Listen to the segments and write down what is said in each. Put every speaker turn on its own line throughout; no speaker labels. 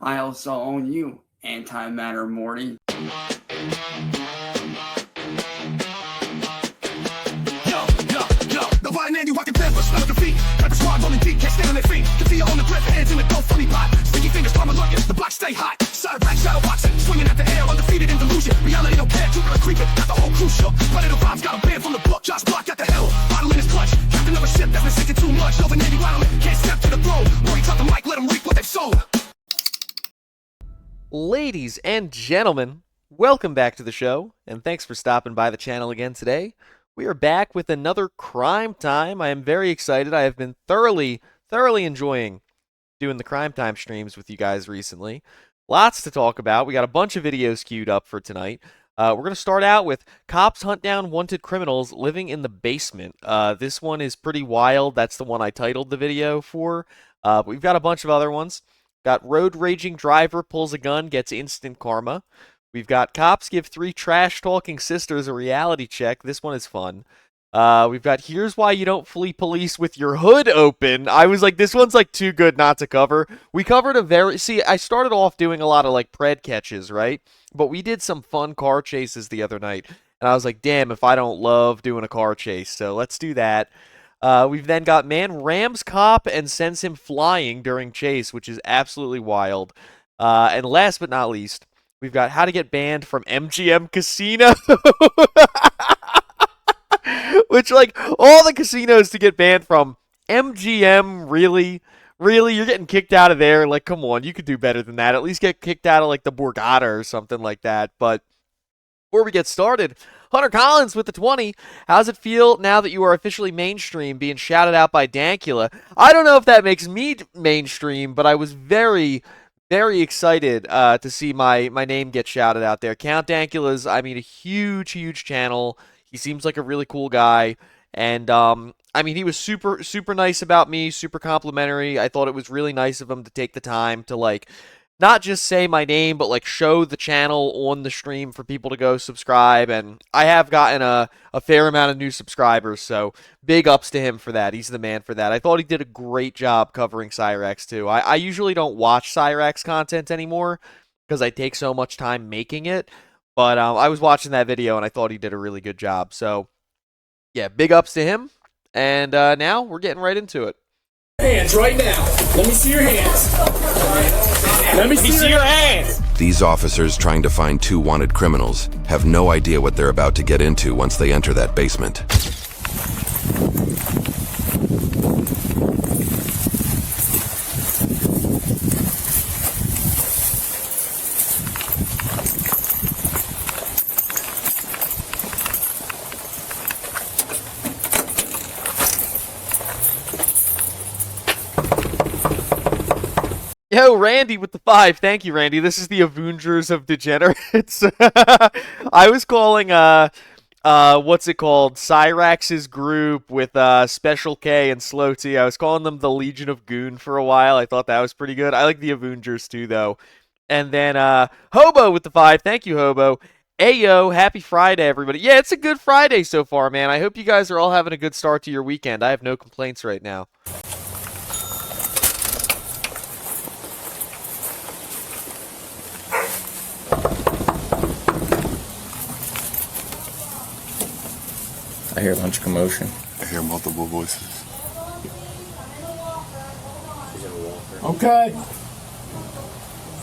I also own you, antimatter Morty.
Andy walking barefoot, smell the feet. Got the squad rolling deep, can't stand on their feet. Can feel on the grip, hands in the dope, fully pot. Sticky fingers, palmer looking, the block stay hot. Side back, shadow boxing, swinging at the air, undefeated in delusion. Reality don't care, Jupiter creeping, got the whole crew shook. But it'll vibes, got a band from the book. Josh Block got the hell, bottle in his clutch. Captain of a ship that's been sinking too much. Over Navy waddling, can't step to the throne. Morty drop the mic, let them reap what they've sown.
Ladies and gentlemen, welcome back to the show, and thanks for stopping by the channel again today. We are back with another Crime Time. I am very excited. I have been thoroughly enjoying doing the Crime Time streams with you guys recently. Lots to talk about. We got a bunch of videos queued up for tonight. We're going to start out with Cops Hunt Down Wanted Criminals Living in the Basement. This one is pretty wild. That's the one I titled the video for. But we've got a bunch of other ones. Got Road Raging Driver Pulls a Gun, Gets Instant Karma. We've got Cops Give 3 Trash-Talking Sisters a Reality Check. This one is fun. We've got Here's Why You Don't Flee Police with Your Hood Open. I was like, this one's like too good not to cover. We covered a very... See, I started off doing a lot of like pred catches, right? But we did some fun car chases the other night. And I was like, damn, if I don't love doing a car chase. So let's do that. We've then got Man Rams Cop and Sends Him Flying during chase, which is absolutely wild. And last but not least... We've got How to Get Banned from MGM Casino. Which, like, all the casinos to get banned from. MGM, really? Really? You're getting kicked out of there? Like, come on, you could do better than that. At least get kicked out of, like, the Borgata or something like that. But before we get started, Hunter Collins with the 20. How's it feel now that you are officially mainstream being shouted out by Dankula? I don't know if that makes me mainstream, but I was very excited to see my name get shouted out there. Count Dankula's, I mean, a huge channel. He seems like a really cool guy. And, I mean, he was super nice about me, super complimentary. I thought it was really nice of him to take the time to, like, not just say my name, but, like, show the channel on the stream for people to go subscribe. And I have gotten a fair amount of new subscribers, so big ups to him for that. He's the man for that. I thought he did a great job covering Cyrex, too. I usually don't watch Cyrex content anymore because I take so much time making it. But I was watching that video, and I thought he did a really good job. So, yeah, big ups to him. And now we're getting right into it.
Hands right now. Let me see your hands. Let me see your hands.
These officers trying to find 2 wanted criminals have no idea what they're about to get into once they enter that basement.
Yo, Randy with the 5. Thank you, Randy. This is the Avengers of Degenerates. I was calling, what's it called? Cyrax's group with Special K and Slow T. I was calling them the Legion of Goon for a while. I thought that was pretty good. I like the Avengers too, though. And then Hobo with the 5. Thank you, Hobo. Ayo, happy Friday, everybody. Yeah, it's a good Friday so far, man. I hope you guys are all having a good start to your weekend. I have no complaints right now.
I hear a bunch of commotion.
I hear multiple voices.
Okay.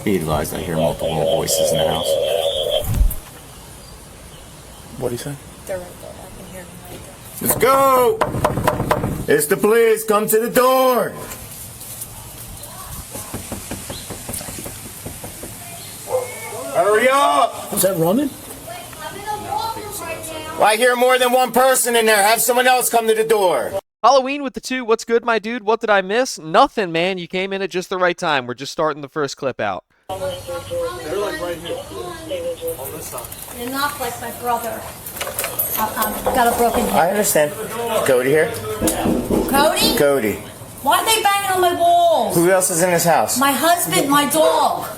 Be advised, I hear multiple voices in the house.
What do you say?
They're right there. I can hear them right there.
Let's go! It's the police. Come to the door. Hurry up!
Is that running?
Well, I hear more than one person in there. Have someone else come to the door.
Halloween with the 2. What's good, my dude? What did I miss? Nothing, man. You came in at just the right time. We're just starting the first clip out.
They're like right here. On this side.
You're not like my brother. Got a broken hip.
I understand. Cody here?
Cody?
Cody.
Why are they banging on my walls?
Who else is in this house?
My husband, my dog.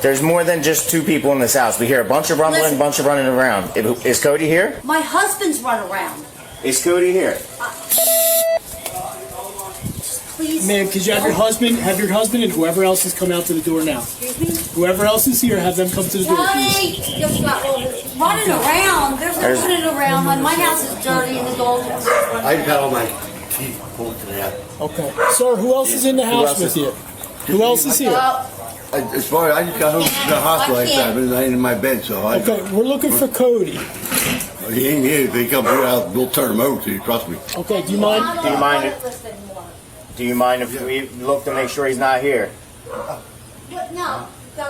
There's more than just 2 people in this house. We hear a bunch of rumbling,
Listen.
a bunch of running around. Is Cody here?
My husband's run around.
Is Cody here?
please.
Ma'am, could you have your husband and whoever else has come out to the door now?
Excuse me?
Whoever else is here, have them come to the door, please.
Tony, just got running around. There's no running around. My house is dirty and the dog is running.
I got all my teeth pulled today.
Okay. Sir, who else is in the house with you? Who else is here?
As far as I just got home from the hospital last night, but I ain't in my bed, so I.
Okay, we're looking for Cody.
He ain't here. If he comes here, we'll turn him over to you. Trust me.
Okay, do you mind?
Do you mind if we look to make sure he's not here?
But no.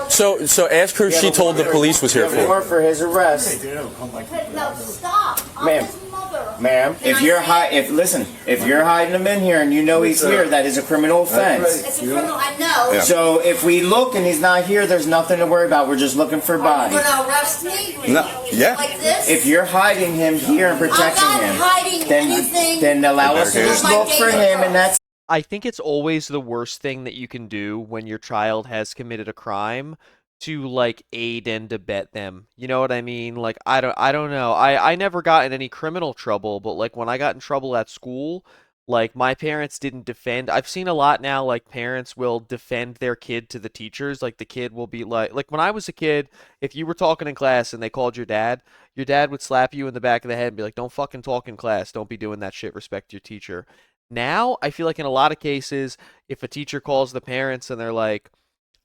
So ask her she told the police was here
If it weren't for his arrest,
No, stop. I'm
Ma'am.
his mother.
ma'am, if you're if you're hiding him in here and you know he's here, that is a criminal offense.
It's a criminal, I know.
So if we look and he's not here, there's nothing to worry about. We're just looking for
Are you
bodies.
going to arrest me?
No. Yeah.
Like this?
If you're hiding him here and protecting
I'm not
him,
hiding anything.
then allow us to just look for him, and that's.
I think it's always the worst thing that you can do when your child has committed a crime to like aid and abet them. You know what I mean? Like I don't know. I never got in any criminal trouble, but like when I got in trouble at school, like my parents didn't defend. I've seen a lot now like parents will defend their kid to the teachers. Like the kid will be like when I was a kid, if you were talking in class and they called your dad would slap you in the back of the head and be like, "Don't fucking talk in class. Don't be doing that shit. Respect your teacher." Now, I feel like in a lot of cases, if a teacher calls the parents and they're like,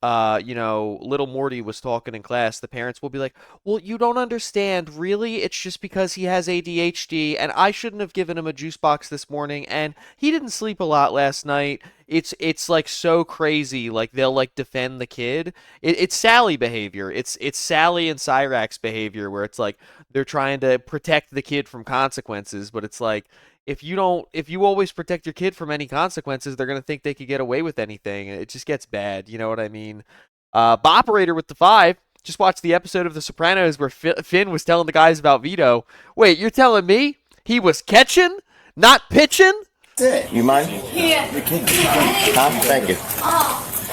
little Morty was talking in class, the parents will be like, "Well, you don't understand. Really? It's just because he has ADHD, and I shouldn't have given him a juice box this morning, and he didn't sleep a lot last night." It's like so crazy. Like they'll like defend the kid. It's Sally behavior. It's Sally and Cyrax behavior where it's like they're trying to protect the kid from consequences, but it's like if you always protect your kid from any consequences, they're going to think they could get away with anything. It just gets bad. You know what I mean? Operator with the 5 just watched the episode of The Sopranos where Finn was telling the guys about Vito. Wait, you're telling me he was catching, not pitching?
That's it. You mind?
Yeah.
Huh? Thank you.
Oh.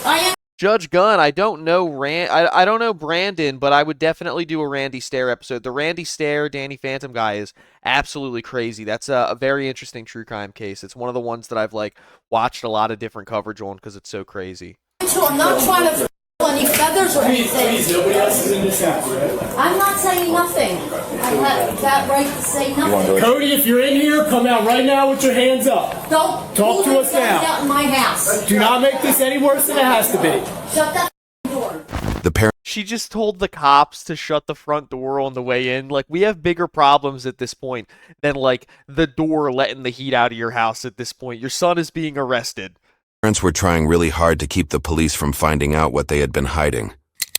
I am.
Judge Gunn, I don't know I don't know Brandon, but I would definitely do a Randy Stair episode. The Randy Stair, Danny Phantom guy is absolutely crazy. That's a very interesting true crime case. It's one of the ones that I've like watched a lot of different coverage on because it's so crazy.
I'm not trying to any feathers or anything.
Nobody else is in this house, right?
I'm not saying nothing. I have that right to say nothing.
Cody, if you're in here, come out right now with your hands up.
Don't
Talk to us now.
Out in my house.
Do not make this any worse than it has to be.
Shut that door.
The parents
She just told the cops to shut the front door on the way in. Like, we have bigger problems at this point than, like, the door letting the heat out of your house at this point. Your son is being arrested.
were trying really hard to keep the police from finding out what they had been hiding.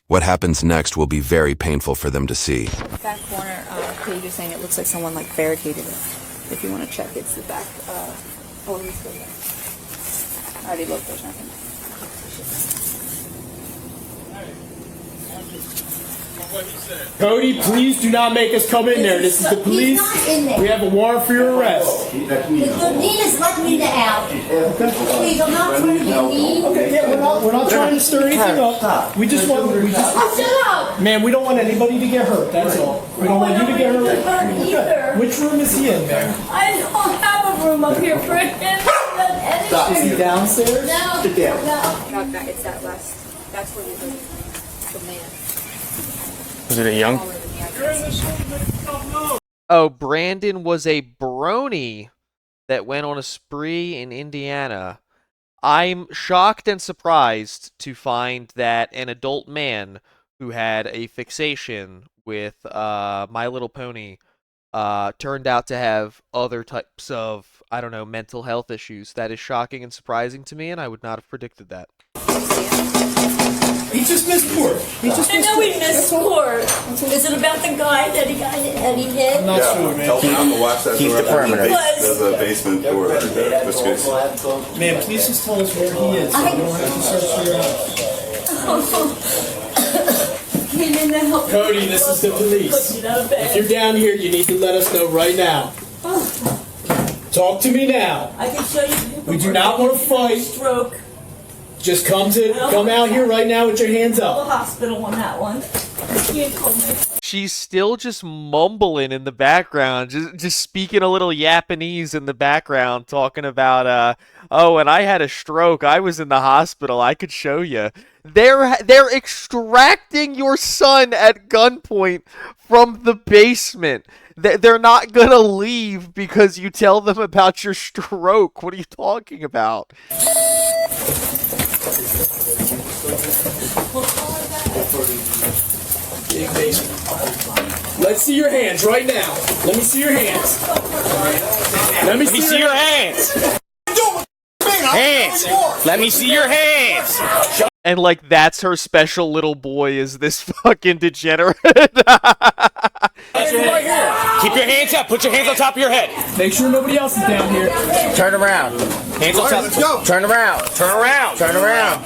What happens next will be very painful for them to see.
Back corner page is saying it looks like someone like barricaded it. If you want to check, it's the back. Oh, he's still there. I already looked. There's nothing.
Cody, please do not make us come in there. This is the police.
He's not in there.
We have a warrant for your arrest.
The dean is letting me out. Please, I'm not trying to be mean.
Okay, yeah, we're not trying to stir anything up. We just want,
Oh, shut up.
ma'am, we don't want anybody to get hurt. That's all. We don't want you to get hurt.
Either.
Which room is he in, ma'am?
I don't have a room up here for him.
Is he downstairs?
No.
Sit down.
No.
No, it's that last. That's where the man.
Was it a young?
Oh, Brandon was a brony that went on a spree in Indiana. I'm shocked and surprised to find that an adult man who had a fixation with My Little Pony turned out to have other types of, I don't know, mental health issues. That is shocking and surprising to me, and I would not have predicted that.
He just missed court.
I know he missed court. Is it about the guy that he hit?
I'm not sure, man.
Keep the perimeter.
There's a basement door.
Ma'am, please just tell us where he is. So we don't have to search for your house.
Came in to help.
Cody, this is the police. If you're down here, you need to let us know right now. Talk to me now.
I can show you.
We do not want to fight.
Stroke.
Just come out here right now with your hands
The
up.
hospital on that one. You can't call me.
she's still just mumbling in the background, just speaking a little Japanese in the background, talking about oh, and I had a stroke. I was in the hospital. I could show you. They're extracting your son at gunpoint from the basement. They're not gonna leave because you tell them about your stroke. What are you talking about?
Let's see your hands right now. Let me see your hands. Let me see your hands. Hands. Let me see your hands.
And like that's her special little boy is this fucking degenerate.
Keep your hands up. Put your hands on top of your head. Make sure nobody else is down here.
Turn around. Hands on top. Let's go. Turn around. Turn around. Turn around.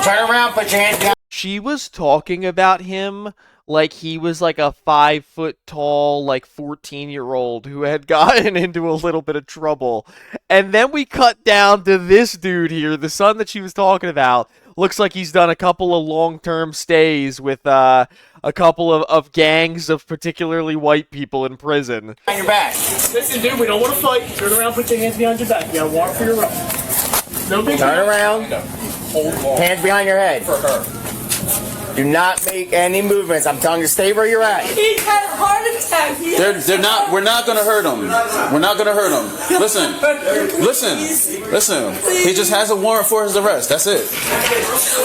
Turn around. Put your hands down.
She was talking about him like he was like a 5 foot tall, like 14-year-old who had gotten into a little bit of trouble. And then we cut down to this dude here, the son that she was talking about. Looks like he's done a couple of long-term stays with a couple of gangs of particularly white people in prison.
On your back.
Listen, dude, we don't want to fight. Turn around, put your hands behind your back. You gotta walk for your right. No big
Turn around. Hands behind your head.
For her.
Do not make any movements. I'm telling you, stay where you're at.
He had a heart attack.
They're not. We're not gonna hurt him. We're not gonna hurt him. Listen. He just has a warrant for his arrest. That's it.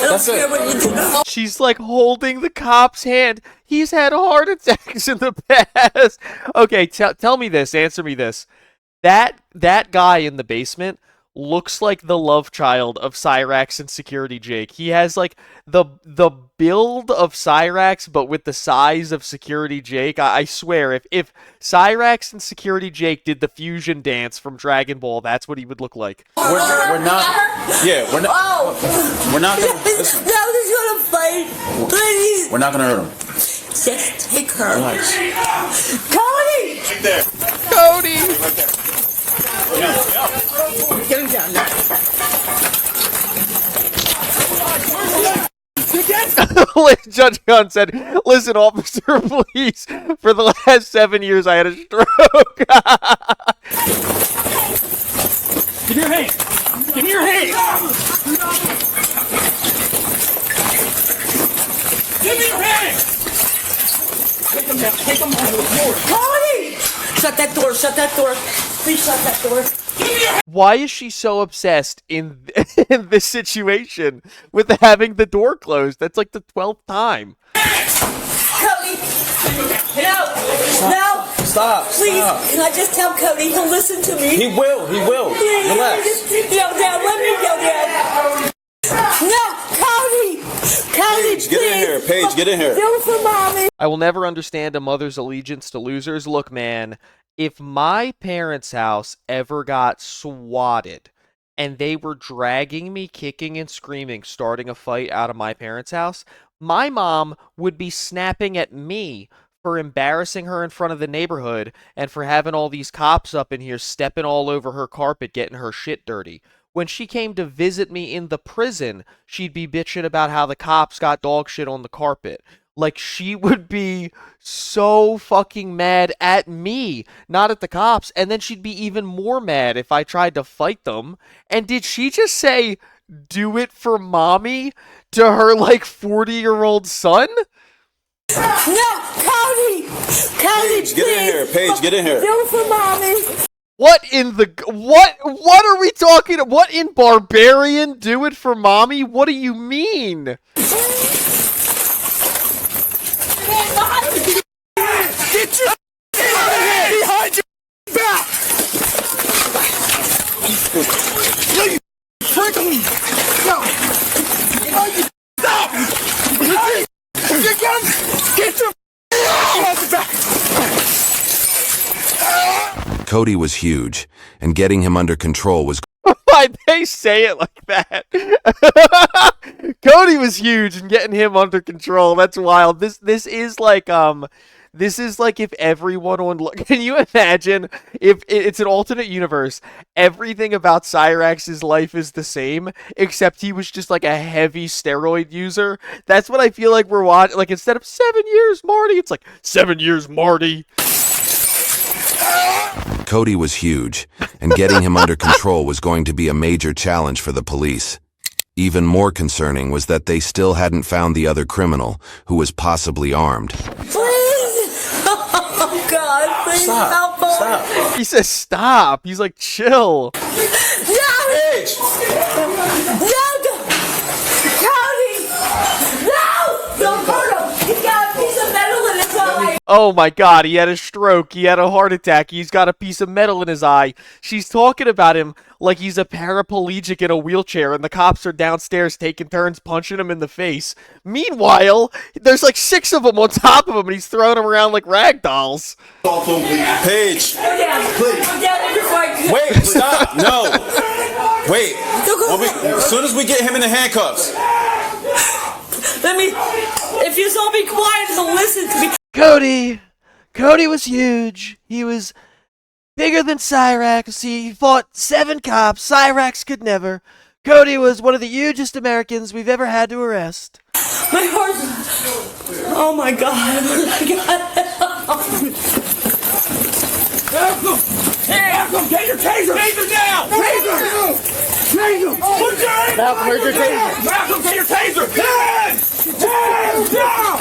That's it.
She's like holding the cop's hand. He's had heart attacks in the past. Okay, tell me this. Answer me this. That guy in the basement looks like the love child of Cyrax and Security Jake. He has like the build of Cyrax, but with the size of Security Jake. I swear, if Cyrax and Security Jake did the fusion dance from Dragon Ball, that's what he would look like.
We're not. Yeah, we're not.
Oh.
We're not gonna. Listen.
No, he's gonna fight. Please.
We're not gonna hurt him.
Just take her.
Relax.
Cody!
Right there.
Cody!
Right there.
Get him down now.
Judge Gunn said, "Listen, officer, please. For the last 7 years, I had a stroke."
Give me your hand. Give me your hand. Give me your hand. Take him down. Take him on the floor.
Cody! Shut that door. Shut that door. Please shut that door.
Why is she so obsessed in this situation with having the door closed? That's like the 12th time.
Cody! No! No!
Stop.
Please,
Stop.
can I just tell Cody he'll listen to me?
He will. He will.
Please,
Relax.
just yell down. Let me yell down. No! Cody! Cody,
Paige, get in here. Paige, get in here.
Do it for mommy.
I will never understand a mother's allegiance to losers. Look, man, if my parents' house ever got swatted and they were dragging me, kicking and screaming, starting a fight out of my parents' house, my mom would be snapping at me for embarrassing her in front of the neighborhood and for having all these cops up in here stepping all over her carpet, getting her shit dirty. When she came to visit me in the prison, she'd be bitching about how the cops got dog shit on the carpet. Like, she would be so fucking mad at me, not at the cops. And then she'd be even more mad if I tried to fight them. And did she just say, "Do it for mommy" to her, like, 40-year-old son?
No! Cody! Cody,
Paige, get in here. Paige, get in here.
Do it for mommy.
What in the... What are we talking... What in Barbarian? Do it for mommy? What do you mean?
Get your behind your back! No, you freak! No! No, you stop! You gun! Get your behind your back!
Cody was huge, and getting him under control was
Why'd they say it like that? Cody was huge and getting him under control. That's wild. This is like This is like if everyone on... Can you imagine if it's an alternate universe, everything about Cyrax's life is the same, except he was just like a heavy steroid user? That's what I feel like we're watching. Like, instead of 7 years, Marty, it's like 7 years, Marty.
Cody was huge, and getting him under control was going to be a major challenge for the police. Even more concerning was that they still hadn't found the other criminal, who was possibly armed.
Please! Oh, God, please help us.
Stop.
He says stop. He's like, chill.
No!
Paige!
No! Cody! No! Don't hurt him! He's got a piece of metal in his eye!
Oh my God, he had a stroke. He had a heart attack. He's got a piece of metal in his eye. She's talking about him like he's a paraplegic in a wheelchair, and the cops are downstairs taking turns punching him in the face. Meanwhile, there's like 6 of them on top of him, and he's throwing them around like rag dolls.
Paige!
Go down.
Please.
Go down before I...
Wait, stop! No! Wait! As soon as we get him in the handcuffs.
Let me... If you all be quiet and listen to me...
Cody was huge. He was bigger than Cyrax. He fought 7 cops. Cyrax could never. Cody was one of the hugest Americans we've ever had to arrest.
My heart... Oh my God. Oh my God.
Malcolm, get your taser! Taser down! Taser! Taser! Put your hands
Malcolm, where's your taser?
Malcolm, get your taser! Hands! Hands down!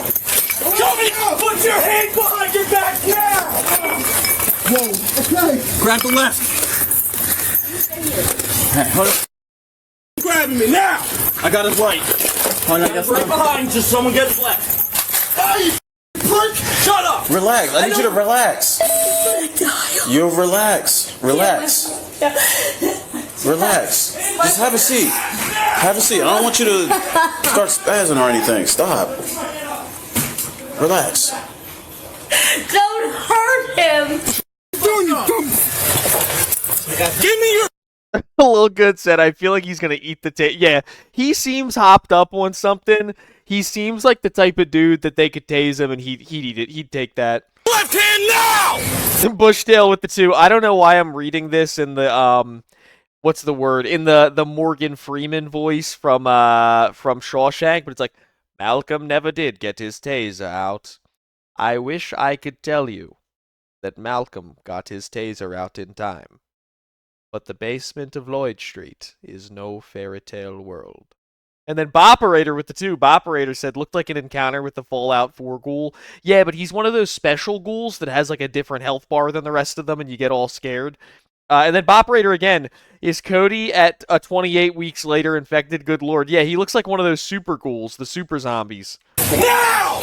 Show me! Put your hand behind your back now! Whoa, okay.
Grab the left. Hey, hold up.
Grabbing me now!
I got his right. Hold on,
Right behind, just someone get his left. Oh, you prick! Shut up!
Relax. I need you to relax. You relax. Relax. Relax. Just have a seat. Have a seat. I don't want you to start spazzing or anything. Stop. Relax.
Don't hurt him!
Give me your...
A little good said, I feel like he's going to eat the taser. Yeah, he seems hopped up on something. He seems like the type of dude that they could tase him and he'd eat it. He'd take that.
Left hand now!
Bushdale with the 2. I don't know why I'm reading this in the, what's the word? In the Morgan Freeman voice from Shawshank, but it's like, Malcolm never did get his taser out. I wish I could tell you that Malcolm got his taser out in time. But the basement of Lloyd Street is no fairy tale world. And then Boperator with the 2. Boperator said, looked like an encounter with the Fallout 4 ghoul. Yeah, but he's one of those special ghouls that has like a different health bar than the rest of them and you get all scared. And then Boperator again, is Cody at 28 weeks later infected? Good lord. Yeah, he looks like one of those super ghouls, the super zombies.
Now!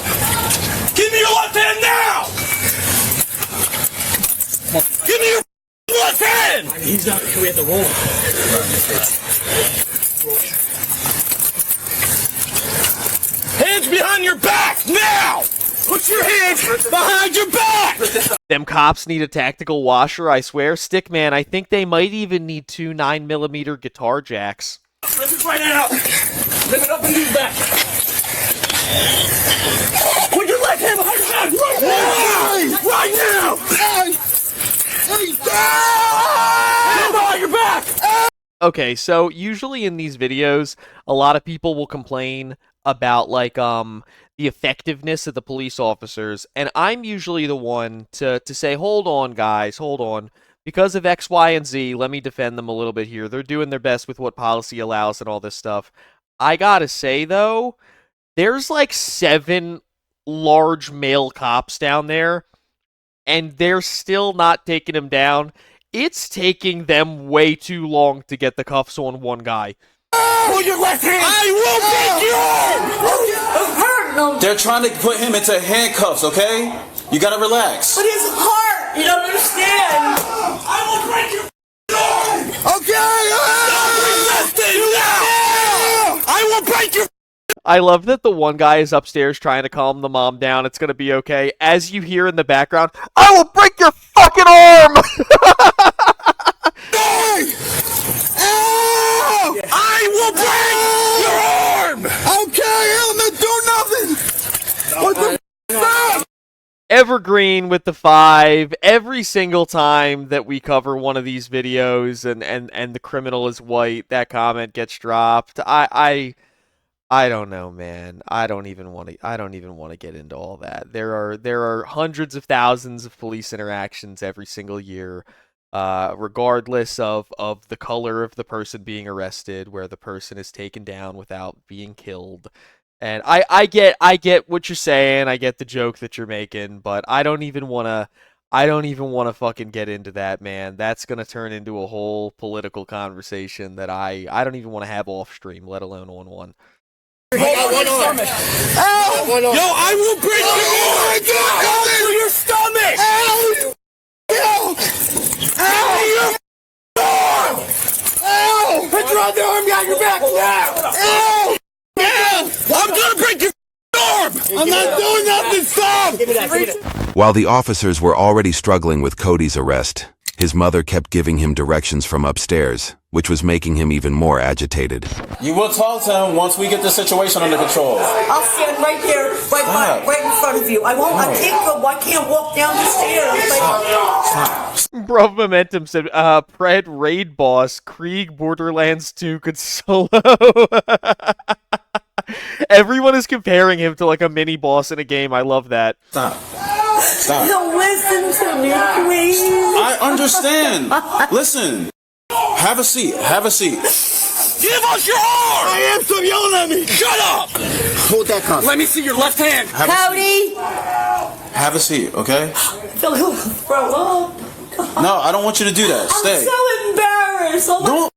Give me your left hand now! Give me your left hand!
He's not. We have to roll him.
Hands behind your back now! Put your hands behind your back!
Them cops need a tactical washer, I swear. Stickman, I think they might even need 2 9mm guitar jacks.
Lift it right out! Lift it up and do back! Put your left hand behind your back right now! Right now! Hand behind your back!
Okay, so usually in these videos, a lot of people will complain about, like, the effectiveness of the police officers, and I'm usually the one to say, hold on, guys, hold on. Because of X, Y, and Z, let me defend them a little bit here. They're doing their best with what policy allows and all this stuff. I gotta say, though, there's like 7 large male cops down there, and they're still not taking him down. It's taking them way too long to get the cuffs on one guy.
Pull your left hand! I will break your arm!
They're trying to put him into handcuffs, okay? You gotta relax.
But his heart! You don't understand!
I will break your arm!
Okay!
Left hand now! I will break your...
I love that the one guy is upstairs trying to calm the mom down. It's gonna be okay. As you hear in the background, I will break your fucking arm!
I will break your arm!
Okay, I'm not doing nothing! What the fuck?
evergreen with the 5. Every single time that we cover one of these videos and the criminal is white, that comment gets dropped. I don't know, man. I don't even want to get into all that. There are hundreds of thousands of police interactions every single year, regardless of the color of the person being arrested, where the person is taken down without being killed. And I get what you're saying. I get the joke that you're making, but I don't even want to fucking get into that, man. That's going to turn into a whole political conversation that I don't even want to have off stream, let alone on one.
Yo, I will break your stomach! Ow! Ow! Ow! Ow! Ow! Put your other arm behind your back now! Ow! Ow! I'm gonna break your arm! I'm not doing nothing, stop!
While the officers were already struggling with Cody's arrest, his mother kept giving him directions from upstairs, which was making him even more agitated.
You will talk to him once we get the situation under control.
I'll stand right there, right in front of you. I can't walk down the stairs.
Bro, Momentum said, Pred Raid Boss, Krieg Borderlands 2 could solo. Everyone is comparing him to like a mini boss in a game. I love that.
Stop.
Don't listen to me, please.
I understand. Listen. Have a seat. Have a seat.
Give us your arm! I am, stop yelling at me! Shut up!
Hold that cuff.
Let me see your left hand!
Cody!
Have a seat, okay?
Throw up.
No, I don't want you to do that. Stay.
I'm so embarrassed.
Don't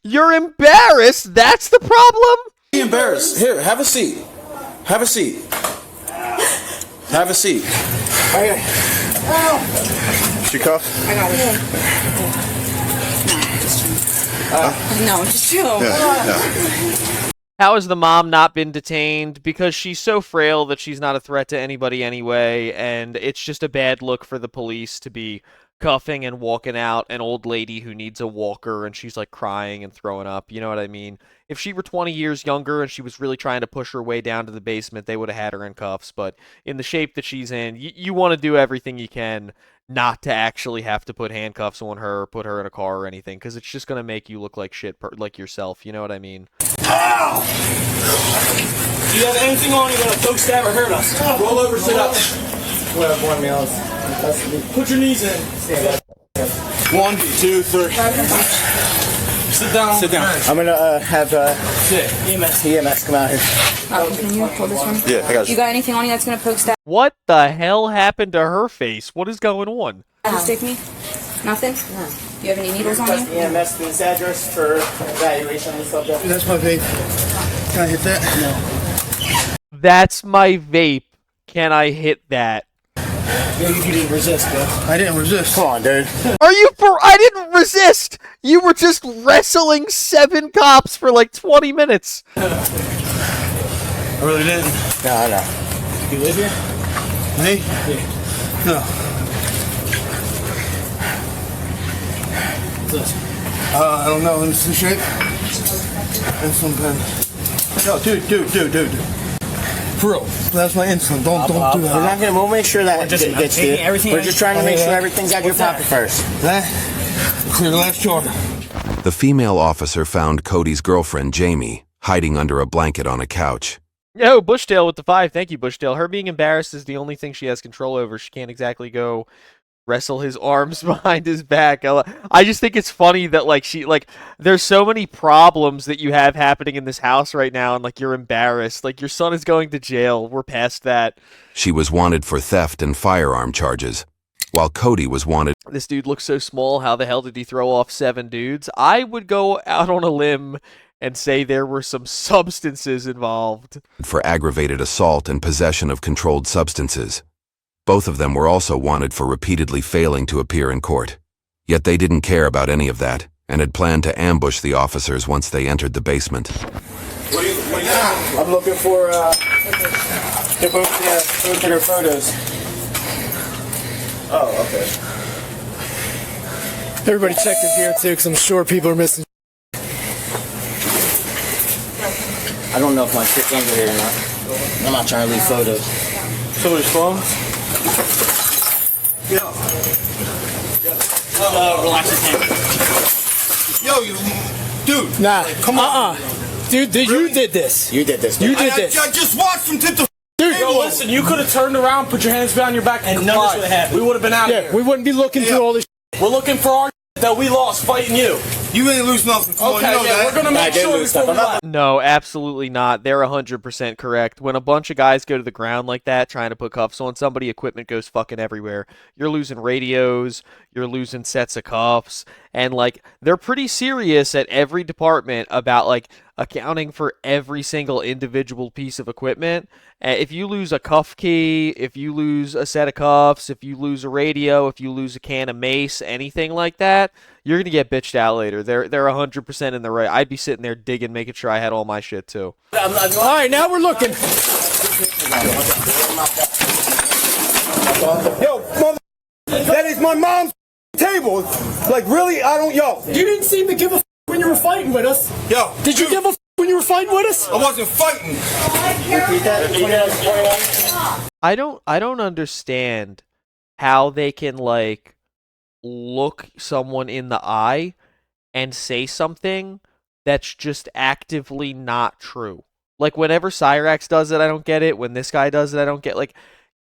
You're embarrassed? That's the problem?
be embarrassed. Here, have a seat. Have a seat. Have a seat.
Okay.
She cuffed?
I got it. No, just chill.
Yeah.
How has the mom not been detained? Because she's so frail that she's not a threat to anybody anyway, and it's just a bad look for the police to be cuffing and walking out an old lady who needs a walker and she's like crying and throwing up. You know what I mean? If she were 20 years younger and she was really trying to push her way down to the basement, they would have had her in cuffs. But in the shape that she's in, you want to do everything you can not to actually have to put handcuffs on her, put her in a car or anything, because it's just going to make you look like shit, like yourself. You know what I mean?
Ow! Do you have anything on you that'll poke, stab, or hurt us? Roll over, sit up. Put your knees in. 1, 2, 3. Sit down. Sit down.
I'm gonna have EMS come out here.
Can you hold this one?
Yeah, I got
You got anything on you that's gonna poke stab?
What the hell happened to her face? What is going on?
Stick me? Nothing? No. Do you have any needles on you?
EMS to this address for evaluation of the subject.
That's my vape. Can I hit that? No.
That's my vape. Can I hit that?
Yeah, you didn't resist, bro.
I didn't resist.
Come on, dude.
Are you for? I didn't resist. You were just wrestling 7 cops for like 20 minutes.
I really didn't.
No, no.
You live here?
Me?
Yeah.
No.
What's this?
I don't know. Let me see the shape. And some pen. No, dude. For real. That's my insulin. Don't do that.
We're not gonna. We'll make sure that
just
gets
taking
to you.
everything
We're just trying to make sure everything's out of your pocket first.
That? Clear the last jar.
The female officer found Cody's girlfriend, Jamie, hiding under a blanket on a couch.
Yo, Bushdale with the 5. Thank you, Bushdale. Her being embarrassed is the only thing she has control over. She can't exactly go wrestle his arms behind his back. I just think it's funny that there's so many problems that you have happening in this house right now, and you're embarrassed. Your son is going to jail. We're past that.
She was wanted for theft and firearm charges, while Cody was wanted.
This dude looks so small. How the hell did he throw off 7 dudes? I would go out on a limb and say there were some substances involved.
For aggravated assault and possession of controlled substances. Both of them were also wanted for repeatedly failing to appear in court. Yet they didn't care about any of that, and had planned to ambush the officers once they entered the basement.
I'm looking for to both their photos.
Oh, okay. Everybody check in here too, because I'm sure people are missing.
I don't know if my shit's under here or not. I'm not trying to leave photos.
Somebody's phone?
Relax your hand.
Yo, you, dude.
Nah.
Come on.
Dude, you did this.
You did this.
You did this.
I just watched him tip the.
Dude,
Yo, listen, you could have turned around, put your hands behind your back, and none of this would have happened. We would have been out here.
we wouldn't be looking through all this.
We're looking for our that we lost fighting you.
You ain't lose nothing. Come
Okay,
on, you know
yeah,
that.
we're gonna make sure before we left.
No, absolutely not. They're 100% correct. When a bunch of guys go to the ground like that trying to put cuffs on somebody, equipment goes fucking everywhere. You're losing radios, you're losing sets of cuffs, and like they're pretty serious at every department about like accounting for every single individual piece of equipment. If you lose a cuff key, if you lose a set of cuffs, if you lose a radio, if you lose a can of mace, anything like that, you're gonna get bitched out later. They're 100% in the right. I'd be sitting there digging, making sure I had all my shit too.
All right, now we're looking.
Yo, mother, that is my mom's table. Like, really? I don't. Yo,
You didn't seem to give a when you were fighting with us.
yo.
Did you give a when you were fighting with us?
I wasn't fighting.
I don't understand how they can like look someone in the eye and say something that's just actively not true. Like whenever Cyrax does it, I don't get it. When this guy does it, I don't get like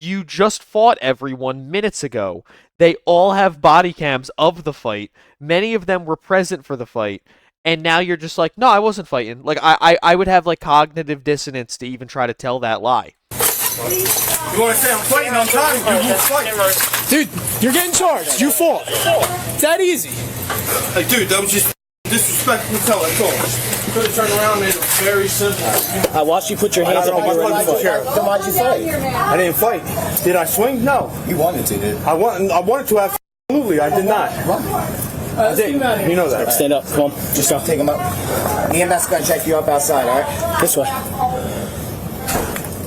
you just fought everyone minutes ago. They all have body cams of the fight. Many of them were present for the fight. And now you're just like, no, I wasn't fighting. Like I would have like cognitive dissonance to even try to tell that lie.
You want to say I'm fighting on time? You won't fight.
Dude, you're getting charged. You fought. It's that easy.
Like, dude, that was just disrespectful. Tell that's all.
You could have turned around and made it very simple.
I watched you put your hands up and get ready to fight.
Then why'd you fight?
I didn't fight. Did I swing? No.
You wanted to, dude.
I wanted to. Absolutely, I did not. I did. You know that.
Stand up. Come on.
Just go. Take him up. Me and Beth's gonna check you up outside, alright?
This way.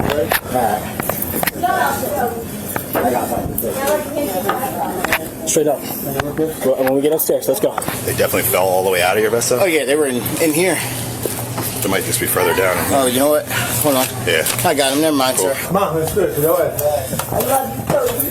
Alright.
Straight up. When we get upstairs, let's go.
They definitely fell all the way out of here, Vesta?
Oh yeah, they were in here.
They might just be further down.
Oh, you know what? Hold on.
Yeah.
I got him. Never mind, sir.
Come on, let's do it. Go ahead.
I love you, Cody.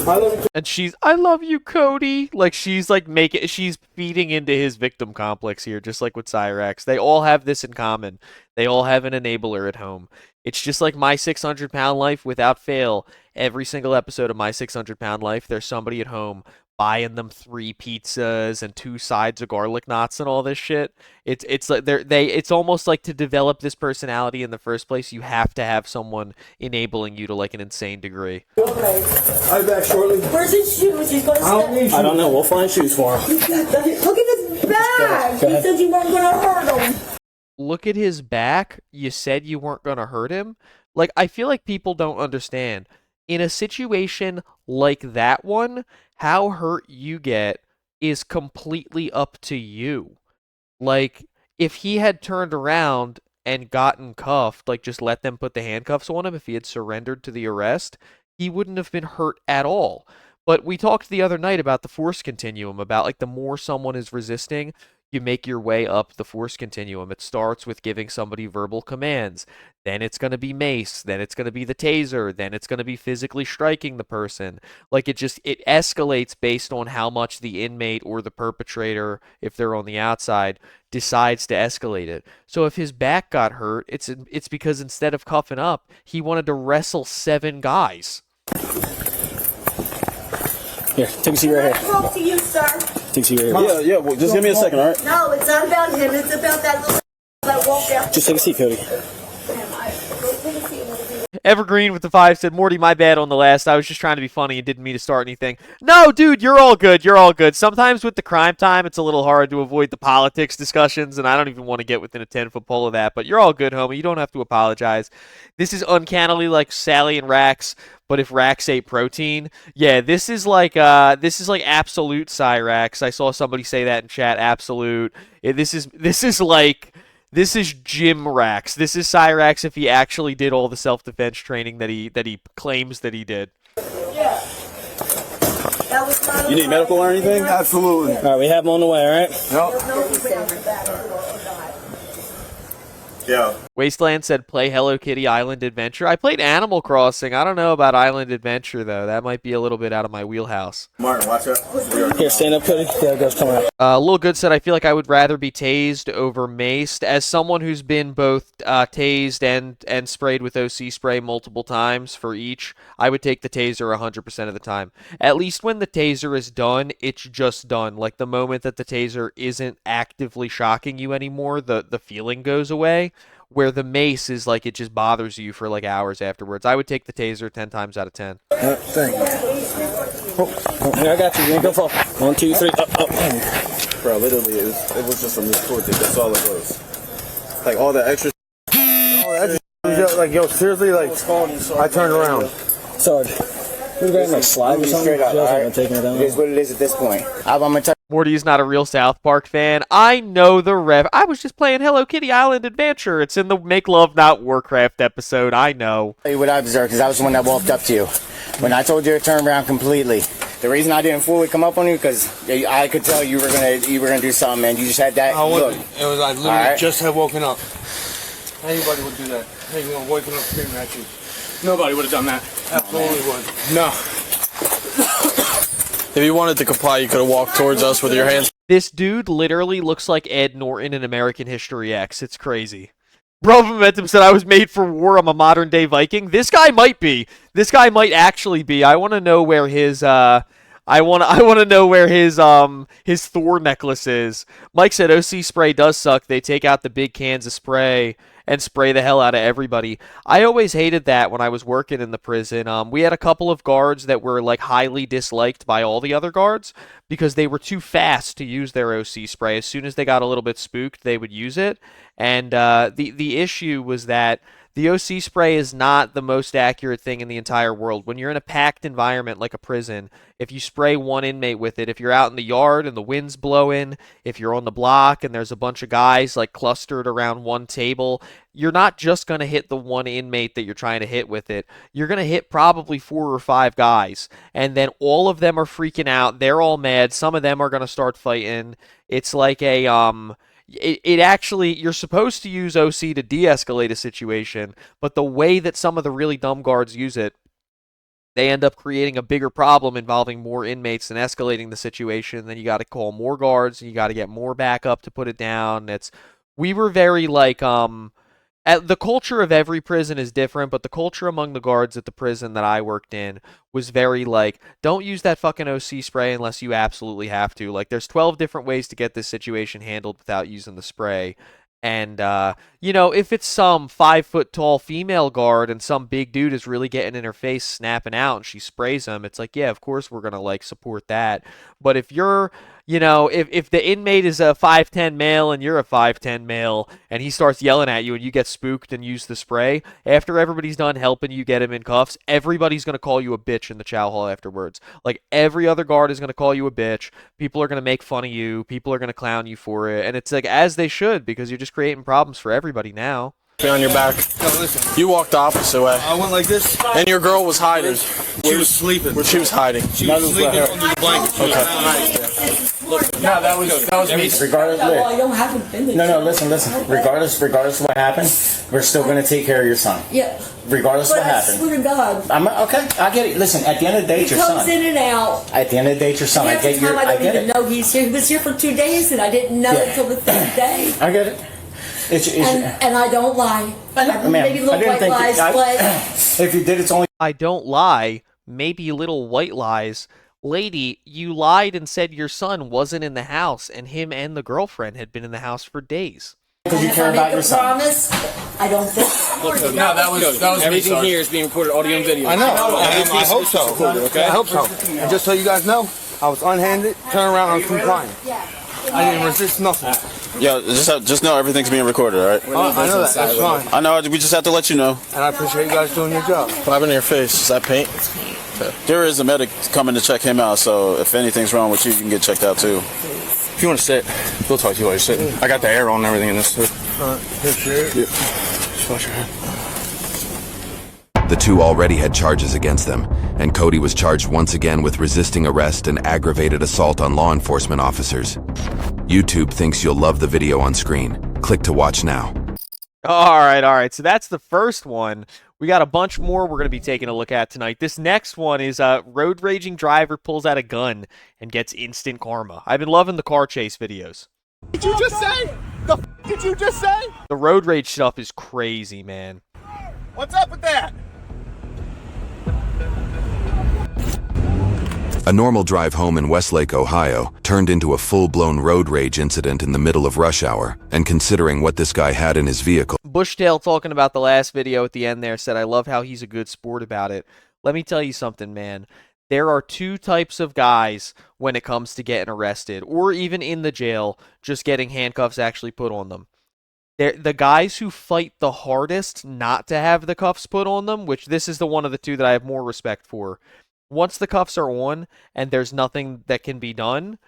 I love you.
And she's, I love you, Cody. Like she's like she's feeding into his victim complex here, just like with Cyrax. They all have this in common. They all have an enabler at home. It's just like My 600-Pound Life without fail. Every single episode of My 600-Pound Life, there's somebody at home buying them 3 pizzas and 2 sides of garlic knots and all this shit. It's like it's almost like to develop this personality in the first place, you have to have someone enabling you to like an insane degree.
Okay.
I'll be back shortly.
Where's his shoes? He's going to step.
I don't know. We'll find shoes for him.
Look at his bag.
Go
You
ahead.
said you weren't going to hurt him.
Look at his back. You said you weren't going to hurt him. Like, I feel like people don't understand. In a situation like that one, how hurt you get is completely up to you. Like, if he had turned around and gotten cuffed, like just let them put the handcuffs on him, if he had surrendered to the arrest, he wouldn't have been hurt at all. But we talked the other night about the force continuum, about like the more someone is resisting, you make your way up the force continuum. It starts with giving somebody verbal commands. Then it's going to be mace. Then it's going to be the taser. Then it's going to be physically striking the person. Like it escalates based on how much the inmate or the perpetrator, if they're on the outside, decides to escalate it. So if his back got hurt, it's because instead of cuffing up, he wanted to wrestle 7 guys.
Here, take a seat right
I
here.
spoke to you, sir.
Take a seat right here.
Yeah, well, just give me a second, all right?
No, it's not about him. It's about that little that walked out.
Just take a seat, Cody.
Evergreen with the 5 said, Morty, my bad on the last. I was just trying to be funny and didn't mean to start anything. No, dude, you're all good. You're all good. Sometimes with the crime time, it's a little hard to avoid the politics discussions, and I don't even want to get within a 10-foot pole of that, but you're all good, homie. You don't have to apologize. This is uncannily like Sally and Rax, but if Rax ate protein, yeah, this is like absolute Cyrax. I saw somebody say that in chat, absolute. This is Jim Rax. This is Cyrax if he actually did all the self-defense training that he claims that he did.
Yeah. That was not
You need medical or anything?
Absolutely.
All right, we have him on the way, all right?
No.
There's no reason for that.
Yeah.
Wasteland said play Hello Kitty Island Adventure. I played Animal Crossing. I don't know about Island Adventure, though. That might be a little bit out of my wheelhouse.
Martin, watch out.
Here, stand up, Cody. Yeah, guys, come out.
Lil Good said, I feel like I would rather be tased over maced. As someone who's been both tased and sprayed with OC spray multiple times for each, I would take the taser 100% of the time. At least when the taser is done, it's just done. Like the moment that the taser isn't actively shocking you anymore, the feeling goes away. Where the mace is like it just bothers you for like hours afterwards. I would take the taser 10 times out of 10.
Thank you. Here, I got you. You ain't gonna fall. 1, 2, 3. Up.
Bro, literally, it was just from this court. That's all it was. Like all the extra.
Like, yo, seriously, like, I turned around.
Sorry. We're going like slide or something. I'm taking it down.
It is what it is at this point. I'm gonna tell
Morty's not a real South Park fan. I know the ref. I was just playing Hello Kitty Island Adventure. It's in the Make Love Not Warcraft episode. I know.
you what I observed, because I was the one that walked up to you. When I told you to turn around completely, the reason I didn't fully come up on you, because I could tell you were gonna do something, man. You just had that look.
It was, I literally just had woken up. Anybody would do that. Hey, you know, waking up screaming at you.
Nobody would have done that.
Absolutely would.
No.
If you wanted to comply, you could have walked towards us with your hands.
This dude literally looks like Ed Norton in American History X. It's crazy. Bro Momentum said I was made for war. I'm a modern day Viking. This guy might be. This guy might actually be. I want to know where his I want to know where his Thor necklace is. Mike said OC spray does suck. They take out the big cans of spray and spray the hell out of everybody. I always hated that when I was working in the prison. We had a couple of guards that were like highly disliked by all the other guards because they were too fast to use their OC spray. As soon as they got a little bit spooked, they would use it. And the issue was that the OC spray is not the most accurate thing in the entire world. When you're in a packed environment like a prison, if you spray one inmate with it, if you're out in the yard and the wind's blowing, if you're on the block and there's a bunch of guys like clustered around one table, you're not just going to hit the one inmate that you're trying to hit with it. You're going to hit probably 4 or 5 guys. And then all of them are freaking out. They're all mad. Some of them are going to start fighting. It's like a It actually, you're supposed to use OC to de-escalate a situation, but the way that some of the really dumb guards use it, they end up creating a bigger problem involving more inmates and escalating the situation. Then you got to call more guards, and you got to get more backup to put it down. We were very like, the culture of every prison is different, but the culture among the guards at the prison that I worked in was very like, don't use that fucking OC spray unless you absolutely have to. Like, there's 12 different ways to get this situation handled without using the spray. And, if it's some 5-foot-tall female guard and some big dude is really getting in her face, snapping out, and she sprays him, it's like, yeah, of course we're going to, like, support that. But if you're, if the inmate is a 5'10" male and you're a 5'10" male and he starts yelling at you and you get spooked and use the spray, after everybody's done helping you get him in cuffs, everybody's going to call you a bitch in the chow hall afterwards. Like, every other guard is going to call you a bitch. People are going to make fun of you. People are going to clown you for it. And it's like, as they should, because you're just creating problems for everybody now.
On your back.
No, listen.
You walked the opposite way.
I went like this.
And your girl was hiding.
She was sleeping.
She was hiding.
She was sleeping under the blanket.
No, that was me. Regardless,
I don't haven't been there.
no, listen. Regardless of what happened, we're still going to take care of your son.
Yeah.
Regardless of what happened.
I swear to God.
Okay, I get it. Listen, at the end of the day, it's your son.
He comes in and out.
At the end of the day, it's your son. I get your.
I don't even know he's here. He was here for 2 days, and I didn't know until the 3rd day.
I get it.
And I don't lie. Maybe little white lies, but
if you did, it's only.
I don't lie. Maybe little white lies. Lady, you lied and said your son wasn't in the house, and him and the girlfriend had been in the house for days.
Because you care about your son.
Promise, I don't think.
No, that was everything here is being recorded, audio and video.
I know. I hope so. I hope so. And just so you guys know, I was unhanded, turned around, I was complying. I didn't resist nothing.
Yeah, just know everything's being recorded, all right?
I know that. That's fine.
I know. We just have to let you know.
And I appreciate you guys doing your job.
What happened to your face? Is that paint?
There is a medic coming to check him out, so if anything's wrong with you, you can get checked out too.
If you want to sit, we'll talk to you while you're sitting. I got the air on and everything in this too.
Appreciate it.
Yeah. Just wash your hand.
The two already had charges against them, and Cody was charged once again with resisting arrest and aggravated assault on law enforcement officers. YouTube thinks you'll love the video on screen. Click to watch now.
All right. So that's the first one. We got a bunch more we're going to be taking a look at tonight. This next one is road raging driver pulls out a gun and gets instant karma. I've been loving the car chase videos.
Did you just say? The f did you just say?
The road rage stuff is crazy, man.
What's up with that?
A normal drive home in Westlake, Ohio, turned into a full-blown road rage incident in the middle of rush hour, and considering what this guy had in his vehicle...
Bushtail, talking about the last video at the end there, said, I love how he's a good sport about it. Let me tell you something, man. There are two types of guys when it comes to getting arrested, or even in the jail, just getting handcuffs actually put on them. The guys who fight the hardest not to have the cuffs put on them, which this is the one of the two that I have more respect for. Once the cuffs are on and there's nothing that can be done,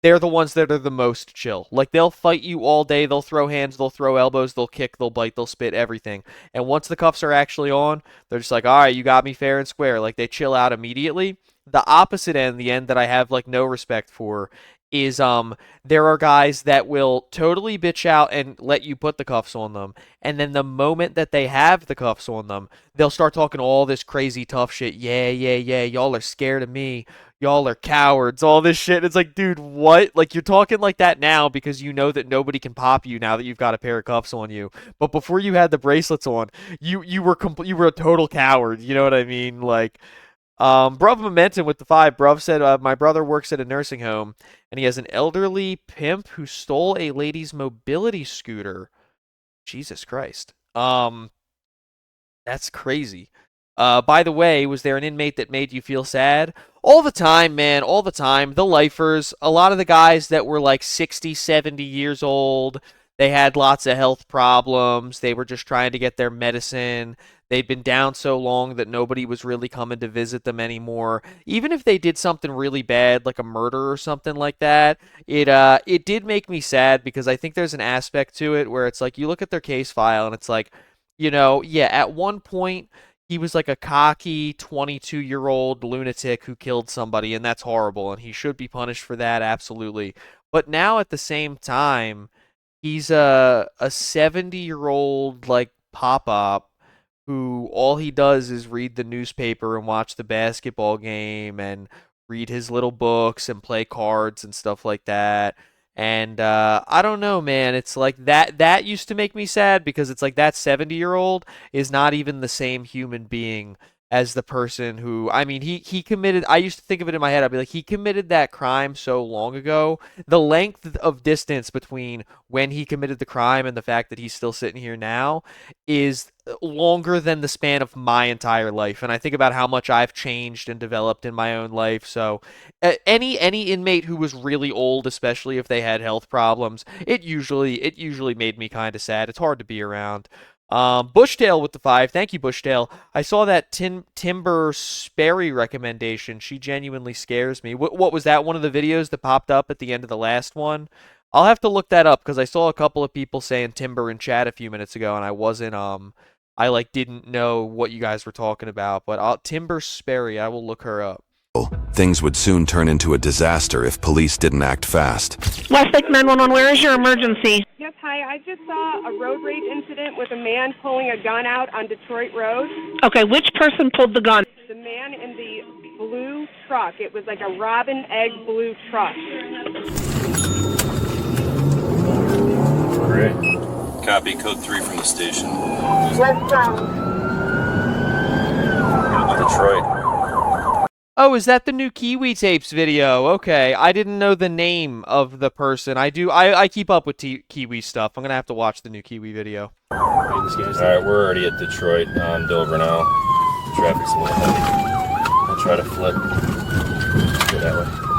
they're the ones that are the most chill. Like, they'll fight you all day. They'll throw hands, they'll throw elbows, they'll kick, they'll bite, they'll spit, everything. And once the cuffs are actually on, they're just like, all right, you got me fair and square. Like, they chill out immediately. The opposite end, the end that I have, like, no respect for, is there are guys that will totally bitch out and let you put the cuffs on them, and then the moment that they have the cuffs on them, they'll start talking all this crazy tough shit. Yeah, y'all are scared of me, y'all are cowards, all this shit. It's like, dude, what? Like, you're talking like that now because you know that nobody can pop you now that you've got a pair of cuffs on you, but before you had the bracelets on, you were a total coward, you know what I mean? Like, Bruv Momentum with the 5. Bruv said, my brother works at a nursing home, and he has an elderly pimp who stole a lady's mobility scooter. Jesus Christ. That's crazy. By the way, was there an inmate that made you feel sad? All the time, man, all the time. The lifers, a lot of the guys that were like 60, 70 years old, they had lots of health problems. They were just trying to get their medicine. They'd been down so long that nobody was really coming to visit them anymore. Even if they did something really bad, like a murder or something like that, it did make me sad because I think there's an aspect to it where it's like you look at their case file and it's like, you know, yeah, at one point he was like a cocky 22-year-old lunatic who killed somebody, and that's horrible, and he should be punished for that, absolutely. But now at the same time, he's a 70-year-old like pop-up who all he does is read the newspaper and watch the basketball game and read his little books and play cards and stuff like that. And I don't know, man. It's like that used to make me sad because it's like that 70-year-old is not even the same human being as the person who, I mean, he committed, I used to think of it in my head, I'd be like, he committed that crime so long ago. The length of distance between when he committed the crime and the fact that he's still sitting here now is longer than the span of my entire life. And I think about how much I've changed and developed in my own life. So any inmate who was really old, especially if they had health problems, it usually made me kind of sad. It's hard to be around. Bushtail with the 5. Thank you, Bushtail. I saw that Timber Sperry recommendation. She genuinely scares me. What was that? One of the videos that popped up at the end of the last one? I'll have to look that up because I saw a couple of people saying Timber in chat a few minutes ago, and I wasn't, I like didn't know what you guys were talking about. But Timber Sperry, I will look her up.
Things would soon turn into a disaster if police didn't act fast.
Westlake 911, where is your emergency?
Yes, hi. I just saw a road rage incident with a man pulling a gun out on Detroit Road.
Okay, which person pulled the gun?
The man in the blue truck. It was like a robin egg blue truck.
Great. Copy, code 3 from the station. Detroit.
Oh, is that the new Kiwi Tapes video? Okay, I didn't know the name of the person. I keep up with Kiwi stuff. I'm gonna have to watch the new Kiwi video.
Alright, we're already at Detroit on Dover now. Traffic's a little heavy. I'll try to flip. Go that way.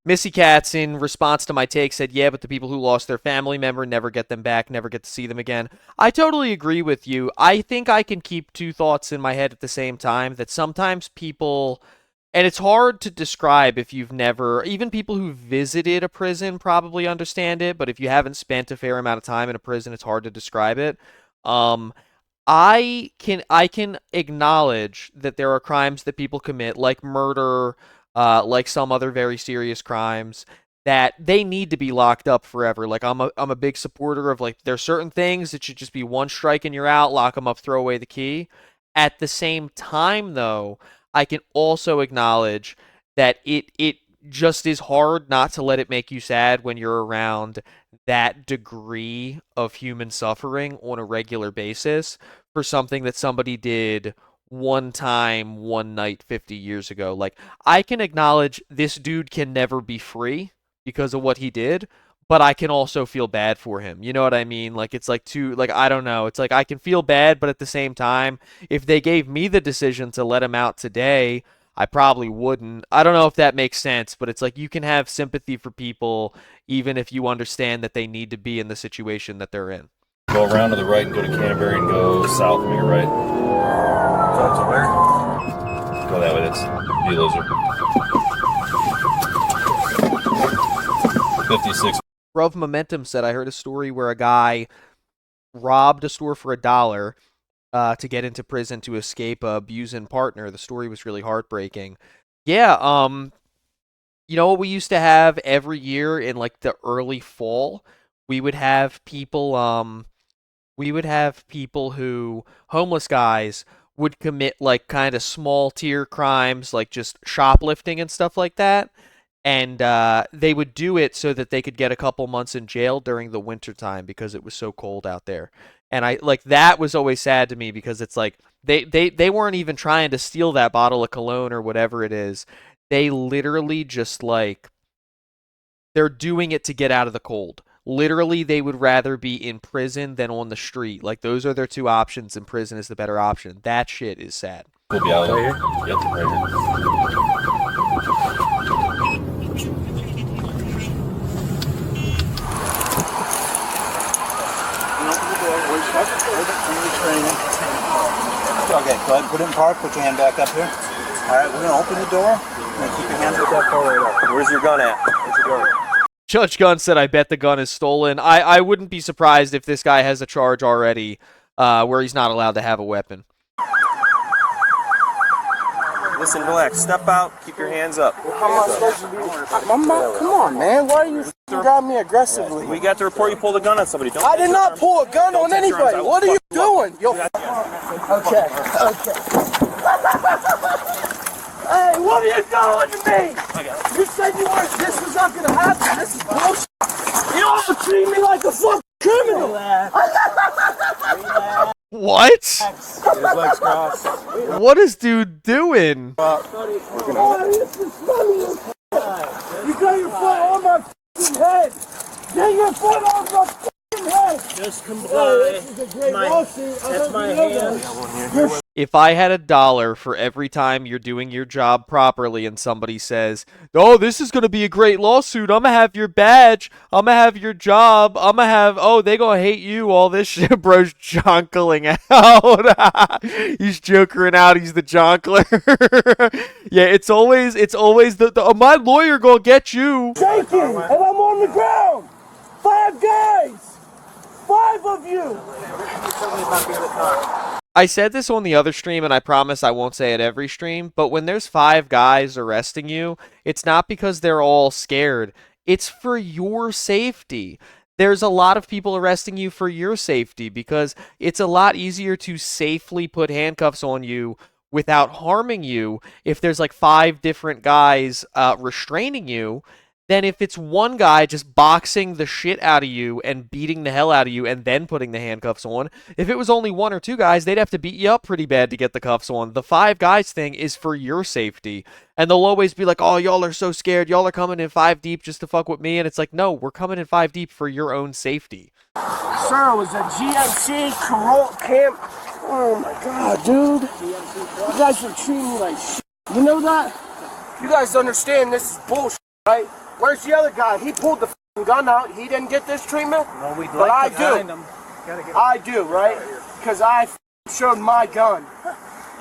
Missy Katz, in response to my take, said, yeah, but the people who lost their family member never get them back, never get to see them again. I totally agree with you. I think I can keep two thoughts in my head at the same time, that sometimes people, and it's hard to describe if you've never, even people who visited a prison probably understand it, but if you haven't spent a fair amount of time in a prison, it's hard to describe it. I can acknowledge that there are crimes that people commit, like murder, like some other very serious crimes, that they need to be locked up forever. Like I'm a big supporter of like there's certain things that should just be one strike and you're out, lock them up, throw away the key. At the same time though, I can also acknowledge that it just is hard not to let it make you sad when you're around that degree of human suffering on a regular basis for something that somebody did one time, one night 50 years ago. Like, I can acknowledge this dude can never be free because of what he did, but I can also feel bad for him. You know what I mean? Like, it's like like, I don't know. It's like I can feel bad, but at the same time, if they gave me the decision to let him out today, I probably wouldn't. I don't know if that makes sense, but it's like you can have sympathy for people even if you understand that they need to be in the situation that they're in.
Go around to the right and go to Canterbury and go south from your right. South to where? Go that way. That's the loser. 56.
Rove Momentum said, I heard a story where a guy robbed a store for $1 to get into prison to escape a abusing partner. The story was really heartbreaking. Yeah, you know what we used to have every year in like the early fall? We would have people who, homeless guys, would commit like kind of small tier crimes like just shoplifting and stuff like that. And they would do it so that they could get a couple months in jail during the wintertime because it was so cold out there. And I like that was always sad to me because it's like they weren't even trying to steal that bottle of cologne or whatever it is. They literally just like they're doing it to get out of the cold. Literally, they would rather be in prison than on the street. Like, those are their two options, and prison is the better option. That shit is sad.
We'll be out right here? Yep, right here.
Okay, go ahead and put it in park. Put your hand back up here. All right, we're going to open the door. We're going to keep your hand up that far right up. Where's your gun at? Where's your gun?
Judge Gunn said, I bet the gun is stolen. I wouldn't be surprised if this guy has a charge already where he's not allowed to have a weapon.
Listen, relax. Step out. Keep your hands up.
How am I supposed to be? Come on, man. Why are you got me aggressively?
We got to report you pulled a gun on somebody.
I did not pull a gun on anybody. What are you doing? Yo. Okay. Hey, what are you doing to me? You said this was not going to happen. This is bullshit. You all treat me like a fucking criminal.
What?
His legs crossed.
What is dude doing?
Oh, this is funny. You got your foot on my fucking head. Get your foot on my fucking head. Just comply. That's my hand.
If I had $1 for every time you're doing your job properly and somebody says, oh, this is going to be a great lawsuit. I'm going to have your badge. I'm going to have your job. I'm going to have, oh, they going to hate you. All this shit, bro's jonkling out. He's jokering out. He's the jonkler. Yeah, it's always my lawyer going to get you.
Shaking, and I'm on the ground. 5 guys. 5 of you.
I said this on the other stream, and I promise I won't say it every stream, but when there's 5 guys arresting you, it's not because they're all scared. It's for your safety. There's a lot of people arresting you for your safety because it's a lot easier to safely put handcuffs on you without harming you if there's like 5 different guys restraining you than if it's one guy just boxing the shit out of you and beating the hell out of you and then putting the handcuffs on. If it was only 1 or 2 guys, they'd have to beat you up pretty bad to get the cuffs on. The 5 guys thing is for your safety. And they'll always be like, oh, y'all are so scared. Y'all are coming in 5 deep just to fuck with me. And it's like, no, we're coming in 5 deep for your own safety.
Sir, it was a GMC Carol Camp. Oh my God, dude. You guys are treating me like shit. You know that? You guys understand this is bullshit, right? Where's the other guy? He pulled the gun out. He didn't get this treatment? No, we'd but like to find him. I do, right? Because I showed my gun.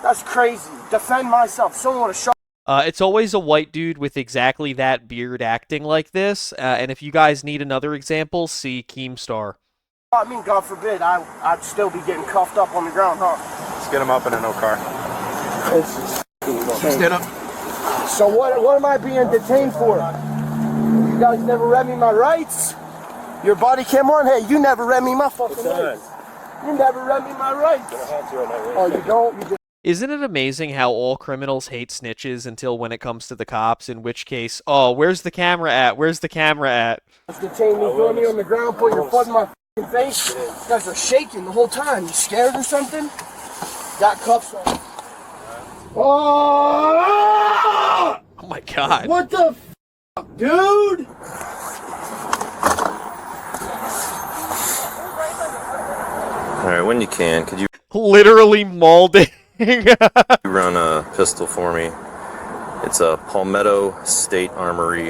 That's crazy. Defend myself. Someone would have shot.
It's always a white dude with exactly that beard acting like this. And if you guys need another example, see Keemstar.
I mean, God forbid, I'd still be getting cuffed up on the ground, huh?
Let's get him up in a no car.
Stand up. So what am I being detained for? You guys never read me my rights. Your body cam on. Hey, you never read me my fucking rights. You never read me my rights. Oh, you don't? You just...
Isn't it amazing how all criminals hate snitches until when it comes to the cops, in which case, oh, where's the camera at? Where's the camera at?
Detain me, throw me on the ground, put your foot in my fucking face. You guys are shaking the whole time. You scared or something? Got cuffs on. Oh!
Oh my god.
What the fuck, dude?
Alright, when you can, could you
literally mauled it?
run a pistol for me? It's a Palmetto State Armory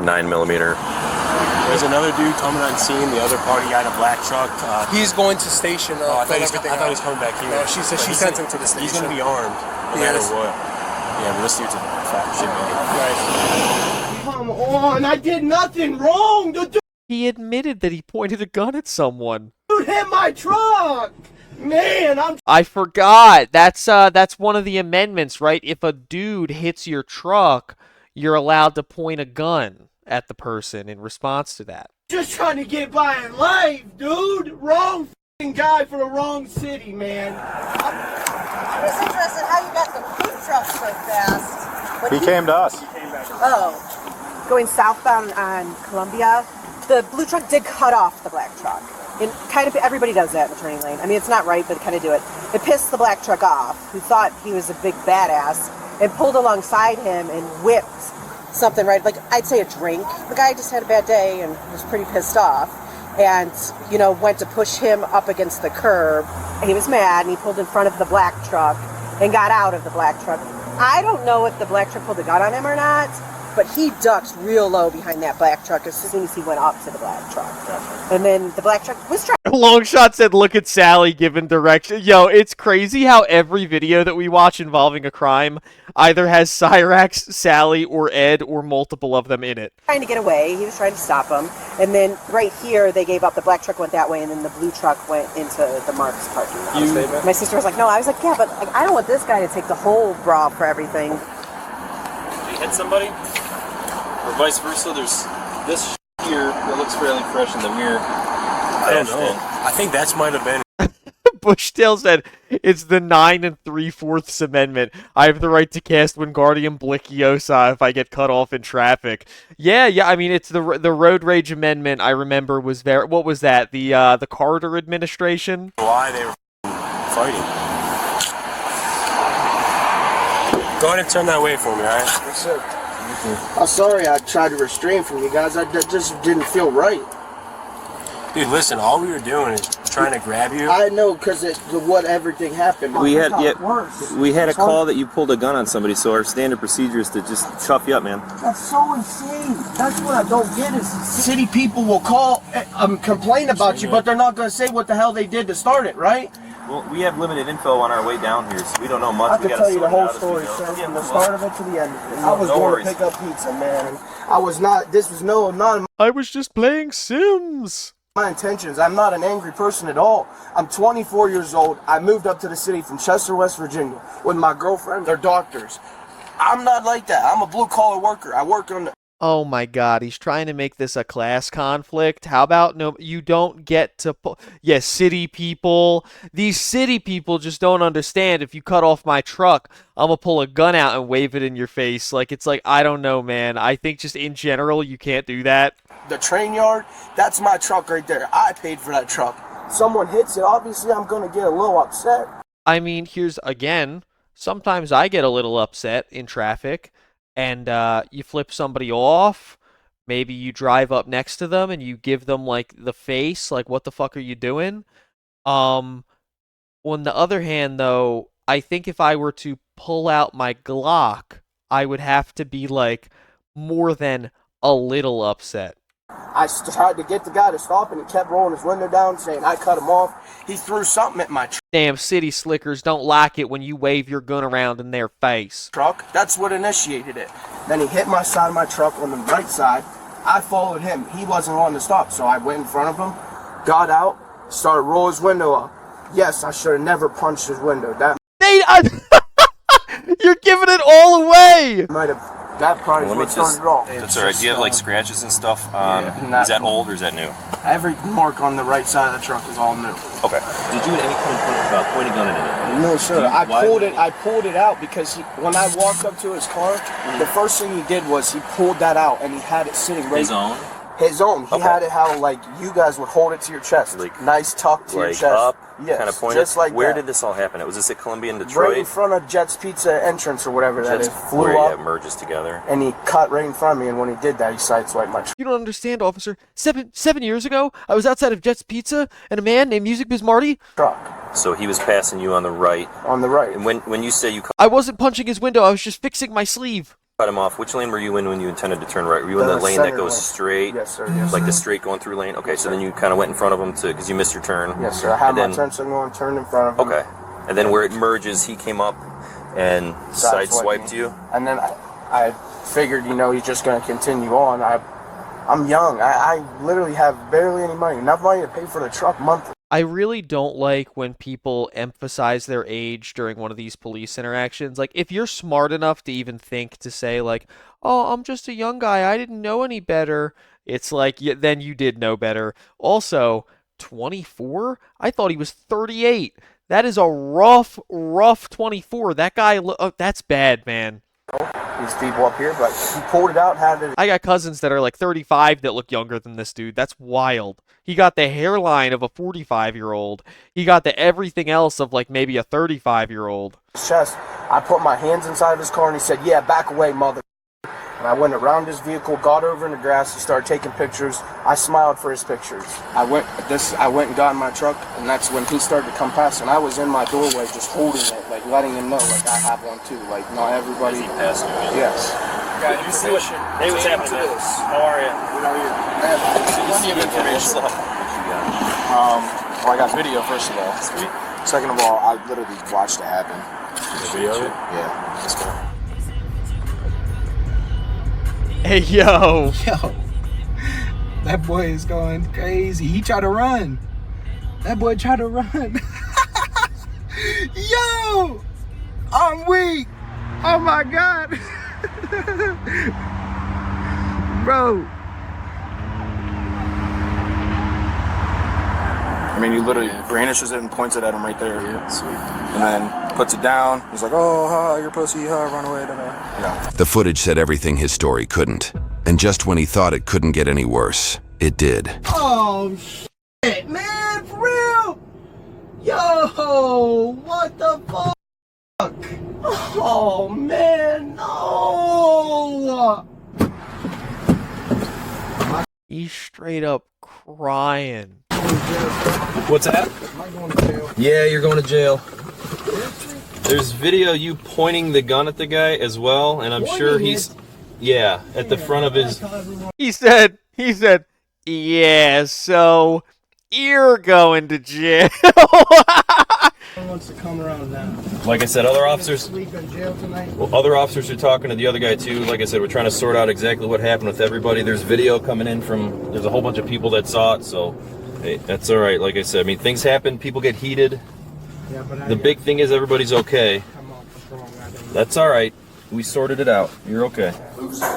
9mm.
There's another dude coming on scene. The other party got a black truck.
He's going to station.
I thought he was coming back here.
No, she said she sent him to the station.
He's going to be armed, no matter what. Yeah, but this dude's a fat shit man.
Come on, I did nothing wrong. The dude
He admitted that he pointed a gun at someone.
hit my truck. Man,
I forgot. That's one of the amendments, right? If a dude hits your truck, you're allowed to point a gun at the person in response to that.
just trying to get by in life, dude. Wrong f***ing guy for the wrong city, man.
I'm just interested how you got the food truck so fast.
He came to us.
Oh, going southbound on Columbia, the blue truck did cut off the black truck. And kind of everybody does that in the turning lane. I mean, it's not right, but kind of do it. It pissed the black truck off, who thought he was a big badass, and pulled alongside him and whipped something, right? Like, I'd say a drink. The guy just had a bad day and was pretty pissed off. And, you know, went to push him up against the curb. He was mad, and he pulled in front of the black truck and got out of the black truck. I don't know if the black truck pulled a gun on him or not, but he ducked real low behind that black truck as soon as he went up to the black truck. And then the black truck was trying.
Longshot said, look at Sally giving direction. Yo, it's crazy how every video that we watch involving a crime either has Cyrax, Sally, or Ed, or multiple of them in it.
Trying to get away. He was trying to stop him. And then right here, they gave up. The black truck went that way, and then the blue truck went into the Marks parking lot. My sister was like, no. I was like, yeah, but like, I don't want this guy to take the whole brawl for everything.
Did you hit somebody? Or vice versa, there's this here that looks fairly fresh in the mirror.
I don't know. I think that might have been.
Bushtail said, it's the 9 3/4 Amendment. I have the right to cast Wingardium Blicchiosa if I get cut off in traffic. Yeah, I mean, it's the Road Rage Amendment, I remember, was very... What was that? The Carter administration?
Why they were fighting. Go ahead and turn that way for me, alright?
Yes, sir. I'm sorry I tried to restrain from you guys. That just didn't feel right.
Dude, listen, all we were doing is trying to grab you.
I know, because what everything happened.
We had a call that you pulled a gun on somebody, so our standard procedure is to just chuff you up, man.
That's so insane. That's what I don't get is city people will call, complain about you, but they're not going to say what the hell they did to start it, right?
Well, we have limited info on our way down here, so we don't know much.
I can tell you the whole story, sir, from the start of it to the end of it. I was going to pick up pizza, man. I was not, this was not...
I was just playing Sims.
My intentions. I'm not an angry person at all. I'm 24 years old. I moved up to the city from Chester, West Virginia with my girlfriend. They're doctors. I'm not like that. I'm a blue-collar worker. I work on the...
Oh my god, he's trying to make this a class conflict. How about no, you don't get to... Yeah, city people. These city people just don't understand. If you cut off my truck, I'm gonna pull a gun out and wave it in your face. Like, it's like, I don't know, man. I think just in general, you can't do that.
The train yard, that's my truck right there. I paid for that truck. Someone hits it, obviously I'm gonna get a little upset.
I mean, here's, again, sometimes I get a little upset in traffic. And you flip somebody off, maybe you drive up next to them and you give them, like, the face, like, what the fuck are you doing? On the other hand, though, I think if I were to pull out my Glock, I would have to be, like, more than a little upset.
I tried to get the guy to stop and he kept rolling his window down saying I cut him off. He threw something at my
Damn city slickers don't like it when you wave your gun around in their face.
Truck. That's what initiated it. Then he hit my side of my truck on the right side. I followed him. He wasn't wanting to stop, so I went in front of him, got out, started rolling his window up. Yes, I should have never punched his window. That
You're giving it all away!
Might have That probably
Let
what
me
started it off.
That's alright. Do you have like scratches and stuff?
Yeah,
Is that old or is that new?
Every mark on the right side of the truck is all new.
Okay. Did you at any point point a gun at anyone?
No, sir.
Why-
I pulled it out because when I walked up to his car, the first thing he did was he pulled that out and he had it sitting right.
His own?
His own. He
Okay.
had it how like you guys would hold it to your chest, like nice tuck to your
Like
chest.
up?
Yes,
Kind of pointed?
just like
Where
that.
did this all happen? Was this at Columbia in Detroit?
Right in front of Jet's Pizza entrance or whatever that is. Flew
where
up
it merges together.
and he cut right in front of me. And when he did that, he sideswiped my truck.
You don't understand, officer. Seven years ago, I was outside of Jet's Pizza, and a man named Music Biz Marty.
So he was passing you on the right.
On the right.
And when you say you
I wasn't punching his window. I was just fixing my sleeve.
cut him off, which lane were you in when you intended to turn right? Were you in the lane that goes straight?
Yes, sir. Yes,
like
sir.
the straight going through lane? Okay, so then you kind of went in front of him because you missed your turn.
Yes, sir. I had
And
my
then-
turn signal and turned in front of him.
Okay. And then where it merges, he came up and sideswiped you?
And then I figured, you know, he's just going to continue on. I'm young. I literally have barely any money. Enough money to pay for the truck monthly.
I really don't like when people emphasize their age during one of these police interactions. Like, if you're smart enough to even think to say, like, oh, I'm just a young guy, I didn't know any better, it's like, yeah, then you did know better. Also, 24? I thought he was 38. That is a rough 24. That guy, that's bad, man.
These people up here, but he pulled it out, had it.
I got cousins that are like 35 that look younger than this dude. That's wild. He got the hairline of a 45-year-old. He got the everything else of like maybe a 35-year-old.
Chest. I put my hands inside of his car and he said, yeah, back away, mother. And I went around his vehicle, got over in the grass, he started taking pictures. I smiled for his pictures. I went and got in my truck, and that's when he started to come past, and I was in my doorway just holding it, like letting him know, like I have one too. Like not everybody. Yes.
Guys, you see what? Hey, what's happening? Man? How are you?
I have plenty of information. Well, I got video, first of all. Sweet. Second of all, I literally watched it happen.
The video of it?
Yeah, let's go.
Hey, yo.
Yo. That boy is going crazy. He tried to run. That boy tried to run. Yo! I'm weak. Oh my God. Bro.
I mean, he literally brandishes it and points it at him right there. Yeah, sweet. And then puts it down. He's like, oh, ha, you're pussy, ha, run away. Yeah.
The footage said everything his story couldn't. And just when he thought it couldn't get any worse, it did.
Oh, shit, man, for real? Yo, what the fuck? Oh, man, no.
He's straight up crying.
What's that?
Am I going to jail?
Yeah, you're going to jail. There's video you pointing the gun at the guy as well, and I'm sure he's, yeah, at the front of his.
He said, yeah, so you're going to jail.
Wants to come around now.
Like I said, other officers.
Sleep in jail tonight.
Well, other officers are talking to the other guy too. Like I said, we're trying to sort out exactly what happened with everybody. There's video coming in from. There's a whole bunch of people that saw it, so hey, that's all right. Like I said, I mean, things happen. People get heated.
Yeah, but
The big thing is everybody's okay. That's all right. We sorted it out. You're okay.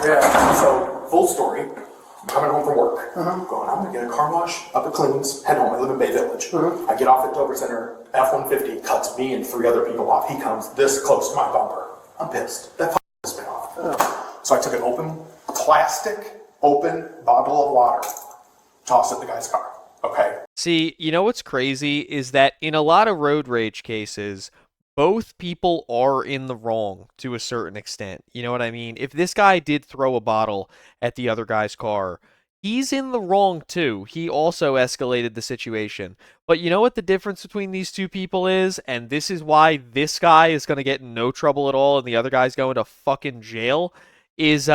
Yeah, so full story. I'm coming home from work. I'm gonna get a car wash up at Clemens, head home. I live in Bay Village. I get off at Dover Center, F-150 cuts me and 3 other people off. He comes this close to my bumper. I'm pissed. That pissed me off. So I took an plastic bottle of water, tossed it in the guy's car. Okay.
See, you know what's crazy is that in a lot of road rage cases, both people are in the wrong to a certain extent. You know what I mean? If this guy did throw a bottle at the other guy's car, he's in the wrong too. He also escalated the situation. But you know what the difference between these two people is? And this is why this guy is going to get in no trouble at all and the other guy's going to fucking jail, is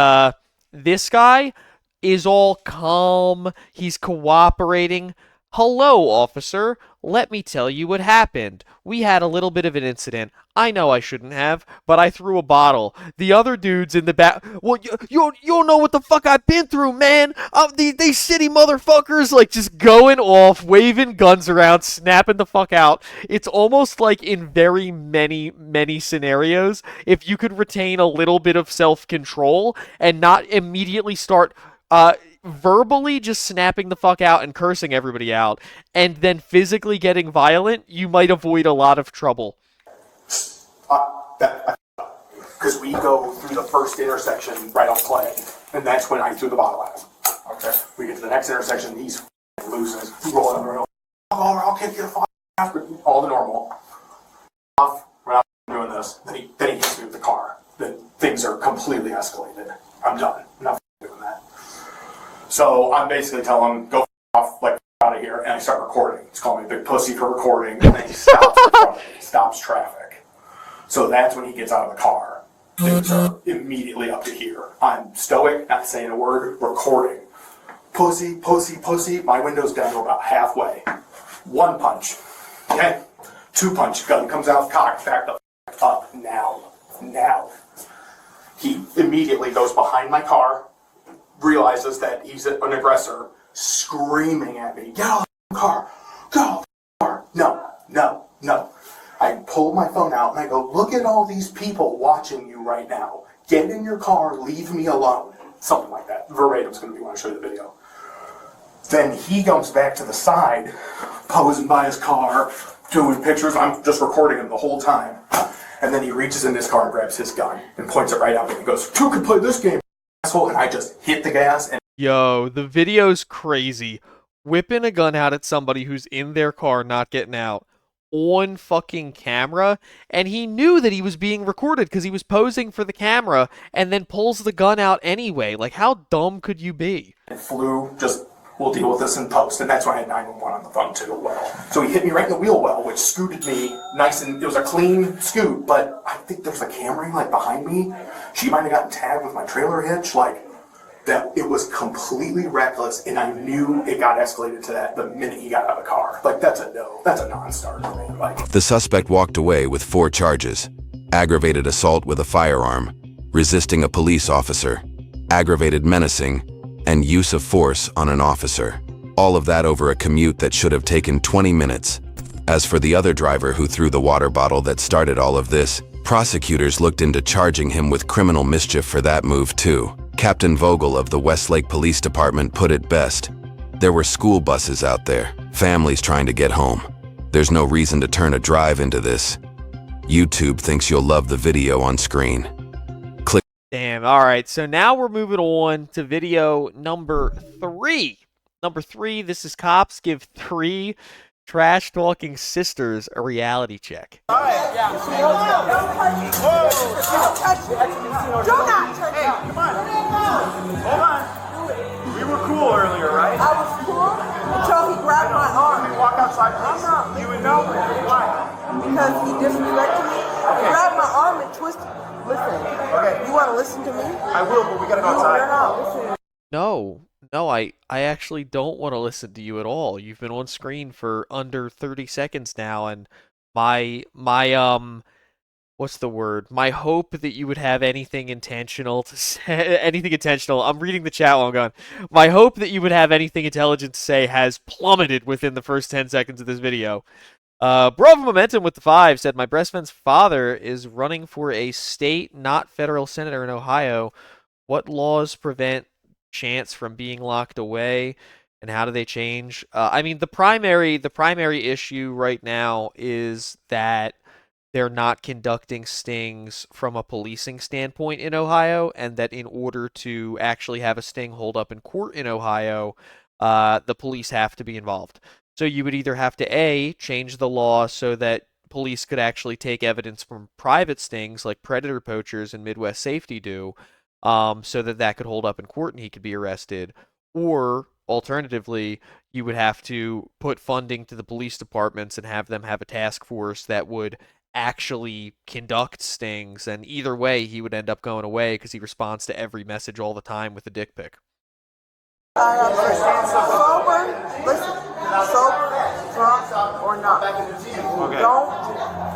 this guy is all calm. He's cooperating. Hello, officer. let me tell you what happened. We had a little bit of an incident. I know I shouldn't have, but I threw a bottle. The other dudes in the back, well, you don't know what the fuck I've been through, man. These city motherfuckers, like, just going off, waving guns around, snapping the fuck out. It's almost like in very many scenarios, if you could retain a little bit of self-control and not immediately start verbally just snapping the fuck out and cursing everybody out, and then physically getting violent, you might avoid a lot of trouble.
Because we go through the first intersection right off Clay, and that's when I threw the bottle at him. Okay. We get to the next intersection, he's loses, he's rolling on the road. I'll kick you after all the normal. We're not doing this. Then he hits me with the car. Then things are completely escalated. I'm done. I'm not doing that. So I'm basically telling him, go off, like, out of here, and I start recording. He's calling me a big pussy for recording, and then he stops in front of me, stops traffic. So that's when he gets out of the car. Things are immediately up to here. I'm stoic, not saying a word, recording. Pussy, pussy, pussy. My window's down to about halfway. One punch. Okay? Two punch. Gun comes out, cocked, back the f up. Now. He immediately goes behind my car, realizes that he's an aggressor, screaming at me, get out of the car, get out of the car. No. I pull my phone out and I go, look at all these people watching you right now. Get in your car, leave me alone. Something like that. Verbatim's going to be when I show you the video. Then he comes back to the side, posing by his car, doing pictures. I'm just recording him the whole time. And then he reaches in his car and grabs his gun and points it right at me and goes, "Two can play this game, asshole." And I just hit the gas and...
Yo, the video's crazy. Whipping a gun out at somebody who's in their car not getting out on fucking camera, and he knew that he was being recorded because he was posing for the camera and then pulls the gun out anyway. Like, how dumb could you be?
It flew, just, we'll deal with this in post. And that's when I had 911 on the phone too, well. So he hit me right in the wheel well, which scooted me nice, and it was a clean scoot, but I think there was a Camry like behind me. She might have gotten tagged with my trailer hitch, like, that it was completely reckless, and I knew it got escalated to that the minute he got out of the car. Like, that's a no. That's a non-starter for me. Like,
The suspect walked away with 4 charges: aggravated assault with a firearm, resisting a police officer, aggravated menacing, and use of force on an officer. All of that over a commute that should have taken 20 minutes. As for the other driver who threw the water bottle that started all of this, prosecutors looked into charging him with criminal mischief for that move too. Captain Vogel of the Westlake Police Department put it best: there were school buses out there, families trying to get home. There's no reason to turn a drive into this. YouTube thinks you'll love the video on screen. Click.
Damn, alright, so now we're moving on to video number 3. Number 3, this is Cops Give 3 trash-talking sisters a reality check.
Do not touch it.
Come on. Hold on. We were cool earlier, right?
I was cool until he grabbed my arm.
Let me walk outside, please.
I'm not.
You would know. Why?
Because he disrespected me. He grabbed my arm and twisted. Listen. Okay. You want to listen to me?
I will, but we gotta go outside.
You're not listening.
No, I actually don't want to listen to you at all. You've been on screen for under 30 seconds now, and my what's the word? My hope that you would have anything intentional to say, anything intentional. I'm reading the chat while I'm gone. My hope that you would have anything intelligent to say has plummeted within the first 10 seconds of this video. Bravo Momentum with the 5 said, my best friend's father is running for a state, not federal senator in Ohio. What laws prevent chance from being locked away, and how do they change? I mean, the primary issue right now is that they're not conducting stings from a policing standpoint in Ohio, and that in order to actually have a sting hold up in court in Ohio, the police have to be involved. So you would either have to A, change the law so that police could actually take evidence from private stings like predator poachers and Midwest Safety do, so that could hold up in court and he could be arrested. Or, alternatively, you would have to put funding to the police departments and have them have a task force that would actually conduct stings, and either way, he would end up going away because he responds to every message all the time with a dick pic.
Sober, listen,
sober, drunk, or not.
Okay.
Don't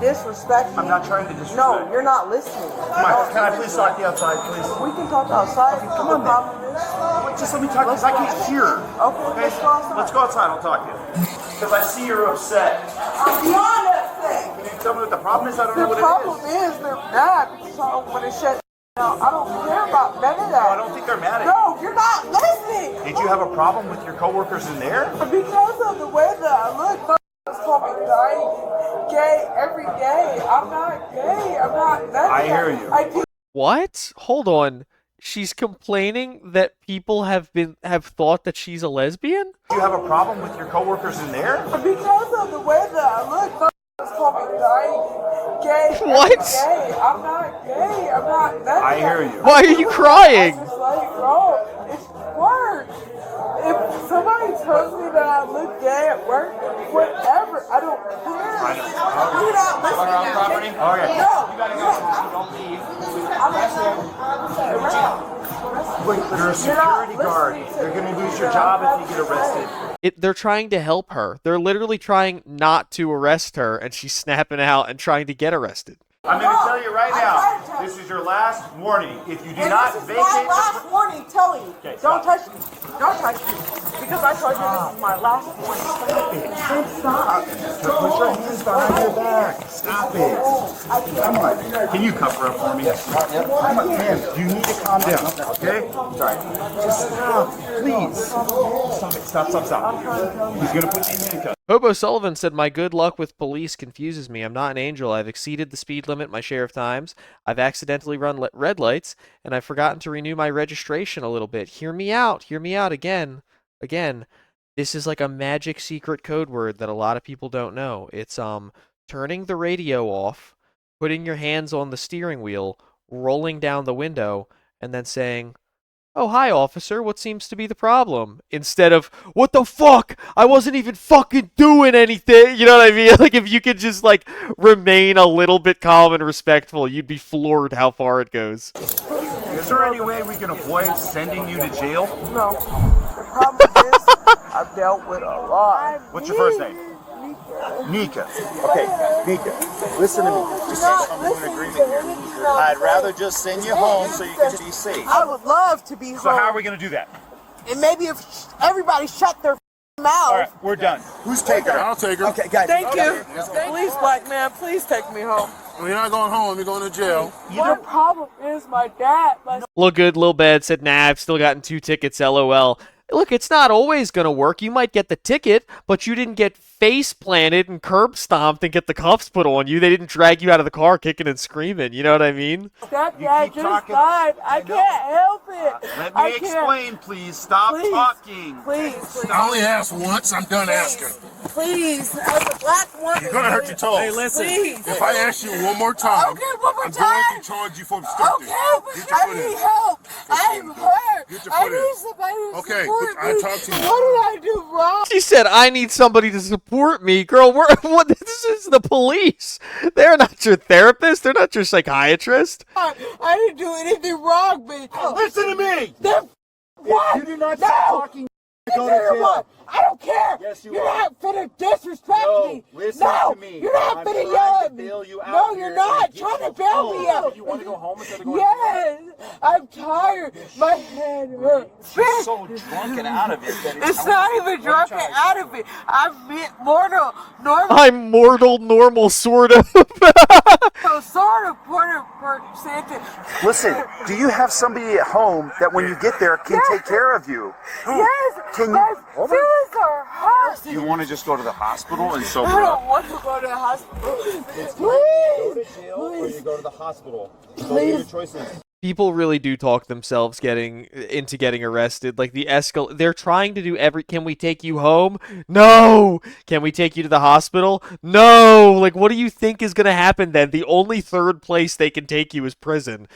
disrespect me.
I'm not trying to disrespect.
No, you're not listening.
Come on, can I please talk to you outside, please?
We can talk outside.
Come on, just let me talk because I can't hear.
Okay, let's go outside.
Let's go outside. I'll talk to you. Because I see you're upset.
I'm beyond upset.
Can you tell me what the problem is? I don't know what
The problem
it is.
is they're mad because I don't want to shut down. I don't care about none of that.
No, I don't think they're mad at you.
No, you're not listening.
Did you have a problem with your coworkers in there?
Because of the way that I look, they call me gay every day. I'm not gay. I'm not nothing.
I hear you.
What? Hold on. She's complaining that people have thought that she's a lesbian?
Do you have a problem with your coworkers in there?
Because of the way that I look, they call me gay
What?
every day. I'm not gay. I'm not nothing.
I hear you.
Why are you crying?
I'm just like, bro, it's work. If somebody tells me that I look gay at work, whatever, I don't care. You're not listening now.
Okay.
No, you gotta go. Don't leave.
Wait, you're a security guard. You're going to lose your job if you get arrested.
They're trying to help her. They're literally trying not to arrest her, and she's snapping out and trying to get arrested.
I'm going to tell you right now, this is your last warning. If you do not vacate
my last warning, telling you.
Okay,
Don't
stop.
touch me. Don't touch me. Because I told you this is my last warning. Stop.
Put your hands behind your back. Stop it. Come on. Can you cover up for me? Come on, man. You need to calm down, okay? Sorry. Just stop, please. Stop it. Stop. He's going to put you in handcuffs.
Hobo Sullivan said, "My good luck with police confuses me. I'm not an angel. I've exceeded the speed limit my share of times. I've accidentally run red lights, and I've forgotten to renew my registration a little bit. Hear me out. Hear me out again. Again, this is like a magic secret code word that a lot of people don't know. It's turning the radio off, putting your hands on the steering wheel, rolling down the window, and then saying, 'Oh, hi, officer. What seems to be the problem?' Instead of, 'What the fuck? I wasn't even fucking doing anything.'" You know what I mean? Like, if you could just, like, remain a little bit calm and respectful, you'd be floored how far it goes.
Is there any way we can avoid sending you to jail?
No. The problem is, I've dealt with a lot.
What's your first name? Nika. Okay, Nika, listen to me. Just come to an agreement here. I'd rather just send you home so you can be safe.
I would love to be home.
So how are we going to do that?
And maybe if everybody shut their mouth.
All right, we're done. Who's taking her?
I'll take her.
Okay, guys.
Thank you. Please, black man, please take me home.
You're not going home. You're going to jail.
The problem is my dad.
Look good, Lil Bed said, "Nah, I've still gotten 2 tickets, LOL." Look, it's not always going to work. You might get the ticket, but you didn't get face planted and curb stomped and get the cuffs put on you. They didn't drag you out of the car kicking and screaming. You know what I mean?
Stepdad just died. I can't help it.
Let me explain, please. Stop talking.
Please.
I only asked once. I'm done asking.
Please, as a black woman.
You're going to hurt your toes.
Hey, listen. Please.
If I ask you one more time,
Okay, one more
I'm
time.
going to charge you for obstructing.
Okay, I need help. I'm hurt.
Get your
I
foot in.
need somebody to
Okay,
support
I
me.
talked to you.
What did I do wrong?
She said, "I need somebody to support me." Girl, what? This is the police. They're not your therapist. They're not your psychiatrist.
I didn't do anything wrong, bitch.
Listen to me.
What?
You do not stop talking. Go to jail.
I don't care.
Yes, you
You're
are.
not finna disrespect me.
Listen
No,
to me.
you're not
I'm
finna
trying
yell
to
at me.
bail you out
No,
here
you're not
and get
trying to
you
bail
home.
me out.
You want to go home instead of going
Yes, I'm tired. My head hurts.
You're so drunk and out of it.
It's not even drunk and out of it. I'm normal.
I'm mortal, normal, sort of.
So sort of percentage.
Listen, do you have somebody at home that when you get there can take care of you?
Yes,
Can
my
you?
feelings are hurt.
You want to just go to the hospital and sober
I
up?
don't want to go to the hospital.
Go
Please.
to jail or you go to the hospital. Those are
Please.
your choices.
People really do talk themselves into getting arrested. Like they're trying to do can we take you home? No. Can we take you to the hospital? No. Like, what do you think is going to happen then? The only third place they can take you is prison.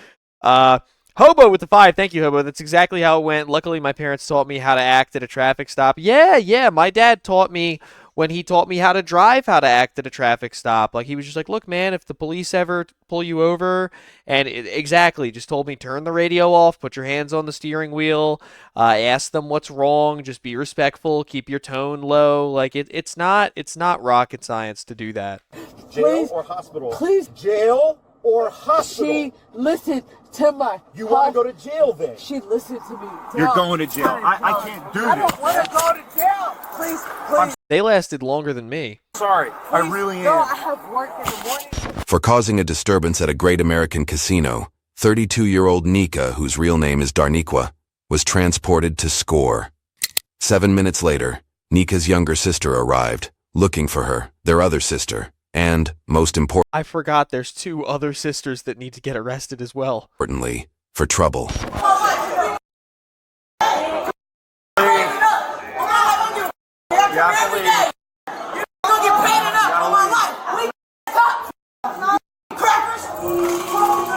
Hobo with the 5. Thank you, Hobo. That's exactly how it went. Luckily, my parents taught me how to act at a traffic stop. Yeah. My dad taught me when he taught me how to drive, how to act at a traffic stop. Like, he was just like, look, man, if the police ever pull you over, and exactly, just told me, turn the radio off, put your hands on the steering wheel, ask them what's wrong, just be respectful, keep your tone low. Like, it's not rocket science to do that.
Jail or hospital?
Please.
Jail or hospital?
She listened to my...
You want to go to jail then?
She listened to me.
You're going to jail. I can't do this.
I don't want to go to jail. Please, please.
They lasted longer than me.
Sorry, I really am.
No, I have work in the morning.
For causing a disturbance at a great American casino, 32-year-old Nika, whose real name is Darniqua, was transported to SCORE. 7 minutes later, Nika's younger sister arrived, looking for her, their other sister, and, most
I forgot there's 2 other sisters that need to get arrested as well.
importantly, for trouble.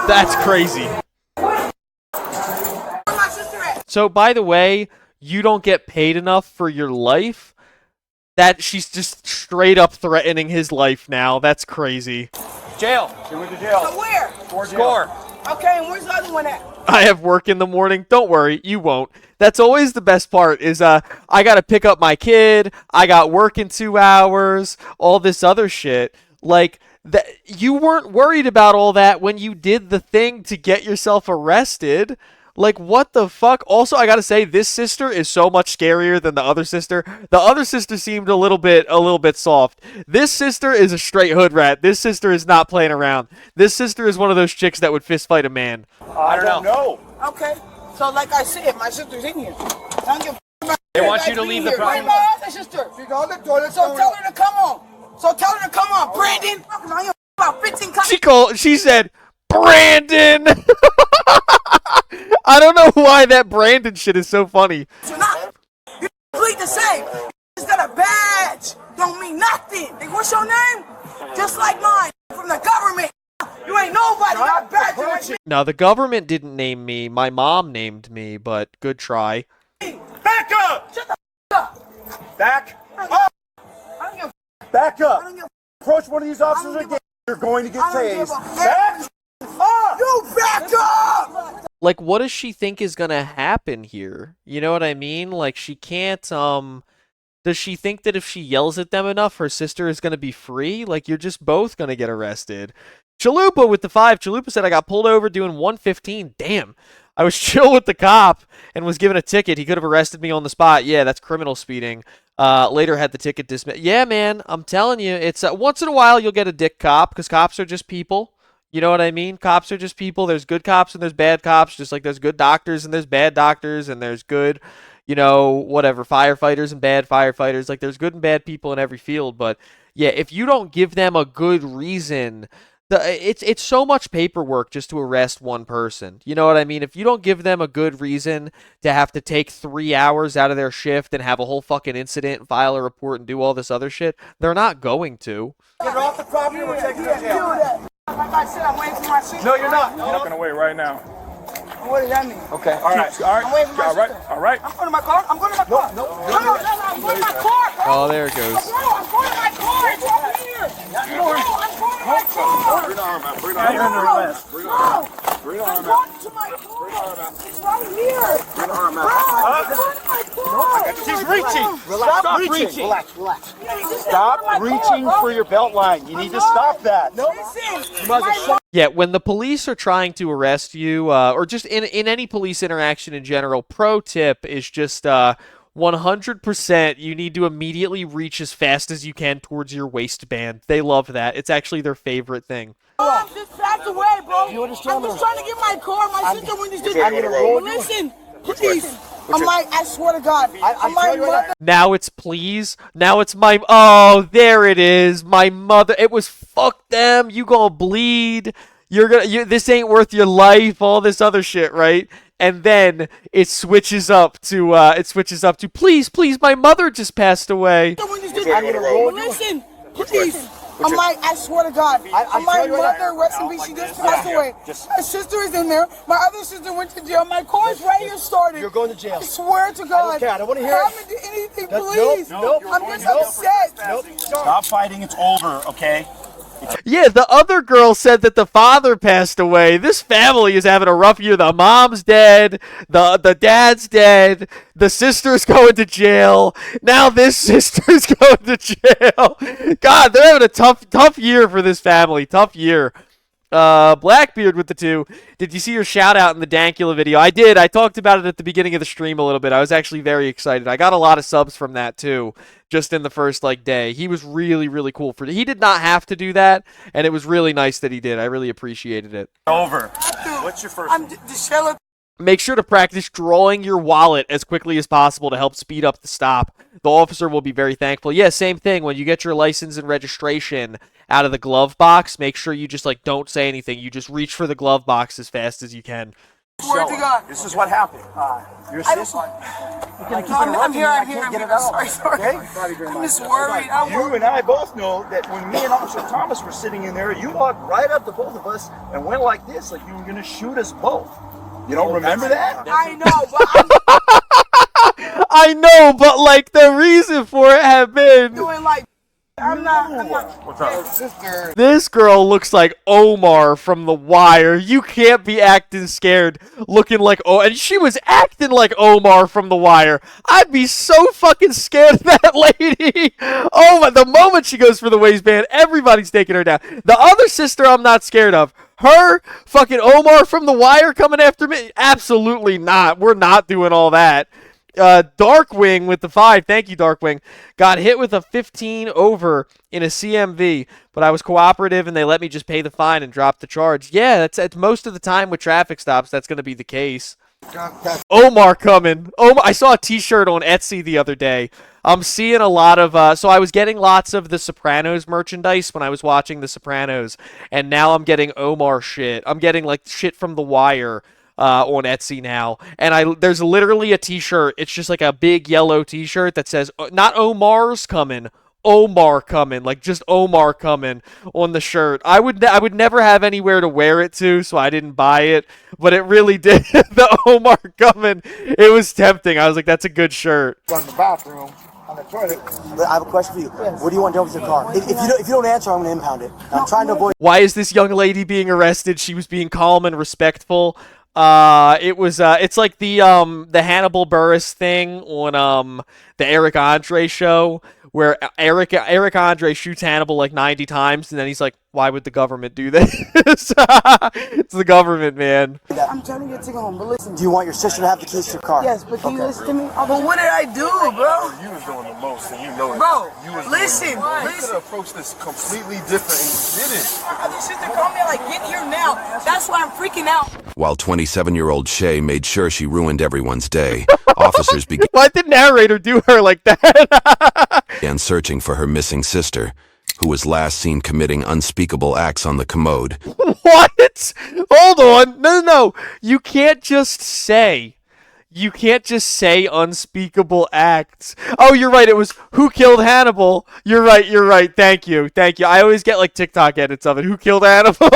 That's crazy. So, by the way, you don't get paid enough for your life? That she's just straight up threatening his life now. That's crazy.
Jail.
She went to jail.
So where?
Score.
Okay, and where's the other one at?
I have work in the morning. Don't worry, you won't. That's always the best part is I got to pick up my kid. I got work in 2 hours. All this other shit. Like, that, you weren't worried about all that when you did the thing to get yourself arrested. Like, what the fuck? Also, I gotta say, this sister is so much scarier than the other sister. The other sister seemed a little bit soft. This sister is a straight hood rat. This sister is not playing around. This sister is one of those chicks that would fist fight a man.
I don't know.
Okay, so like I said, my sister's in here. I don't give a about
They
her.
want
Like,
you to
be
leave the
here.
property.
Where's my other sister? She's on the toilet. So tell her to come on. So tell her to come on, Brandon. I don't give a about 15
She said, Brandon! I don't know why that Brandon shit is so funny.
You're not. You bleed the same. It's got a badge. Don't mean nothing. Hey, what's your name? Just like mine. From the government. You ain't nobody. You got a badge like me.
Now, the government didn't name me. My mom named me, but good try.
Back up!
Shut the up.
Back up!
I don't give a
Back up!
I don't give
Approach one of these officers again. You're going to get
I don't give
tased.
a
Back up!
You back up!
Like, what does she think is gonna happen here? You know what I mean? Like, she can't, does she think that if she yells at them enough, her sister is gonna be free? Like, you're just both gonna get arrested. Chalupa with the 5. Chalupa said, I got pulled over doing 115. Damn. I was chill with the cop and was given a ticket. He could have arrested me on the spot. Yeah, that's criminal speeding. Later had the ticket dismissed. Yeah, man, I'm telling you, it's once in a while you'll get a dick cop because cops are just people. You know what I mean? Cops are just people. There's good cops and there's bad cops, just like there's good doctors and there's bad doctors and there's good, whatever, firefighters and bad firefighters. Like, there's good and bad people in every field. But, yeah, if you don't give them a good reason, it's so much paperwork just to arrest one person. You know what I mean? If you don't give them a good reason to have to take 3 hours out of their shift and have a whole fucking incident, file a report, and do all this other shit, they're not going to.
Get off the property and we're taking you to jail.
Like I said, I'm waiting for my sister.
No, you're not. I'm walking away right now.
What does that mean?
Okay. All right.
I'm waiting for my sister.
All right.
I'm going to my car. I'm going to my car. No, I'm going to my car, bro.
Oh, there it goes.
Bro, I'm going to my car. It's over here. Bro, I'm going to my car.
Bring the arm out. Bring the arm out. Bring the arm out. Bring the arm
I'm
out.
going to my car. It's right here.
Bring the arm
Bro,
out.
I'm going to my car.
She's reaching. Stop reaching.
Relax.
Stop reaching for your belt line. You need to stop that. No.
Yeah, when the police are trying to arrest you, or just in any police interaction in general, pro tip is just 100% you need to immediately reach as fast as you can towards your waistband. They love that. It's actually their favorite thing.
I'm just backed away, bro. I'm just trying to get my car. My sister went to do listen, please. I'm like, I swear to God. I'm my mother.
Now it's please. Now it's my... Oh, there it is. My mother. It was fuck them. You gonna bleed. This ain't worth your life. All this other shit, right? And then it switches up to please, my mother just passed away.
Listen, please. I'm like, I swear to God. My mother, rest in peace, she just passed away. My sister is in there. My other sister went to jail. My course right here started.
You're going to jail.
I swear to God.
I don't want to hear it.
Haven't did anything, please. I'm just upset.
Stop fighting. It's over, okay?
Yeah, the other girl said that the father passed away. This family is having a rough year. The mom's dead. The dad's dead. The sister's going to jail. Now this sister's going to jail. God, they're having a tough year for this family. Tough year. Blackbeard with the 2. Did you see your shout out in the Dankula video? I did. I talked about it at the beginning of the stream a little bit. I was actually very excited. I got a lot of subs from that too, just in the first day. He was really, really cool for it. He did not have to do that, and it was really nice that he did. I really appreciated it.
Over. What's your first name?
Make sure to practice drawing your wallet as quickly as possible to help speed up the stop. The officer will be very thankful. Yeah, same thing. When you get your license and registration out of the glove box, make sure you just don't say anything. You just reach for the glove box as fast as you can.
Swear to God.
This is what happened. Your sister.
I'm here. Sorry. I'm just worried.
You and I both know that when me and Officer Thomas were sitting in there, you walked right up to both of us and went like this, like you were going to shoot us both. You don't remember that?
I know, but
I know, but the reason for it had been
doing I'm not.
What's up?
This girl looks like Omar from The Wire. You can't be acting scared looking like and she was acting like Omar from The Wire. I'd be so fucking scared of that lady. Oh my, the moment she goes for the waistband, everybody's taking her down. The other sister I'm not scared of. Her, fucking Omar from The Wire coming after me? Absolutely not. We're not doing all that. Darkwing with the 5. Thank you, Darkwing. Got hit with a 15 over in a CMV, but I was cooperative and they let me just pay the fine and drop the charge. Yeah, that's most of the time with traffic stops. That's going to be the case. Omar coming. I saw a t-shirt on Etsy the other day. I'm seeing a lot of so I was getting lots of the Sopranos merchandise when I was watching the Sopranos, and now I'm getting Omar shit. I'm getting shit from The Wire on Etsy now, and there's literally a t-shirt. It's just a big yellow t-shirt that says not Omar's coming, Omar coming, just Omar coming on the shirt. I would never have anywhere to wear it to, so I didn't buy it, but it really did. The Omar coming, it was tempting. I was like, that's a good shirt.
From the bathroom on the toilet. But I have a question for you. What do you want done with your car? If you don't answer, I'm going to impound it. I'm trying to avoid.
Why is this young lady being arrested? She was being calm and respectful. It's like the Hannibal Buress thing on the Eric Andre show, where Eric Andre shoots Hannibal 90 times, and then he's like, why would the government do this? It's the government, man.
I'm trying to get to home, but listen. Do you want your sister to have the keys to your car?
Yes, but can you listen to me? But what did I do, bro?
You was doing the most, and you know it.
Bro,
listen. You could have approached this completely different, and you didn't.
My other sister called me get here now. That's why I'm freaking out.
While 27-year-old Shay made sure she ruined everyone's day, officers began
Why'd the narrator do her like that?
searching for her missing sister, who was last seen committing unspeakable acts on the commode.
What? Hold on. No. You can't just say unspeakable acts. Oh, you're right. It was who killed Hannibal. You're right. Thank you. I always get TikTok edits of it. Who killed Hannibal?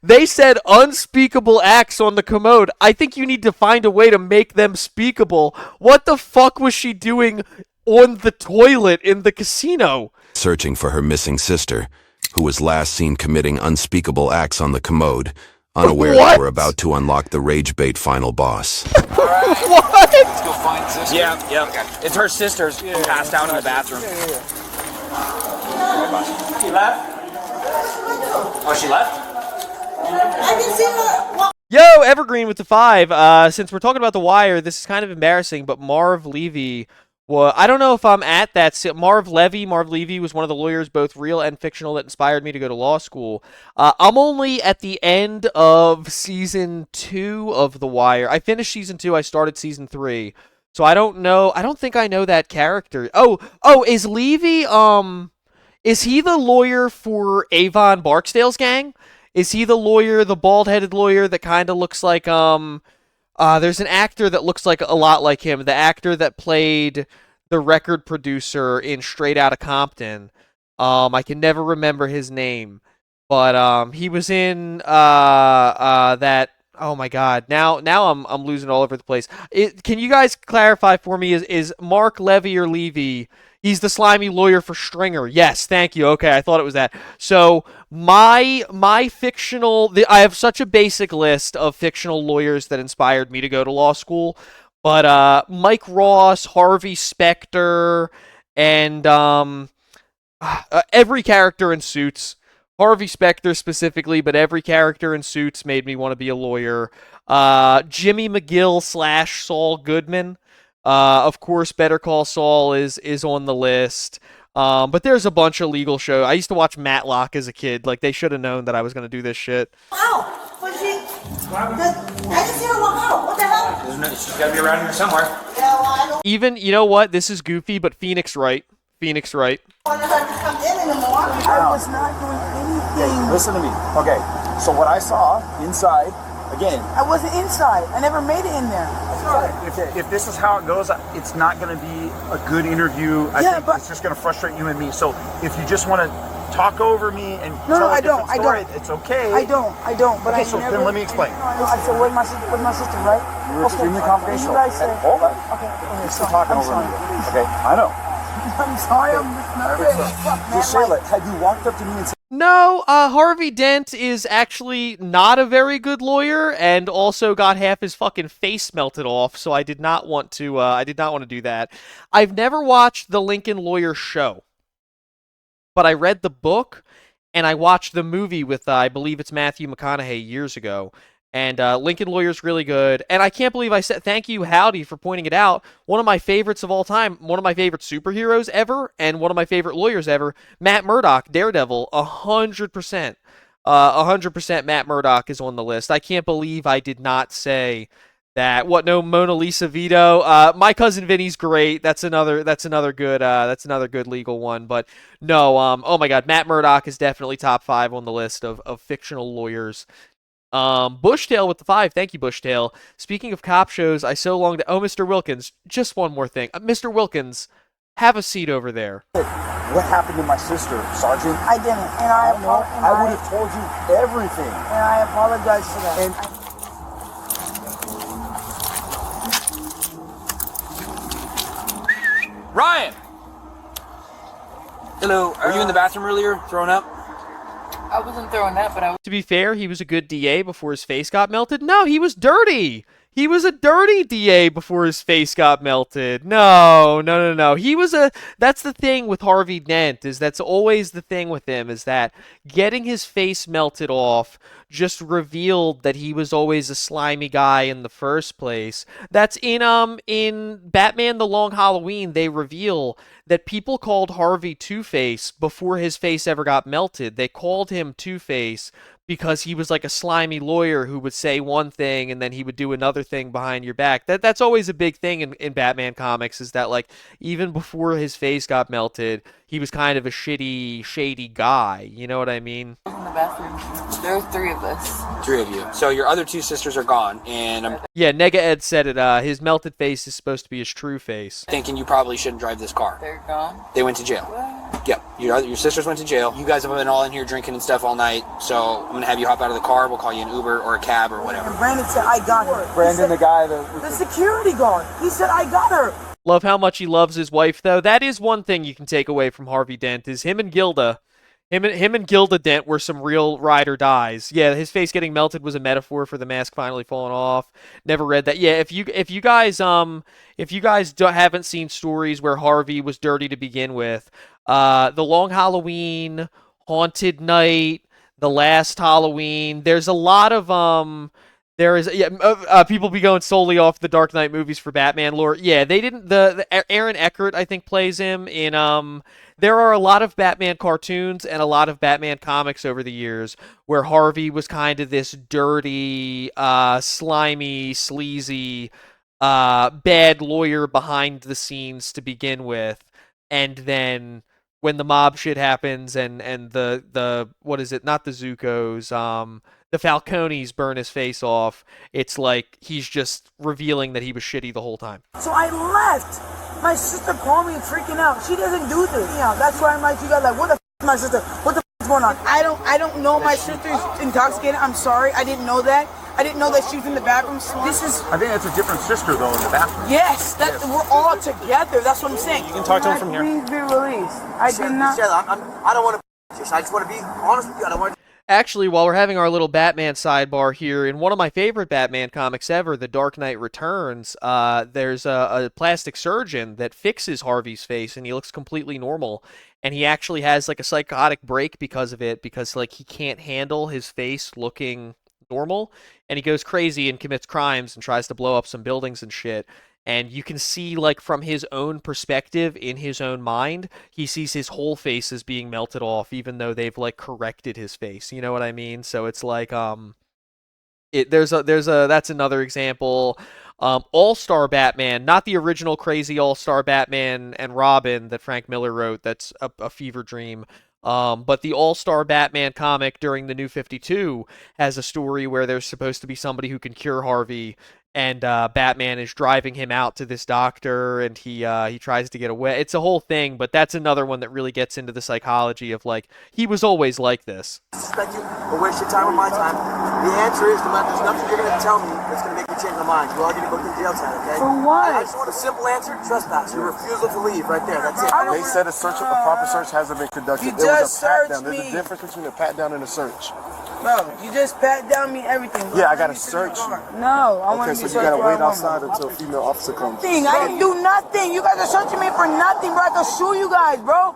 They said unspeakable acts on the commode. I think you need to find a way to make them speakable. What the fuck was she doing on the toilet in the casino?
Searching for her missing sister, who was last seen committing unspeakable acts on the commode, unaware that we're about to unlock the rage bait final boss.
What?
Let's go find sister. Yeah. It's her sister's passed out in the bathroom.
She left?
Oh, she left?
I can see her.
Yo, Evergreen with the 5. Since we're talking about The Wire, this is kind of embarrassing, but Marv Levy, I don't know if I'm at that. Marv Levy was one of the lawyers, both real and fictional, that inspired me to go to law school. I'm only at the end of season 2 of The Wire. I finished season 2. I started season 3. So I don't know. I don't think I know that character. Oh, is Levy, is he the lawyer for Avon Barksdale's gang? Is he the lawyer, the bald-headed lawyer that kind of looks like, there's an actor that looks a lot like him. The actor that played the record producer in Straight Outta Compton. I can never remember his name, but he was in that. Oh my God! Now I'm losing all over the place. Can you guys clarify for me? Is Mark Levy or Levy? He's the slimy lawyer for Stringer. Yes, thank you. Okay, I thought it was that. So my fictional, I have such a basic list of fictional lawyers that inspired me to go to law school. But Mike Ross, Harvey Specter, and every character in Suits. Harvey Specter specifically, but every character in Suits made me want to be a lawyer. Jimmy McGill / Saul Goodman. Of course, Better Call Saul is on the list. But there's a bunch of legal shows. I used to watch Matlock as a kid. Like, they should have known that I was going to do this shit.
Ow! But she... I just see her walk out. What the hell?
She's got to be around here somewhere.
Yeah, well, I don't
Even, you know what? This is goofy, but Phoenix Wright. Phoenix Wright.
want her to come in anymore. I was not doing anything.
Listen to me. Okay, so what I saw inside, again,
I wasn't inside. I never made it in there. Sorry.
if this is how it goes, it's not going to be a good interview. I think it's just going to frustrate you and me. So if you just want to talk over me and tell a different story, it's okay.
I don't. But
Okay,
I
so
never,
then let me explain.
I said, where's my sister, right?
You're extremely confidential.
You guys say,
Hold on.
Okay,
You're still talking over me. Okay, I know.
I'm sorry, I'm just nervous. Fuck, man.
Just say it. Had you walked up to me and said,
No, Harvey Dent is actually not a very good lawyer, and also got half his fucking face melted off. So I did not want to. I did not want to do that. I've never watched the Lincoln Lawyer show, but I read the book, and I watched the movie with I believe it's Matthew McConaughey years ago. And Lincoln Lawyer's really good. And I can't believe I said thank you, Howdy, for pointing it out. One of my favorites of all time, one of my favorite superheroes ever, and one of my favorite lawyers ever, Matt Murdock, Daredevil, 100%. 100% Matt Murdock is on the list. I can't believe I did not say that. What? No, Mona Lisa Vito. My Cousin Vinny's great. That's another good legal one. But no. Oh my God, Matt Murdock is definitely top 5 on the list of fictional lawyers. Bushtail with the 5. Thank you, Bushtail. Speaking of cop shows, I so long to... Oh, Mr. Wilkins, just one more thing. Mr. Wilkins, have a seat over there.
what happened to my sister, Sergeant?
I didn't, and I
would have told you everything.
And I apologize for that.
And Ryan! Hello, were you in the bathroom earlier, throwing up?
I wasn't throwing up, but I was...
To be fair, he was a good DA before his face got melted. No, he was dirty. He was a dirty DA before his face got melted. No. He was a... That's the thing with Harvey Dent, is that's always the thing with him, is that getting his face melted off just revealed that he was always a slimy guy in the first place. That's in Batman The Long Halloween, they reveal that people called Harvey Two-Face before his face ever got melted. They called him Two-Face because he was like a slimy lawyer who would say one thing and then he would do another thing behind your back. That's always a big thing in Batman comics, is that like even before his face got melted, he was kind of a shady guy. You know what I mean?
in the bathroom. There were 3 of us.
3 of you. So your other 2 sisters are gone, and I'm
Yeah, Nega Ed said it. His melted face is supposed to be his true face.
thinking you probably shouldn't drive this car.
They're gone.
They went to jail. Yep. Your sisters went to jail. You guys have been all in here drinking and stuff all night, so I'm going to have you hop out of the car. We'll call you an Uber or a cab or whatever.
And Brandon said, I got her.
Brandon, the guy
The security guard. He said, I got her.
Love how much he loves his wife, though. That is one thing you can take away from Harvey Dent, is him and Gilda. Him and Gilda Dent were some real ride or dies. Yeah, his face getting melted was a metaphor for the mask finally falling off. Never read that. Yeah, if you guys haven't seen stories where Harvey was dirty to begin with, The Long Halloween, Haunted Night, The Last Halloween. There's a lot of people be going solely off the Dark Knight movies for Batman lore. Yeah, they didn't. The Aaron Eckhart, I think, plays him in. There are a lot of Batman cartoons and a lot of Batman comics over the years where Harvey was kind of this dirty, slimy, sleazy, bad lawyer behind the scenes to begin with, and then when the mob shit happens and the what is it? Not the Zucos. The Falcones burn his face off. It's like he's just revealing that he was shitty the whole time.
So I left.
My sister called me freaking out. She doesn't do this. Yeah, that's why I'm like, you guys like, what the f is my sister? What the f is going on? I don't know my sister's intoxicated. I'm sorry. I didn't know that. I didn't know that she was in the bathroom. This is.
I think that's a different sister though in the bathroom.
Yes, we're all together. That's what I'm saying.
You can talk to him from here.
Please be released. I did not.
I don't want to. I just want to be honest with you. I don't want.
Actually, while we're having our little Batman sidebar here, in one of my favorite Batman comics ever, The Dark Knight Returns, there's a plastic surgeon that fixes Harvey's face, and he looks completely normal. And he actually has like a psychotic break because of it, because like he can't handle his face looking normal, and he goes crazy and commits crimes and tries to blow up some buildings and shit. And you can see, like, from his own perspective, in his own mind, he sees his whole face as being melted off, even though they've, like, corrected his face. You know what I mean? So it's like, that's another example. All-Star Batman, not the original crazy All-Star Batman and Robin that Frank Miller wrote. That's a fever dream. But the All-Star Batman comic during the New 52 has a story where there's supposed to be somebody who can cure Harvey, and Batman is driving him out to this doctor, and he tries to get away. It's a whole thing, but that's another one that really gets into the psychology of, like, he was always like this.
Disrespect you or waste your time or my time. The answer is there's nothing you're going to tell me that's going to make me change my mind. You are going to go to jail tonight, okay?
For what?
I just want a simple answer. Trespass. Your refusal to leave right there. That's it.
They said a proper search hasn't been conducted.
You
It was
just
a pat
searched
down. There's
me.
a difference between a pat down and a search.
Bro, you just pat down me everything. Bro.
Yeah, I gotta search you.
No, I want
Okay,
to
so
be
you gotta
searched where
wait
I want.
outside until a female officer comes.
Nothing. I didn't do nothing. You guys are searching me for nothing, bro. I can sue you guys, bro.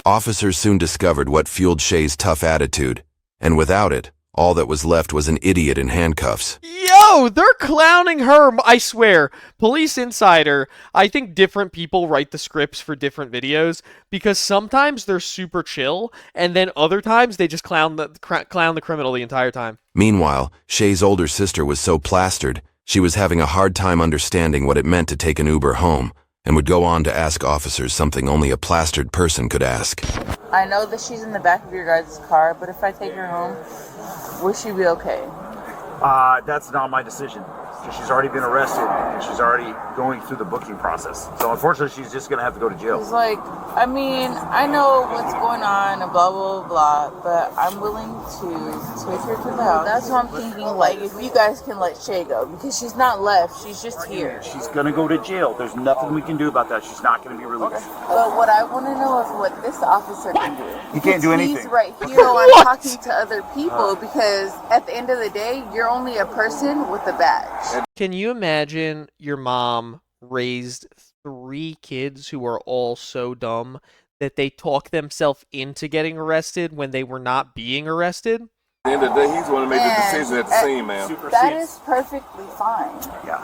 Officers soon discovered what fueled Shay's tough attitude, and without it, all that was left was an idiot in handcuffs.
Yo, they're clowning her. I swear. Police Insider, I think different people write the scripts for different videos, because sometimes they're super chill, and then other times they just clown the criminal the entire time.
Meanwhile, Shay's older sister was so plastered, she was having a hard time understanding what it meant to take an Uber home, and would go on to ask officers something only a plastered person could ask.
I know that she's in the back of your guys' car, but if I take her home, will she be okay?
That's not my decision. She's already been arrested, and she's already going through the booking process. So unfortunately, she's just gonna have to go to jail.
It's like, I mean, I know what's going on and blah, blah, blah, but I'm willing to take her to the house. That's what I'm thinking, like, if you guys can let Shay go, because she's not left, she's just here.
She's gonna go to jail. There's nothing we can do about that. She's not gonna be released.
But what I want to know is what this officer can do.
He can't do anything.
He's right here. So I'm talking to other people, because at the end of the day, you're only a person with a badge.
Can you imagine your mom raised 3 kids who are all so dumb that they talk themselves into getting arrested when they were not being arrested?
At the end of the day, he's the one to make the decision at the scene, man.
That is perfectly fine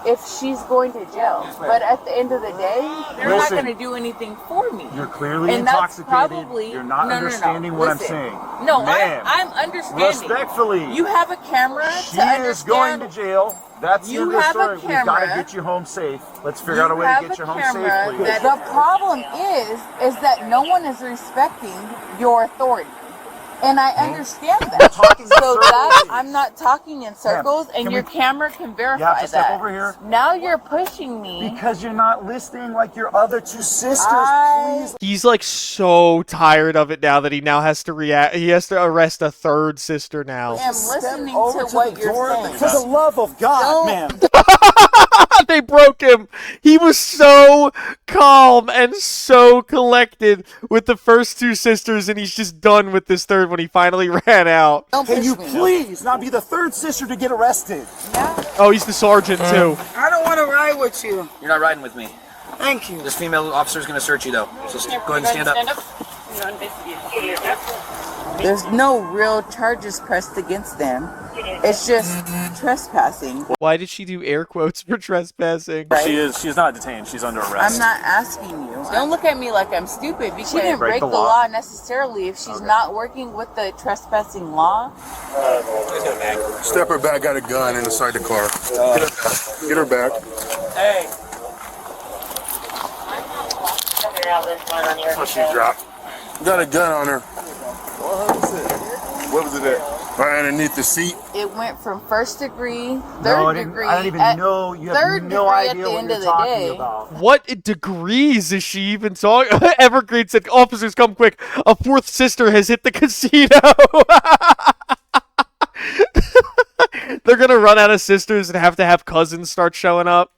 if she's going to jail. But at the end of the day, you're not going to do anything for me.
You're clearly
and
intoxicated.
That's probably,
You're not understanding what
Listen,
I'm saying.
No,
Ma'am,
I'm understanding.
Respectfully.
You have a camera
She
to understand.
is going to jail. That's
You
the
have a
story. We've got to
camera.
get you home safe. Let's figure out a way to get you home safely.
The problem is that no one is respecting your authority. And I understand that. So that I'm not talking in circles, and your camera can verify
You have to
that.
step over here.
Now you're pushing me.
Because you're not listening like your other 2 sisters, please.
He's like so tired of it now that he now has to react. He has to arrest a 3rd sister now.
I'm listening to what you're saying.
For the love of God, man.
They broke him. He was so calm and so collected with the first 2 sisters, and he's just done with this 3rd when he finally ran out.
Can you please not be the 3rd sister to get arrested?
Oh, he's the sergeant too.
I don't want to ride with you.
You're not riding with me.
Thank you.
This female officer's going to search you, though. So go ahead and stand up.
There's no real charges pressed against them. It's just trespassing.
Why did she do air quotes for trespassing?
She's not detained. She's under arrest.
I'm not asking you. Don't look at me like I'm stupid, because she didn't
break
break
the
the
law.
law necessarily if she's not working with the trespassing law.
Step her back, got a gun inside the car. Get her back.
Hey.
What she dropped. Got a gun on her. What was it at?
Right underneath the seat.
It went from first degree,
No,
third
I didn't
degree,
even know. You have
third
no
degree at
idea
the
what
end
you're
of the
talking
day.
about.
What degrees is she even talking? Evergreen said, "Officers, come quick! A fourth sister has hit the casino." They're gonna run out of sisters and have to have cousins start showing up.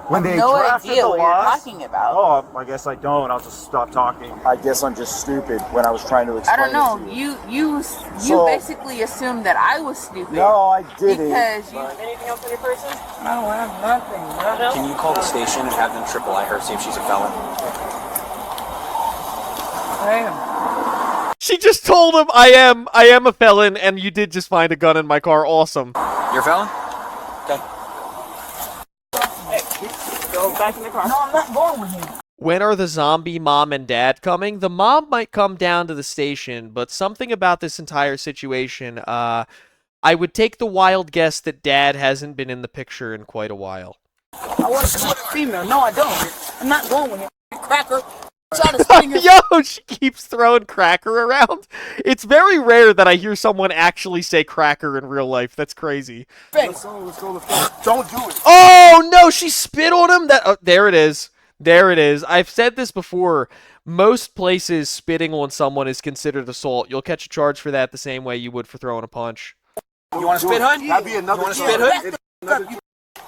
When they
No
traffic
idea
the
what you're
laws.
talking about.
Oh, I guess I don't. I'll just stop talking.
I guess I'm just stupid when I was trying to explain.
I don't know.
It to you.
You
So-
basically assumed that I was stupid.
No, I didn't.
Because you.
Anything else on your person?
I don't have nothing.
Can you call the station and have them triple I her, see if she's a felon?
I am.
She just told him, I am a felon, and you did just find a gun in my car. Awesome.
You're a felon? Okay.
Go back in the car.
No, I'm not going with him.
When are the zombie mom and dad coming? The mom might come down to the station, but something about this entire situation, I would take the wild guess that dad hasn't been in the picture in quite a while.
I want to with a female. No, I don't. I'm not going with him. Cracker. Trying to spin your
Yo, she keeps throwing cracker around. It's very rare that I hear someone actually say cracker in real life. That's crazy.
face.
Let's go. Don't do it.
Oh no, she spit on him. There it is. There it is. I've said this before. Most places spitting on someone is considered assault. You'll catch a charge for that the same way you would for throwing a punch.
You want to spit, hun?
That'd be another.
You want to spit, hun?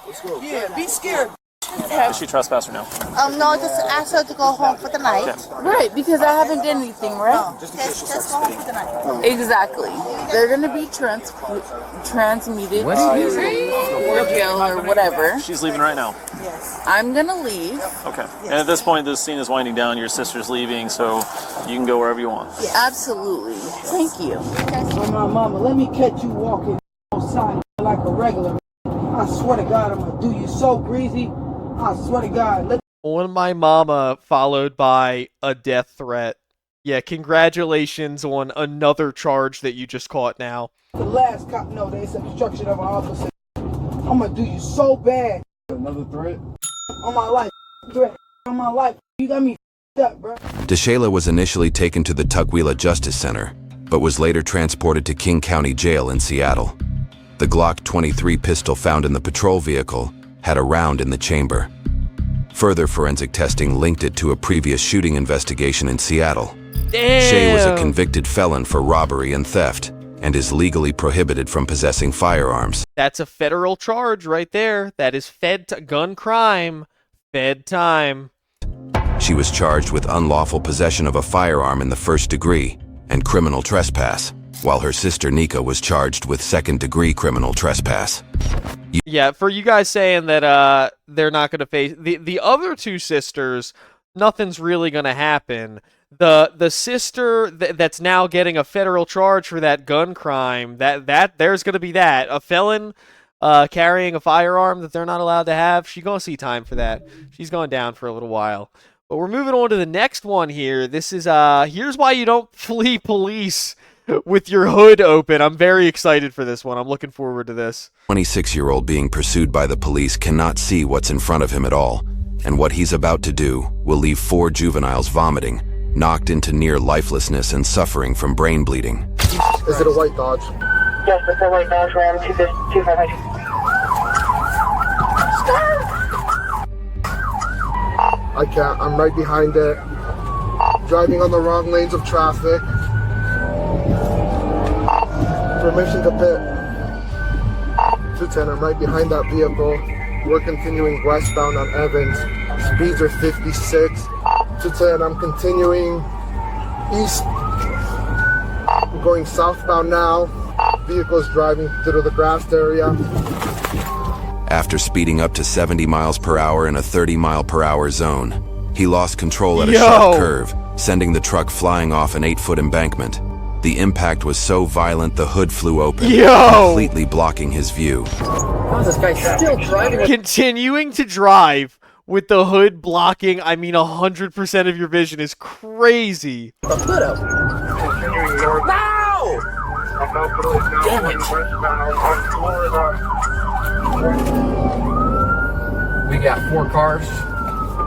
Let's go.
Yeah, be scared.
Is she trespasser now?
No, I just asked her to go home for the night.
Right, because I haven't done anything, right?
Just go home for the night.
Exactly. They're gonna be transmuted
What
to
is it?
or jail or whatever.
She's leaving right now.
I'm gonna leave.
Okay. And at this point, this scene is winding down. Your sister's leaving, so you can go wherever you want.
Absolutely. Thank you.
Oh, my mama, let me catch you walking outside like a regular. I swear to God, I'm gonna do you so greasy. I swear to God.
On my mama, followed by a death threat. Yeah, congratulations on another charge that you just caught now.
The last cop, no, they said obstruction of an officer. I'm gonna do you so bad.
Another threat?
On my life. Threat. On my life. You got me up, bro.
DeShayla was initially taken to the Tukwila Justice Center, but was later transported to King County Jail in Seattle. The Glock 23 pistol found in the patrol vehicle had a round in the chamber. Further forensic testing linked it to a previous shooting investigation in Seattle.
Damn.
Shay was a convicted felon for robbery and theft, and is legally prohibited from possessing firearms.
That's a federal charge right there. That is gun crime. Fed time.
She was charged with unlawful possession of a firearm in the first degree and criminal trespass, while her sister Nika was charged with second-degree criminal trespass.
Yeah, for you guys saying that they're not going to face the other two sisters, nothing's really going to happen. The sister that's now getting a federal charge for that gun crime, that there's going to be that a felon carrying a firearm that they're not allowed to have. She's going to see time for that. She's going down for a little while. But we're moving on to the next one here. This is here's why you don't flee police with your hood open. I'm very excited for this one. I'm looking forward to this.
26-year-old being pursued by the police cannot see what's in front of him at all, and what he's about to do will leave 4 juveniles vomiting, knocked into near lifelessness and suffering from brain bleeding.
Is it a white Dodge?
Yes, it's a white Dodge Ram 2500.
I can't. I'm right behind it. Driving on the wrong lanes of traffic. Permission to pit. 210, I'm right behind that vehicle. We're continuing westbound on Evans. Speeds are 56. 210, I'm continuing east. I'm going southbound now. Vehicle's driving through the grassed area.
After speeding up to 70 miles per hour in a 30-mile-per-hour zone, he lost control at a sharp curve, sending the truck flying off an 8-foot embankment. The impact was so violent the hood flew open, completely blocking his view.
How's this guy still driving?
Continuing to drive with the hood blocking, 100% of your vision is crazy.
The hood up.
No!
Damn it.
We got 4 cars.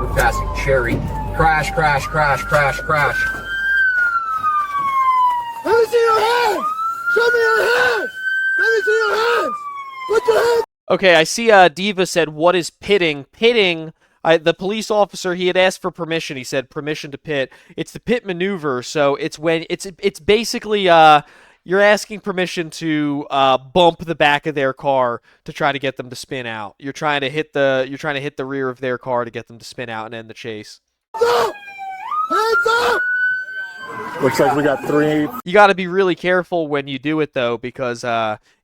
We're passing Cherry. Crash, crash, crash, crash, crash.
Let me see your hands! Show me your hands! Let me see your hands! Put your hands!
Okay, I see Diva said, what is pitting? Pitting, the police officer, he had asked for permission. He said permission to pit. It's the pit maneuver, so it's when, it's basically, you're asking permission to bump the back of their car to try to get them to spin out. You're trying to hit the rear of their car to get them to spin out and end the chase.
Hands up!
Looks like we got 3.
You got to be really careful when you do it, though, because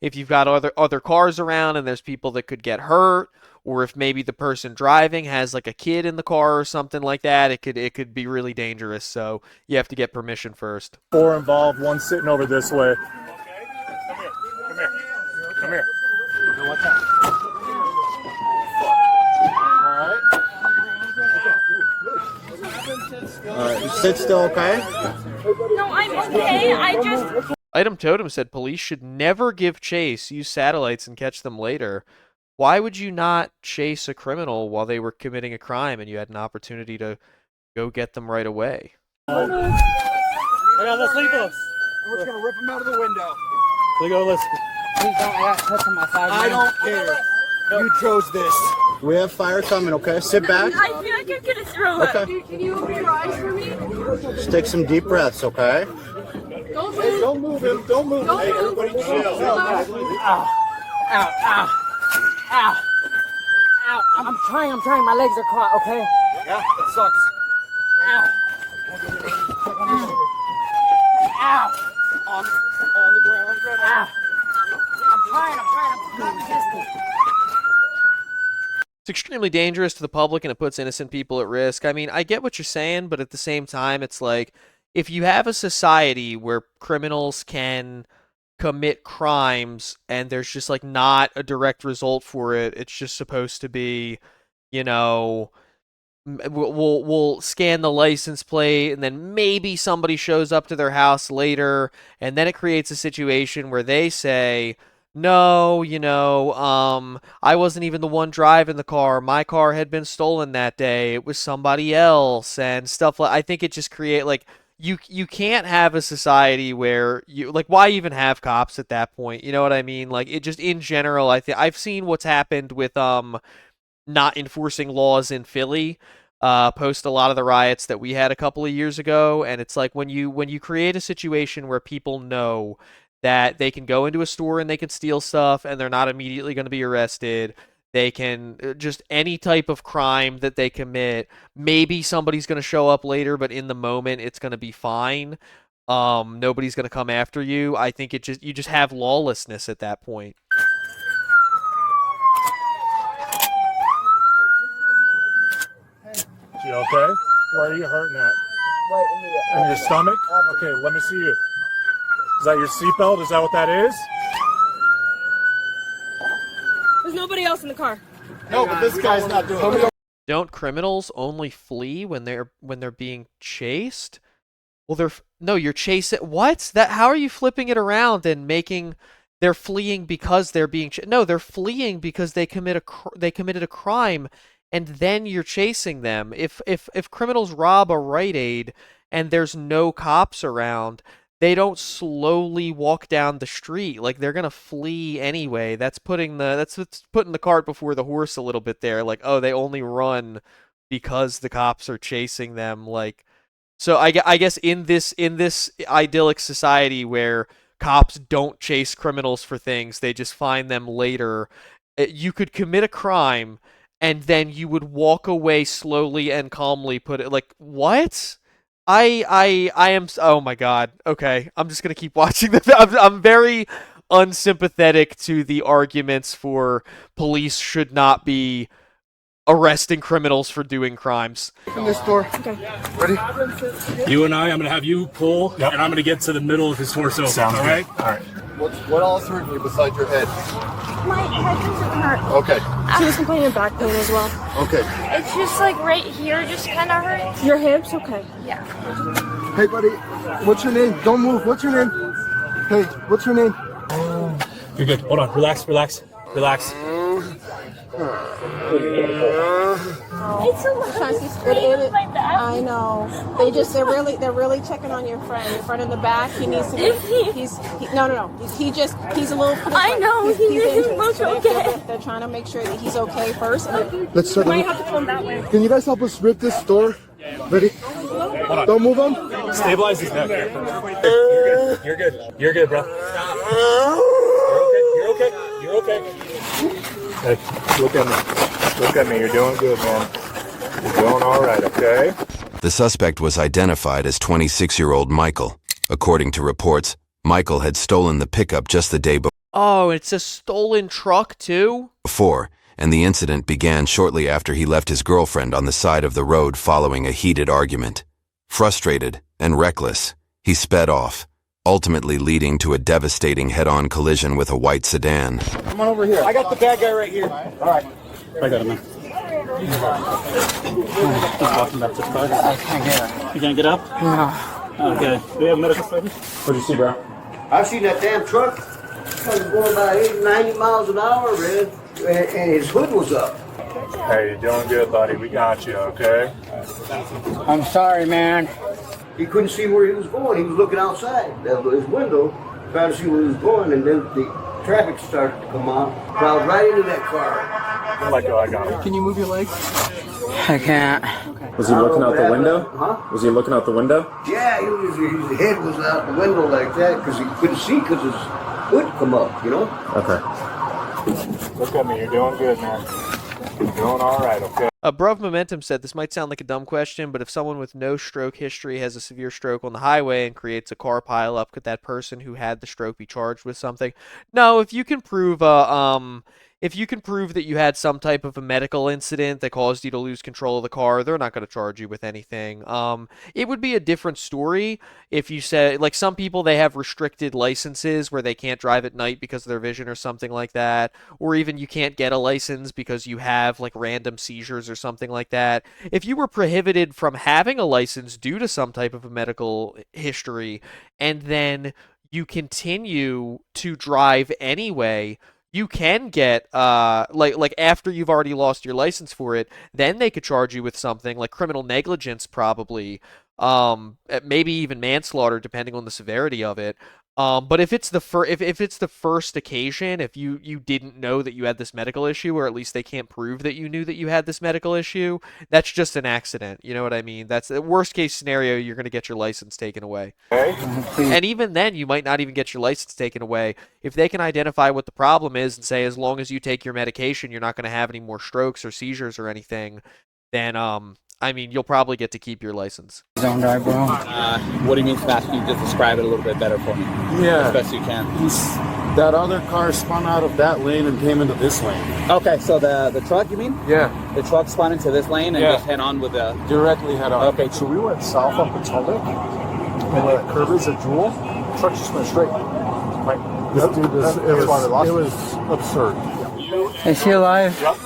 if you've got other cars around and there's people that could get hurt, or if maybe the person driving has like a kid in the car or something like that, it could be really dangerous. So you have to get permission first.
4 involved, 1 sitting over this way. Come here.
Alright, sit still, okay?
No, I'm okay. I just.
Item Totem said police should never give chase, use satellites, and catch them later. Why would you not chase a criminal while they were committing a crime and you had an opportunity to go get them right away?
I got the sleepers.
We're just gonna rip them out of the window.
They go, listen.
Please don't touch my side. I don't care. You chose this.
We have fire coming, okay? Sit back.
I feel like I'm gonna throw up.
Okay.
Dude, can you open your eyes for me?
Just take some deep breaths, okay?
Don't move.
Hey, don't move him. Don't move him. Hey, everybody chill.
Ow. Ow. Ow. Ow. Ow. I'm trying. My legs are caught, okay?
Yeah, it sucks.
Ow. Ow.
On the ground.
Ow. I'm trying. I'm caught in the distance.
It's extremely dangerous to the public and it puts innocent people at risk. I mean, I get what you're saying, but at the same time, it's like, if you have a society where criminals can commit crimes and there's just like not a direct result for it, it's just supposed to be, you know, we'll scan the license plate and then maybe somebody shows up to their house later, and then it creates a situation where they say, no, you know, I wasn't even the one driving the car. My car had been stolen that day. It was somebody else and stuff like. I think it just create like you can't have a society where you like, why even have cops at that point? You know what I mean? Like, it just in general, I think I've seen what's happened with not enforcing laws in Philly. Post a lot of the riots that we had a couple of years ago, and it's like when you create a situation where people know that they can go into a store and they can steal stuff and they're not immediately going to be arrested. They can just any type of crime that they commit. Maybe somebody's going to show up later, but in the moment it's going to be fine. Nobody's going to come after you. I think you just have lawlessness at that point.
You okay? Where are you hurting at?
Right
In your stomach? Okay, let me see you. Is that your seatbelt? Is that what that is?
There's nobody else in the car.
No, but this guy's not doing it.
Don't criminals only flee when they're being chased? Well, you're chasing. What? How are you flipping it around and making they're fleeing because they're being no, they're fleeing because they committed a crime, and then you're chasing them. If criminals rob a Rite Aid and there's no cops around, they don't slowly walk down the street. Like, they're gonna flee anyway. That's putting the cart before the horse a little bit there. Like, oh, they only run because the cops are chasing them. Like, so I guess in this idyllic society where cops don't chase criminals for things, they just find them later. You could commit a crime and then you would walk away slowly and calmly. Put it like, what? I am. Oh my God. Okay, I'm just gonna keep watching the. I'm very unsympathetic to the arguments for police should not be arresting criminals for doing crimes.
In this door.
Okay.
Ready?
You and I'm gonna have you pull, and I'm gonna get to the middle of his torso.
Sounds
all right?
All right.
What else hurt you besides your head?
My head doesn't hurt.
Okay.
She was complaining of back pain as well.
Okay.
It's just like right here, just kind of hurts.
Your hips? Okay.
Yeah.
Hey, buddy. What's your name? Don't move. What's your name? Hey, what's your name?
You're good. Hold on. Relax.
It's a lot.
I know. They're really checking on your friend in the back. He needs to be. He's a little.
I know. He's much okay.
They're trying to make sure that he's okay first.
Let's start.
Might have to come that way.
Can you guys help us rip this door? Ready? Don't move him.
Stabilize his neck. You're good. You're good, bro. You're okay. You're okay. Hey, look at me. Look at me. You're doing good, man. You're doing all right, okay?
The suspect was identified as 26-year-old Michael. According to reports, Michael had stolen the pickup just the day
Oh, it's a stolen truck, too?
before, and the incident began shortly after he left his girlfriend on the side of the road following a heated argument. Frustrated and reckless, he sped off, ultimately leading to a devastating head-on collision with a white sedan.
Come on over here. I got the bad guy right here. All right.
I got him, man. He's walking back to the car. I can't get up. You can't get up?
No.
Okay. Do we have medical service? What'd you see, bro?
I've seen that damn truck. It was going about 80, 90 miles an hour, man, and his hood was up.
Hey, you're doing good, buddy. We got you, okay?
I'm sorry, man.
He couldn't see where he was going. He was looking outside his window, trying to see where he was going, and then the traffic started to come on. Plowed right into that car.
Let go, I got him.
Can you move your legs? I can't.
Was he looking out the window?
Huh?
Was he looking out the window?
Yeah, his head was out the window like that because he couldn't see because his hood come up, you know?
Okay.
Look at me. You're doing good, man. You're doing all right, okay?
Above Momentum said, this might sound like a dumb question, but if someone with no stroke history has a severe stroke on the highway and creates a car pileup, could that person who had the stroke be charged with something? No, if you can prove that you had some type of a medical incident that caused you to lose control of the car, they're not going to charge you with anything. It would be a different story if you said, like, some people, they have restricted licenses where they can't drive at night because of their vision or something like that, or even you can't get a license because you have, like, random seizures or something like that. If you were prohibited from having a license due to some type of a medical history, and then you continue to drive anyway, you can get, like after you've already lost your license for it, then they could charge you with something like criminal negligence, probably, maybe even manslaughter, depending on the severity of it. But if it's the first occasion, if you didn't know that you had this medical issue, or at least they can't prove that you knew that you had this medical issue, that's just an accident. You know what I mean? That's the worst case scenario. You're going to get your license taken away. And even then, you might not even get your license taken away. If they can identify what the problem is and say, as long as you take your medication, you're not going to have any more strokes or seizures or anything, then, I mean, you'll probably get to keep your license.
Don't drive, bro.
What do you mean fast? Can you just describe it a little bit better for me?
Yeah.
As best you can.
That other car spun out of that lane and came into this lane.
Okay, so the truck, you mean?
Yeah.
The truck spun into this lane and just head on with the...
Directly head on.
Okay.
So we went south on Potomac, and where that curve is at Jewel, the truck just went straight. Like, this dude it was absurd.
Is he alive?
Yep.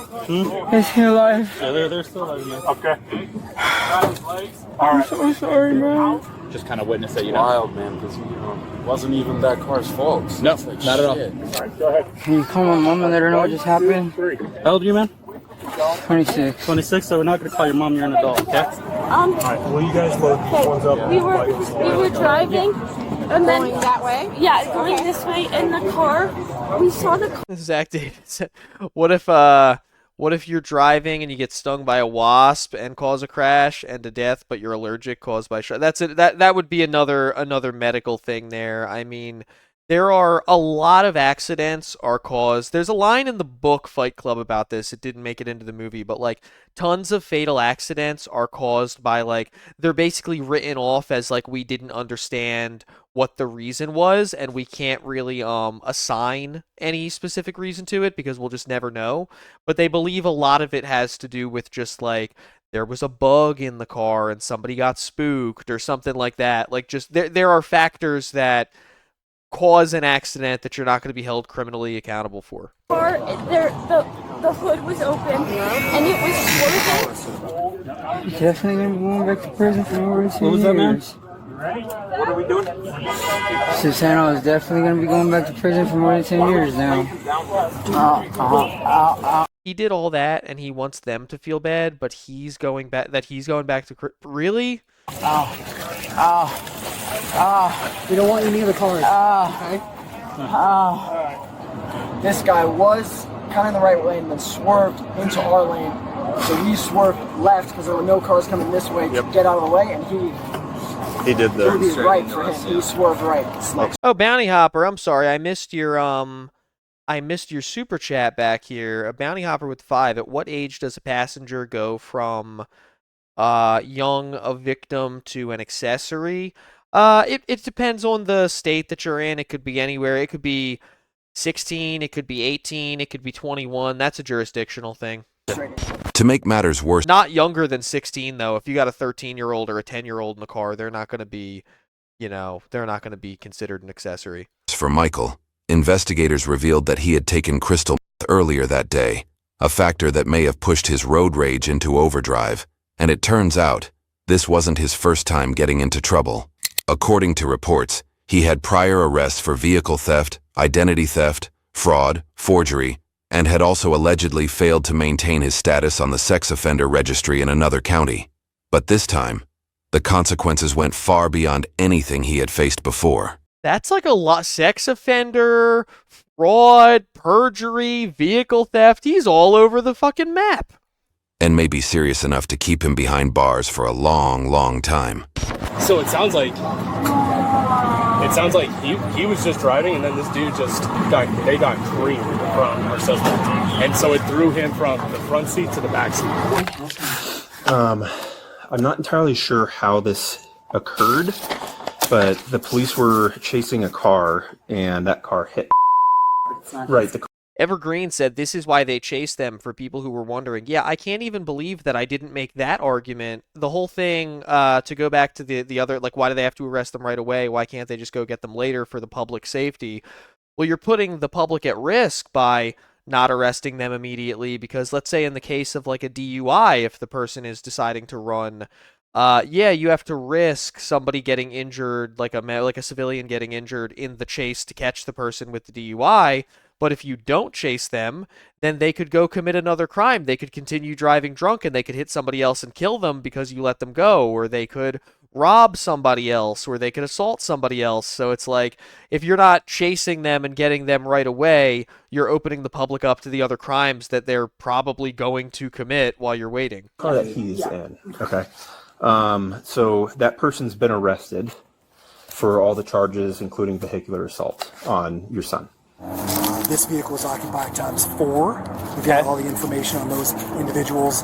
Is he alive?
Yeah, they're still alive, man. Okay. All right.
I'm so sorry, man.
Just kind of witness it, you know?
Wild, man, because, it wasn't even that car's fault.
No,
like
not at all.
All right, go ahead.
Can you call my mom and let her know what just happened?
How old are you, man?
26.
26, so we're not going to call your mom. You're an adult, okay?
All right, well, you guys load these ones up.
We were driving, and then
Going that way?
Yeah, going this way in the car. We saw the car.
Zach Davis. What if you're driving and you get stung by a wasp and cause a crash and a death, but you're allergic caused by That's it. That would be another medical thing there. I mean, there are a lot of accidents are caused. There's a line in the book Fight Club about this. It didn't make it into the movie, but like tons of fatal accidents are caused by like they're basically written off as like we didn't understand what the reason was, and we can't really assign any specific reason to it because we'll just never know. But they believe a lot of it has to do with just like there was a bug in the car and somebody got spooked or something like that. Like just there are factors that cause an accident that you're not going to be held criminally accountable for.
The hood was open and it was swerving.
Definitely gonna be going back to prison for more than 2 years.
What was that, man?
What are we doing?
Susano is definitely gonna be going back to prison for more than 10 years now.
he did all that and he wants them to feel bad, but he's going back to really?
Ow. We don't want you near the car. Okay? This guy was kind of the right lane, then swerved into our lane. So we swerved left because there were no cars coming this way to get out of the way, and he
did the.
It would be right for him. He swerved right.
Oh, Bounty Hopper, I'm sorry, I missed your super chat back here. A Bounty Hopper with 5. At what age does a passenger go from young a victim to an accessory? It depends on the state that you're in. It could be anywhere. It could be 16, it could be 18, it could be 21. That's a jurisdictional thing.
To make matters worse,
not younger than 16 though. If you got a 13-year-old or a 10-year-old in the car, they're not going to be, they're not going to be considered an accessory.
For Michael, investigators revealed that he had taken crystal meth earlier that day, a factor that may have pushed his road rage into overdrive. And it turns out, this wasn't his first time getting into trouble. According to reports, he had prior arrests for vehicle theft, identity theft, fraud, forgery, and had also allegedly failed to maintain his status on the sex offender registry in another county. But this time, the consequences went far beyond anything he had faced before.
That's like a lot. Sex offender, fraud, perjury, vehicle theft. He's all over the fucking map.
And may be serious enough to keep him behind bars for a long, long time.
So it sounds like he was just driving, and then this dude they got creamed from our suspect, and so it threw him from the front seat to the back seat.
I'm not entirely sure how this occurred, but the police were chasing a car, and that car hit. Right.
Evergreen said this is why they chased them, for people who were wondering. Yeah, I can't even believe that I didn't make that argument. The whole thing, to go back to the other, like, why do they have to arrest them right away? Why can't they just go get them later for the public safety? Well, you're putting the public at risk by not arresting them immediately, because let's say in the case of like a DUI, if the person is deciding to run, yeah, you have to risk somebody getting injured, like a civilian getting injured in the chase to catch the person with the DUI. But if you don't chase them, then they could go commit another crime. They could continue driving drunk and they could hit somebody else and kill them because you let them go. Or they could rob somebody else, or they could assault somebody else. So it's like, if you're not chasing them and getting them right away, you're opening the public up to the other crimes that they're probably going to commit while you're waiting.
Car that he's in. Okay. So that person's been arrested for all the charges, including vehicular assault on your son.
This vehicle was occupied ×4. We've got all the information on those individuals.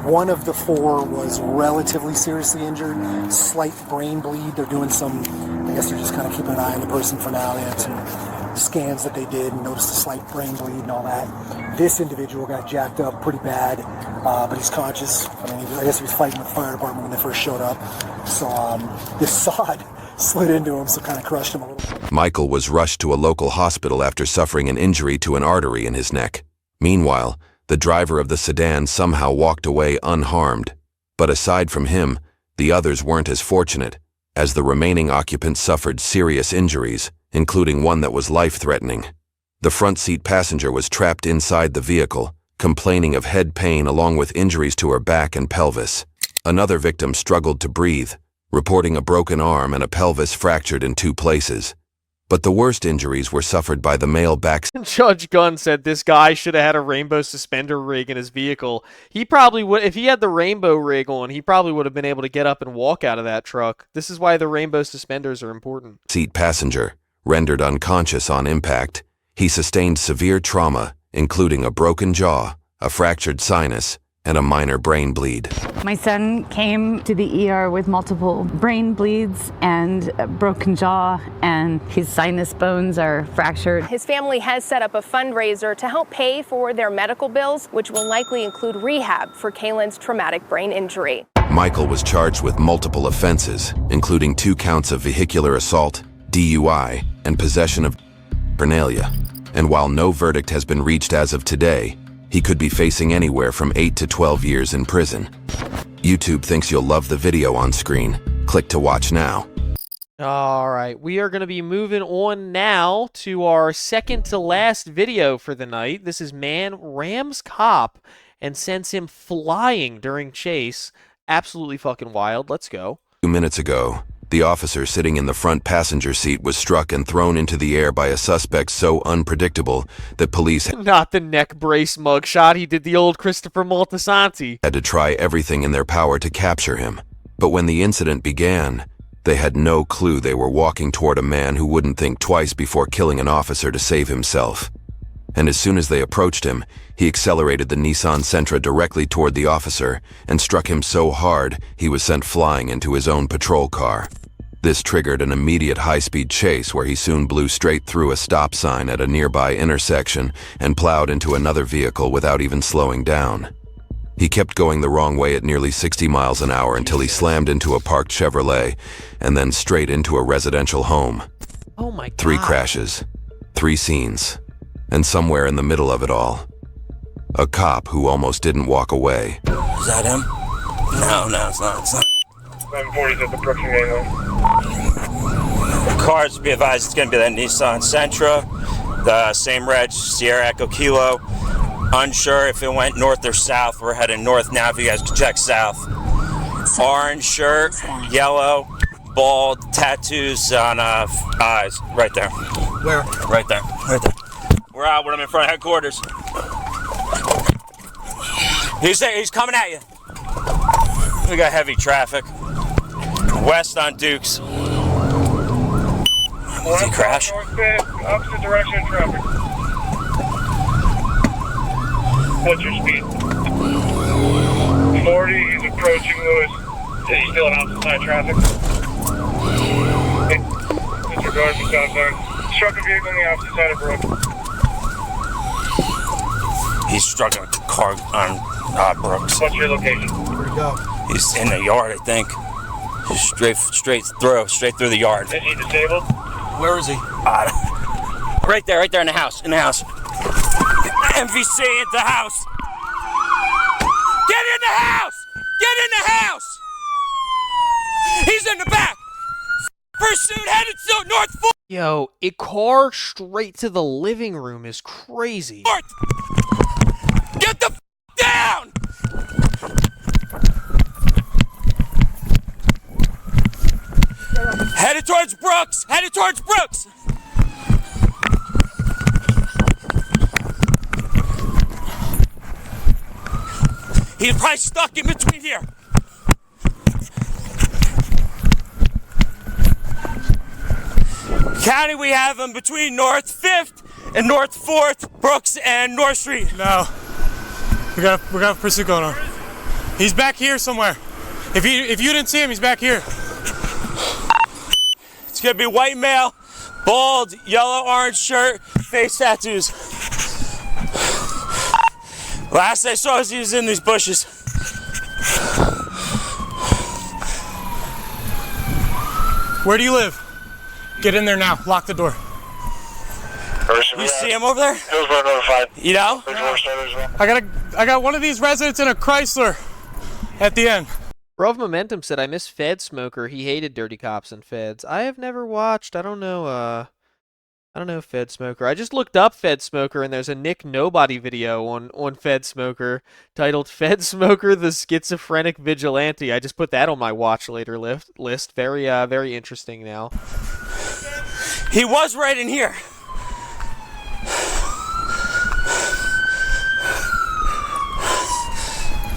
One of the 4 was relatively seriously injured, slight brain bleed. They're doing I guess they're just kind of keeping an eye on the person for now. They had some scans that they did and noticed a slight brain bleed and all that. This individual got jacked up pretty bad, but he's conscious. I guess he was fighting with the fire department when they first showed up. So this sod slid into him, so kind of crushed him a little.
Michael was rushed to a local hospital after suffering an injury to an artery in his neck. Meanwhile, the driver of the sedan somehow walked away unharmed. But aside from him, the others weren't as fortunate, as the remaining occupants suffered serious injuries, including one that was life-threatening. The front seat passenger was trapped inside the vehicle, complaining of head pain along with injuries to her back and pelvis. Another victim struggled to breathe, reporting a broken arm and a pelvis fractured in 2 places. But the worst injuries were suffered by the male back.
Judge Gunn said this guy should have had a rainbow suspender rig in his vehicle. He probably would, if he had the rainbow rig on, he probably would have been able to get up and walk out of that truck. This is why the rainbow suspenders are important.
Seat passenger, rendered unconscious on impact, he sustained severe trauma, including a broken jaw, a fractured sinus, and a minor brain bleed.
My son came to the ER with multiple brain bleeds and a broken jaw, and his sinus bones are fractured.
His family has set up a fundraiser to help pay for their medical bills, which will likely include rehab for Kaylin's traumatic brain injury.
Michael was charged with multiple offenses, including 2 counts of vehicular assault, DUI, and possession of paraphernalia. And while no verdict has been reached as of today, he could be facing anywhere from 8 to 12 years in prison. YouTube thinks you'll love the video on screen. Click to watch now.
All right, we are going to be moving on now to our second to last video for the night. This is man rams cop and sends him flying during chase. Absolutely fucking wild. Let's go.
2 minutes ago, the officer sitting in the front passenger seat was struck and thrown into the air by a suspect so unpredictable that police
Not the neck brace mugshot. He did the old Christopher Moltisanti.
had to try everything in their power to capture him. But when the incident began, they had no clue they were walking toward a man who wouldn't think twice before killing an officer to save himself. And as soon as they approached him, he accelerated the Nissan Sentra directly toward the officer and struck him so hard he was sent flying into his own patrol car. This triggered an immediate high-speed chase where he soon blew straight through a stop sign at a nearby intersection and plowed into another vehicle without even slowing down. He kept going the wrong way at nearly 60 miles an hour until he slammed into a parked Chevrolet and then straight into a residential home.
Oh my God.
3 crashes, 3 scenes, and somewhere in the middle of it all, a cop who almost didn't walk away.
Is that him? No, it's not.
740's at the Brooklyn Gangway.
Cars, be advised, it's going to be that Nissan Sentra, the same reg, Sierra Echo Kilo. Unsure if it went north or south. We're heading north now if you guys can check south. Orange shirt, yellow, bald, tattoos on eyes. Right there. Where? Right there. We're out when I'm in front of headquarters. He's coming at you. We got heavy traffic. West on Dukes. Did he crash?
Opposite direction of traffic. What's your speed? Morty, he's approaching Lewis. Is he still in opposite side traffic? Disregard the stop sign. Struck a vehicle on the opposite side of Brook.
He struck a car on Brooks.
What's your location? Where'd he go?
He's in the yard, I think. Just straight through the yard.
Is he disabled?
Where is he? Right there in the house. MVC at the house. Get in the house! He's in the back. Pursuit headed to North 4th.
Yo, a car straight to the living room is crazy.
Get the down! Headed towards Brooks! He's probably stuck in between here. County, we have him between North 5th and North 4th, Brooks and North Street.
No. We got a pursuit going on. He's back here somewhere. If you didn't see him, he's back here.
It's gonna be white male, bald, yellow, orange shirt, face tattoos. Last I saw he was in these bushes.
Where do you live? Get in there now. Lock the door.
You see him over there?
Hillsborough notified.
You know?
I got one of these residents in a Chrysler at the end.
Rov Momentum said, I miss Fed Smoker. He hated Dirty Cops and Feds. I have never watched. I don't know Fed Smoker. I just looked up Fed Smoker, and there's a Nick Nobody video on Fed Smoker titled Fed Smoker, the Schizophrenic Vigilante. I just put that on my watch later list. Very interesting now.
He was right in here.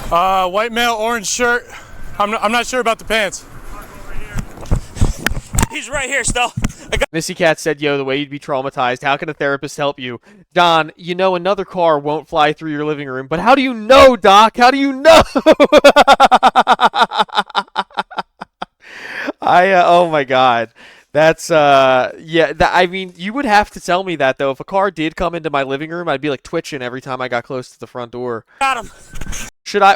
White male, orange shirt. I'm not sure about the pants.
He's right here still.
Missy Cat said, yo, the way you'd be traumatized, how can a therapist help you? Don, you know another car won't fly through your living room, but how do you know, Doc? How do you know? Oh my God. That's, yeah, I mean, you would have to tell me that, though. If a car did come into my living room, I'd be, like, twitching every time I got close to the front door.
Got him.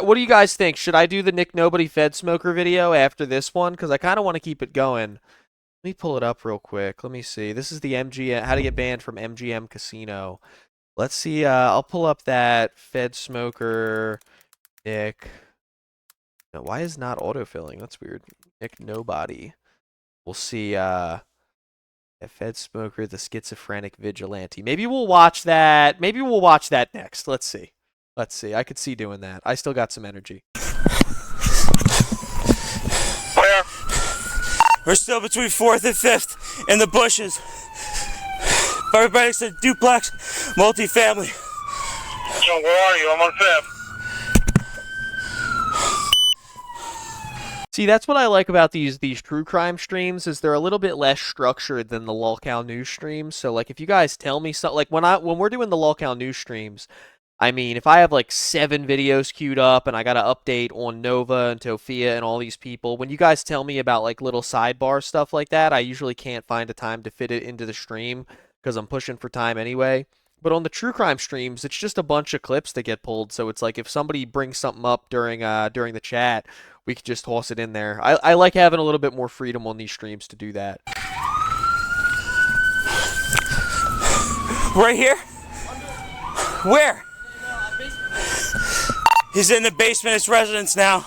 What do you guys think? Should I do the Nick Nobody Fed Smoker video after this one? Because I kind of want to keep it going. Let me pull it up real quick. Let me see. This is the MGM, how to get banned from MGM Casino. Let's see. I'll pull up that Fed Smoker Nick. No, why is not autofilling? That's weird. Nick Nobody. We'll see. A Fed smoker, the schizophrenic vigilante. Maybe we'll watch that. Maybe we'll watch that next. Let's see. Let's see. I could see doing that. I still got some energy.
Where? We're still between 4th and 5th in the bushes. Everybody's a duplex, multifamily.
So where are you? I'm on 5th.
See, that's what I like about these true crime streams, is they're a little bit less structured than the lolcow news streams. So like if you guys tell me something, like when we're doing the lolcow news streams, I mean, if I have like 7 videos queued up and I got to update on Nova and Tofia and all these people, when you guys tell me about like little sidebar stuff like that, I usually can't find a time to fit it into the stream because I'm pushing for time anyway. But on the true crime streams, it's just a bunch of clips that get pulled. So it's like if somebody brings something up during the chat, we could just toss it in there. I like having a little bit more freedom on these streams to do that.
Right here? Where? He's in the basement of his residence now.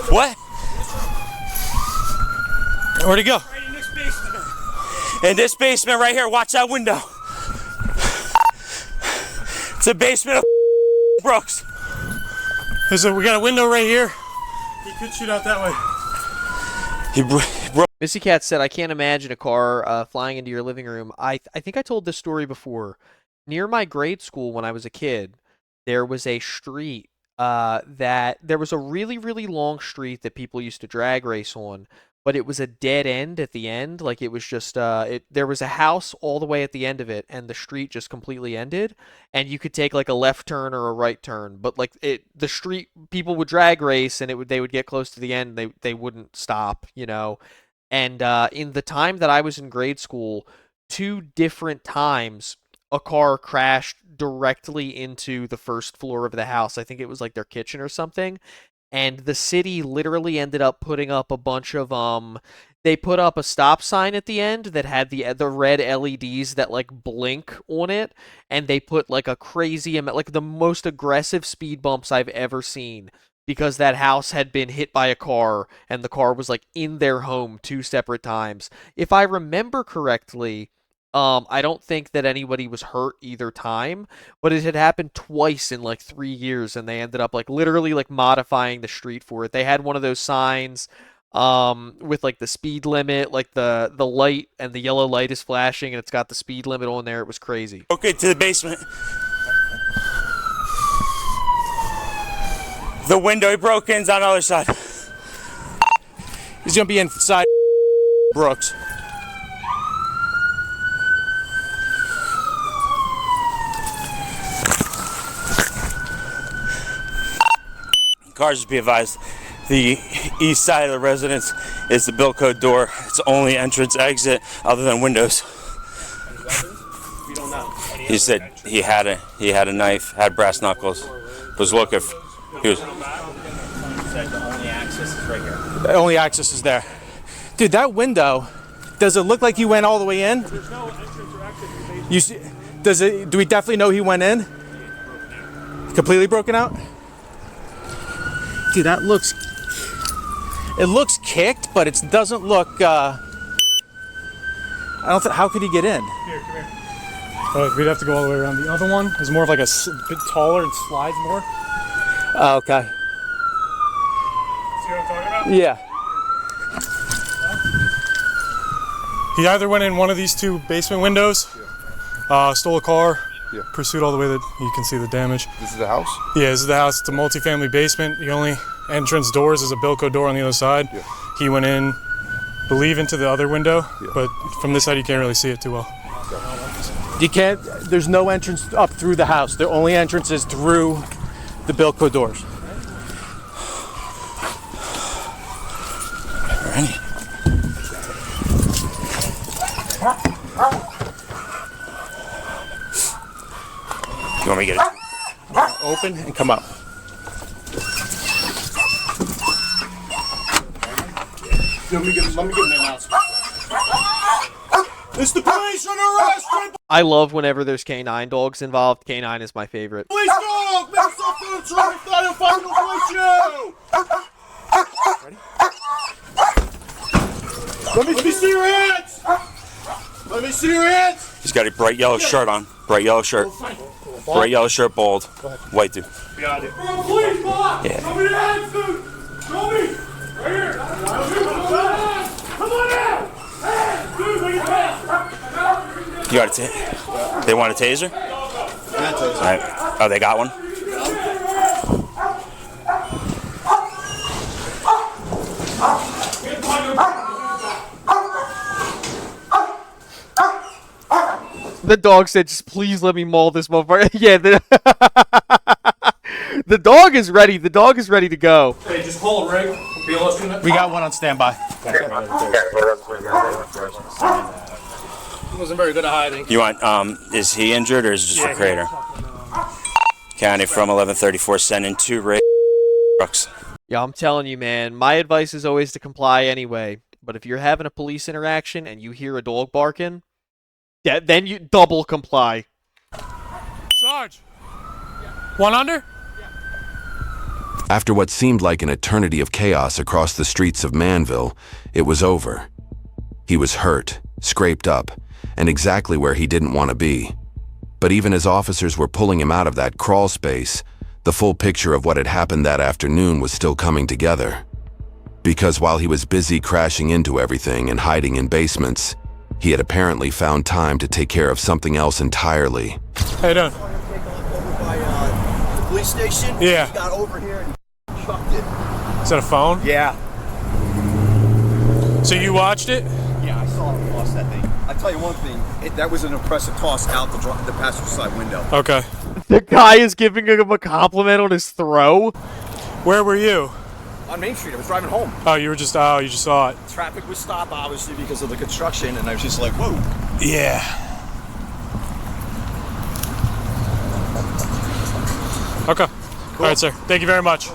What?
Where'd he go?
In this basement right here. Watch that window. It's a basement of Brooks.
We got a window right here. He could shoot out that way.
Missy Cat said, I can't imagine a car flying into your living room. I think I told this story before. Near my grade school when I was a kid, there was a street there was a really, really long street that people used to drag race on, but it was a dead end at the end. Like it was just, there was a house all the way at the end of it, and the street just completely ended, and you could take like a left turn or a right turn, but like the street, people would drag race, and they would get close to the end, they wouldn't stop, you know. And in the time that I was in grade school, 2 different times, a car crashed directly into the first floor of the house. I think it was like their kitchen or something. And the city literally ended up putting up a bunch of they put up a stop sign at the end that had the red LEDs that like blink on it, and they put like a crazy amount, like the most aggressive speed bumps I've ever seen, because that house had been hit by a car and the car was like in their home 2 separate times. If I remember correctly, I don't think that anybody was hurt either time, but it had happened twice in like 3 years, and they ended up like literally like modifying the street for it. They had one of those signs with like the speed limit, like the light and the yellow light is flashing and it's got the speed limit on there. It was crazy.
Okay, to the basement. The window he broke in's on the other side.
He's gonna be inside Brooks.
Cars, just be advised, the east side of the residence is the bill code door. It's only entrance exit other than windows.
We don't know.
He said he had a knife, had brass knuckles, was looking for, he was.
The only access is right here.
The only access is there. Dude, that window, does it look like he went all the way in?
There's no entrance or exit to the basement.
Do we definitely know he went in? Completely broken out? Dude, it looks kicked, but it doesn't look, how could he get in?
Here, come here. Oh, we'd have to go all the way around. The other one is more of like a bit taller and slides more.
Oh, okay.
See what I'm talking about?
Yeah.
He either went in one of these 2 basement windows, stole a car, pursued all the way that you can see the damage.
This is the house?
Yeah, this is the house. It's a multi-family basement. The only entrance doors is a Bilco door on the other side.
Yeah.
He went in, believe into the other window, but from this side you can't really see it too well.
You can't, there's no entrance up through the house. The only entrance is through the Bilco doors.
Ready? You want me to get it?
Open and come up.
Let me get an announcement. It's the police on arrest!
I love whenever there's K9 dogs involved. K9 is my favorite.
Police dog! Make yourself feel true! If I don't find, we'll fight you! Ready?
Let me see your hands! Let me see your hands!
He's got a bright yellow shirt on. Bright yellow shirt. Bright yellow shirt, bald. White dude.
Behind it. Please, Bob!
Yeah.
Show me your hands, dude! Show me! Right here! Come on in! Hands, dude! Look at
You got a They want a taser? All right. Oh, they got one?
The dog said, just please let me maul this motherfucker. Yeah, the dog is ready. The dog is ready to go.
Hey, just pull a rig.
We got one on standby.
Wasn't very good at hiding.
You want, is he injured or is it just a crater? County from 1134 sending 2 Ray trucks.
Yeah, I'm telling you, man. My advice is always to comply anyway. But if you're having a police interaction and you hear a dog barking, then you double comply.
Sarge. One under?
After what seemed like an eternity of chaos across the streets of Manville, it was over. He was hurt, scraped up, and exactly where he didn't want to be. But even as officers were pulling him out of that crawl space, the full picture of what had happened that afternoon was still coming together. Because while he was busy crashing into everything and hiding in basements, he had apparently found time to take care of something else entirely.
How you doing?
The police station?
Yeah.
He got over here and he chucked it.
Is that a phone?
Yeah.
So you watched it?
Yeah, I saw him toss that thing. I'll tell you one thing, that was an impressive toss out the passenger side window.
Okay.
The guy is giving him a compliment on his throw.
Where were you?
On Main Street, I was driving home.
Oh, you just saw it.
Traffic was stopped, obviously, because of the construction, and I was just like, whoa.
Yeah. Okay. Cool. All right, sir. Thank you very much.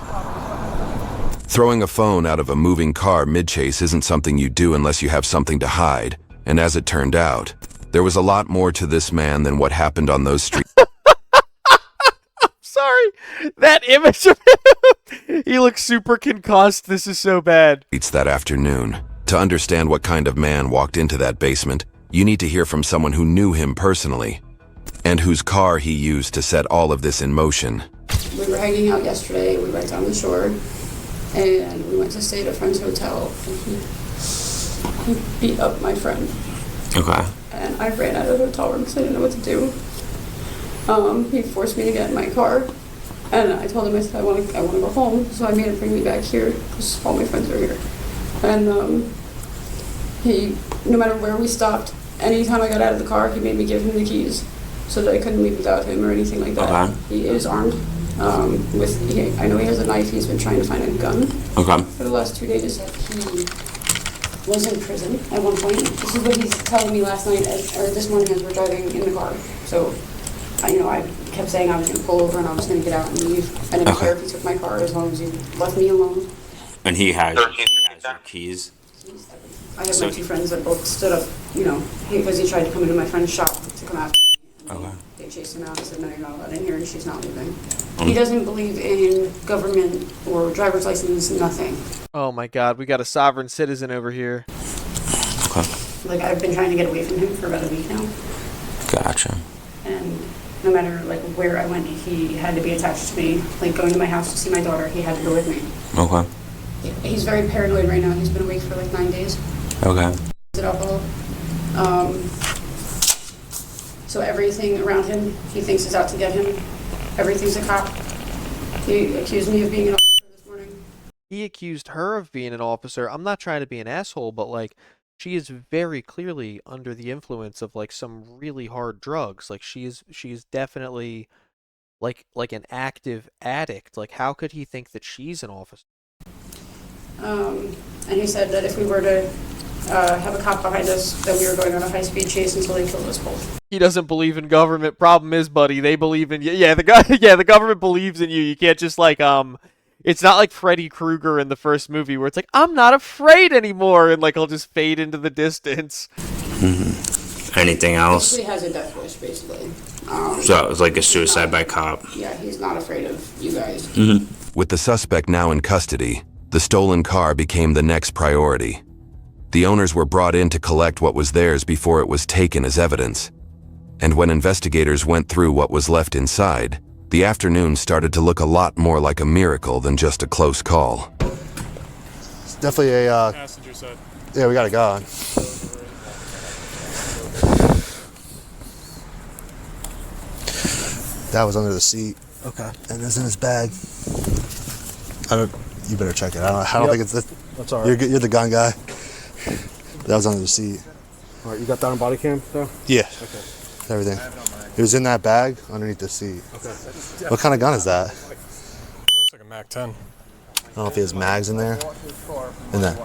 Throwing a phone out of a moving car mid-chase isn't something you do unless you have something to hide. And as it turned out, there was a lot more to this man than what happened on those streets.
Sorry, that image of him. He looks super concussed. This is so bad.
That afternoon. To understand what kind of man walked into that basement, you need to hear from someone who knew him personally, and whose car he used to set all of this in motion.
We were hanging out yesterday. We went down the shore, and we went to stay at a friend's hotel. And he beat up my friend.
Okay.
And I ran out of the hotel room because I didn't know what to do. He forced me to get in my car, and I told him, I said, I want to go home, so I made him bring me back here because all my friends are here. And he, no matter where we stopped, anytime I got out of the car, he made me give him the keys so that I couldn't leave without him or anything like that.
Okay.
He is armed. I know he has a knife. He's been trying to find a gun.
Okay.
For the last 2 days, he was in prison at one point. This is what he's telling me last night, or this morning as we're driving in the car. So, I kept saying I was going to pull over and I was going to get out and leave. I didn't care if he took my car as long as he left me alone.
And he has your keys?
I have my 2 friends that both stood up, because he tried to come into my friend's shop to come after me.
Okay.
They chased him out and said, no, you're not allowed in here, and she's not leaving. He doesn't believe in government or driver's license, nothing.
Oh my god, we got a sovereign citizen over here.
Okay.
Like, I've been trying to get away from him for about a week now.
Gotcha.
And no matter, where I went, he had to be attached to me. Like, going to my house to see my daughter, he had to go with me.
Okay.
He's very paranoid right now. He's been awake for 9 days.
Okay.
Is it alcohol? So everything around him, he thinks is out to get him. Everything's a cop. He accused me of being an officer this morning.
He accused her of being an officer. I'm not trying to be an asshole, but she is very clearly under the influence of some really hard drugs. She is definitely like an active addict. How could he think that she's an officer?
And he said that if we were to have a cop behind us, that we were going on a high-speed chase until they killed us both.
He doesn't believe in government. Problem is, buddy, they believe in you. Yeah, the government believes in you. You can't just it's not like Freddy Krueger in the first movie where it's I'm not afraid anymore, and he'll just fade into the distance.
Mm-hmm. Anything else?
He has a death wish, basically.
So it's like a suicide by cop.
Yeah, he's not afraid of you guys.
Mm-hmm. With the suspect now in custody, the stolen car became the next priority. The owners were brought in to collect what was theirs before it was taken as evidence. And when investigators went through what was left inside, the afternoon started to look a lot more like a miracle than just a close call.
It's definitely a
passenger side.
Yeah, we got a guy. That was under the seat.
Okay.
And it's in his bag. You better check it. I don't think it's this.
That's all right.
You're the gun guy. That was under the seat.
All right, you got that on body cam, though?
Yeah.
Okay.
Everything. It was in that bag underneath the seat.
Okay.
What kind of gun is that?
Looks like a Mac 10.
I don't know if he has mags in there. In there.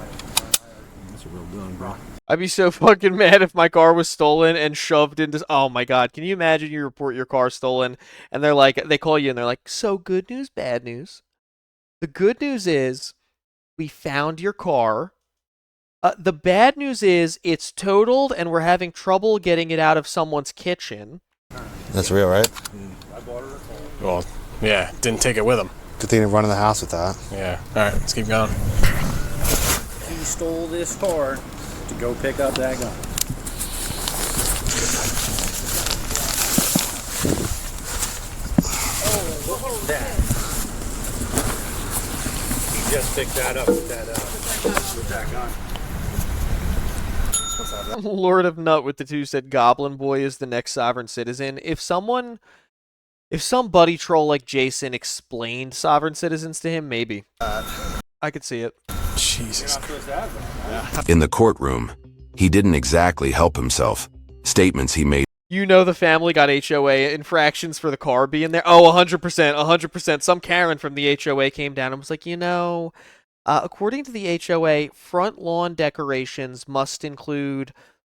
That's a real gun, bro.
I'd be so fucking mad if my car was stolen and shoved into. Oh my god! Can you imagine you report your car stolen and they're like, they call you and they're like, so good news, bad news. The good news is we found your car. The bad news is it's totaled and we're having trouble getting it out of someone's kitchen.
That's real, right?
Well, yeah, didn't take it with him.
Good thing to run in the house with that.
Yeah. All right, let's keep going.
He stole this car to go pick up that gun. Oh, look at that. He just picked that up with that gun.
Lord of Nut with the 2 said Goblin Boy is the next sovereign citizen. If somebody troll like Jason explained sovereign citizens to him, maybe. I could see it.
Jesus.
In the courtroom, he didn't exactly help himself. Statements he made.
You know the family got HOA infractions for the car being there? Oh, 100%, 100%. Some Karen from the HOA came down and was like, according to the HOA, front lawn decorations must include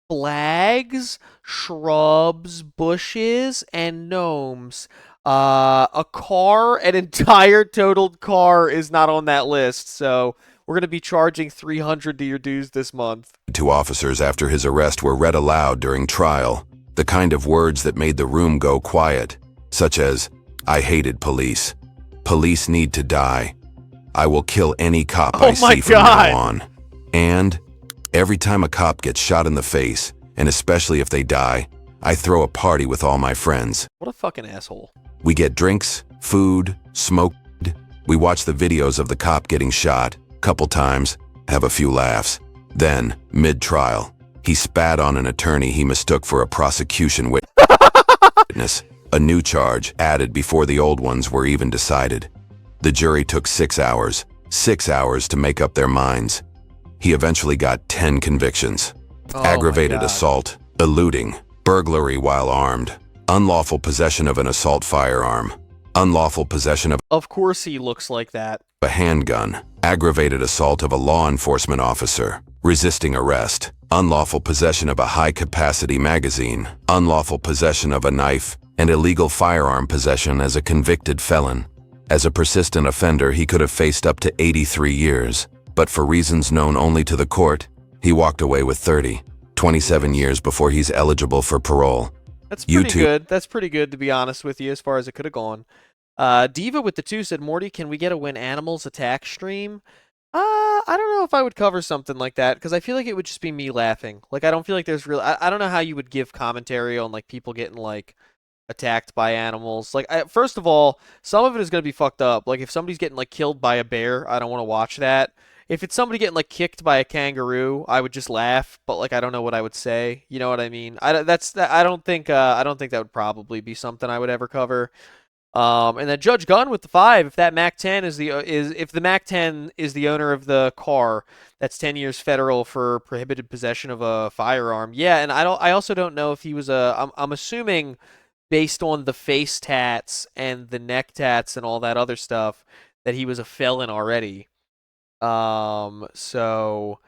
flags, shrubs, bushes, and gnomes. A car, an entire totaled car is not on that list, so we're going to be charging $300 to your dues this month.
To officers after his arrest were read aloud during trial, the kind of words that made the room go quiet, such as, I hated police. Police need to die. I will kill any cop I see from now on. And every time a cop gets shot in the face, and especially if they die, I throw a party with all my friends.
What a fucking asshole.
We get drinks, food, smoke. We watch the videos of the cop getting shot, couple times, have a few laughs. Then, mid-trial, he spat on an attorney he mistook for a prosecution witness. A new charge added before the old ones were even decided. The jury took 6 hours. 6 hours to make up their minds. He eventually got 10 convictions. Aggravated assault, eluding, burglary while armed, unlawful possession of an assault firearm, unlawful possession of...
Of course he looks like that.
A handgun, aggravated assault of a law enforcement officer, resisting arrest, unlawful possession of a high-capacity magazine, unlawful possession of a knife, and illegal firearm possession as a convicted felon. As a persistent offender, he could have faced up to 83 years, but for reasons known only to the court, he walked away with 27 years before he's eligible for parole.
That's pretty good. That's pretty good, to be honest with you, as far as it could have gone. Diva with the 2 said, Morty, can we get a When Animals Attack stream? I don't know if I would cover something like that, because I feel like it would just be me laughing. Like, I don't feel like there's real... I don't know how you would give commentary on, like, people getting, like, attacked by animals. Like, first of all, some of it is going to be fucked up. Like, if somebody's getting, like, killed by a bear, I don't want to watch that. If it's somebody getting, like, kicked by a kangaroo, I would just laugh, but, like, I don't know what I would say. You know what I mean? I don't think that would probably be something I would ever cover. And then Judge Gunn with the 5, if that Mac 10 if the Mac 10 is the owner of the car, that's 10 years federal for prohibited possession of a firearm. Yeah, and I also don't know if he was I'm assuming based on the face tats and the neck tats and all that other stuff that he was a felon already. So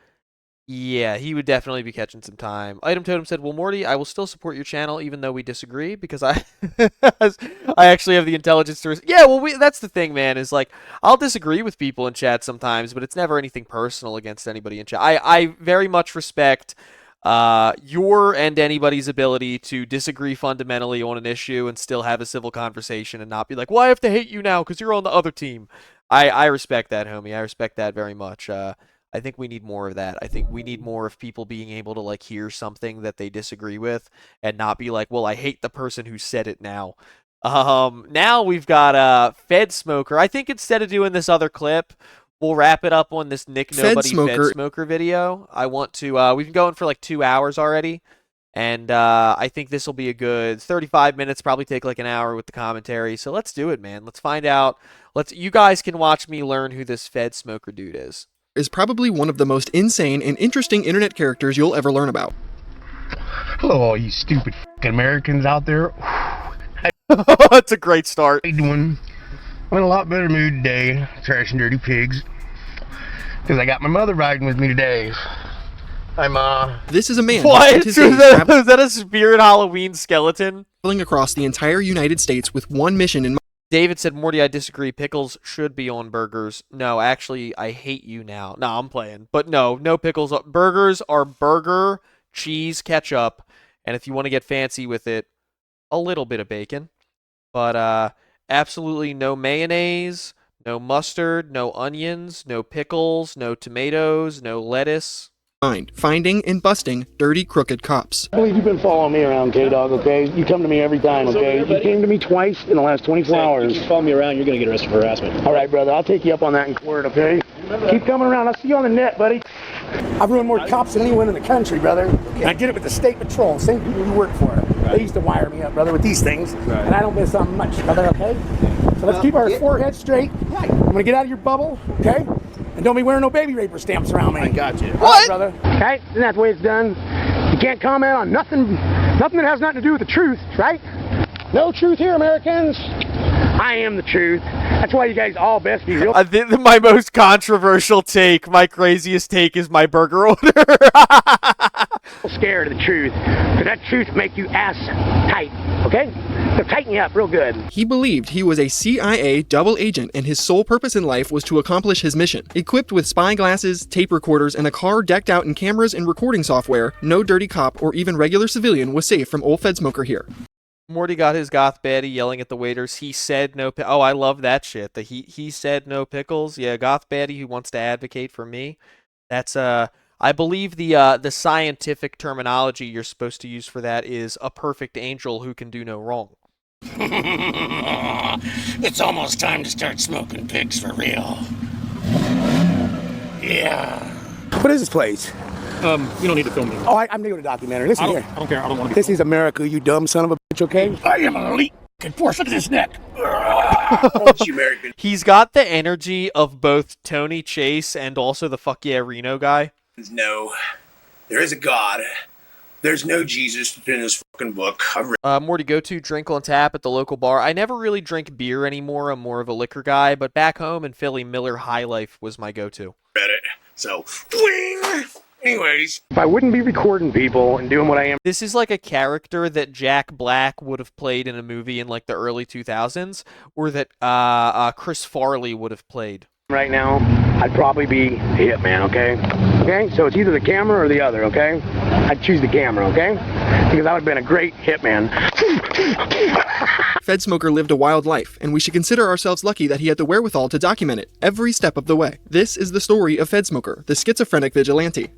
yeah, he would definitely be catching some time. Item Totem said, well, Morty, I will still support your channel even though we disagree because I actually have the intelligence to... Yeah, well, that's the thing, man, is like, I'll disagree with people in chat sometimes, but it's never anything personal against anybody in chat. I very much respect your and anybody's ability to disagree fundamentally on an issue and still have a civil conversation and not be like, well, I have to hate you now because you're on the other team. I respect that, homie. I respect that very much. I I think we need more of that. I think we need more of people being able to like hear something that they disagree with and not be like, well, I hate the person who said it now. Now we've got Fed Smoker. I think instead of doing this other clip, we'll wrap it up on this Nick Nobody Fed Smoker video. I want to, we've been going for like 2 hours already. And I think this will be a good 35 minutes, probably take like an hour with the commentary. So let's do it, man. Let's find out. You guys can watch me learn who this Fed Smoker dude is
probably one of the most insane and interesting internet characters you'll ever learn about.
Hello, all you stupid f***ing Americans out there.
That's a great start.
How you doing? I'm in a lot better mood today, trash and dirty pigs, because I got my mother riding with me today.
This is a man.
What? Is that a Spirit Halloween skeleton?
Traveling across the entire United States with one mission in mind.
David said, Morty, I disagree. Pickles should be on burgers. No, actually, I hate you now. No, I'm playing. But no pickles. Burgers are burger, cheese, ketchup, and if you want to get fancy with it, a little bit of bacon. But absolutely no mayonnaise, no mustard, no onions, no pickles, no tomatoes, no lettuce.
Finding and busting dirty, crooked cops.
I believe you've been following me around, K-Dog, okay? You come to me every time, okay? You came to me twice in the last 24 hours.
If you follow me around, you're going to get arrested for harassment.
All right, brother, I'll take you up on that in court, okay? Keep coming around. I'll see you on the net, buddy.
I've ruined more cops than anyone in the country, brother. Okay. And I did it with the state patrol, same people you work for. Right. They used to wire me up, brother, with these things, and I don't miss on much, brother, okay? So let's keep our forehead straight. Right. I'm going to get out of your bubble, okay? And don't be wearing no baby raper stamps around me.
I got you.
What? Right, brother.
Okay, isn't that the way it's done? You can't comment on nothing that has nothing to do with the truth, right? No truth here, Americans. I am the truth. That's why you guys all best be real.
I think my most controversial take, my craziest take, is my burger order.
Scared of the truth, because that truth make you ass tight, okay? So tighten you up real good.
He believed he was a CIA double agent and his sole purpose in life was to accomplish his mission. Equipped with spy glasses, tape recorders, and a car decked out in cameras and recording software, no dirty cop or even regular civilian was safe from old Fed Smoker here.
Morty got his goth baddie yelling at the waiters. He said no Oh, I love that shit. He said no pickles. Yeah, goth baddie who wants to advocate for me. That's I believe the scientific terminology you're supposed to use for that is a perfect angel who can do no wrong.
It's almost time to start smoking pigs for real. Yeah.
What is this place?
You don't need to film me.
Oh, I'm doing a documentary. Listen here.
I don't care. I don't want to be
This is America, you dumb son of a bitch, okay?
I am an elite force. Look at this neck.
American.
He's got the energy of both Tony Chase and also the Fuck Yeah Reno guy.
No, there is a God. There's no Jesus in this fucking book.
Morty, go to drink on tap at the local bar. I never really drink beer anymore. I'm more of a liquor guy, but back home in Philly, Miller High Life was my go-to.
Read it. So, wing! Anyways.
If I wouldn't be recording people and doing what I am.
This is like a character that Jack Black would have played in a movie in like the early 2000s, or that Chris Farley would have played.
Right now, I'd probably be a hitman, okay? Okay, so it's either the camera or the other, okay? I'd choose the camera, okay? Because I would have been a great hitman.
Fed Smoker lived a wild life, and we should consider ourselves lucky that he had the wherewithal to document it every step of the way. This is the story of Fed Smoker, the schizophrenic vigilante.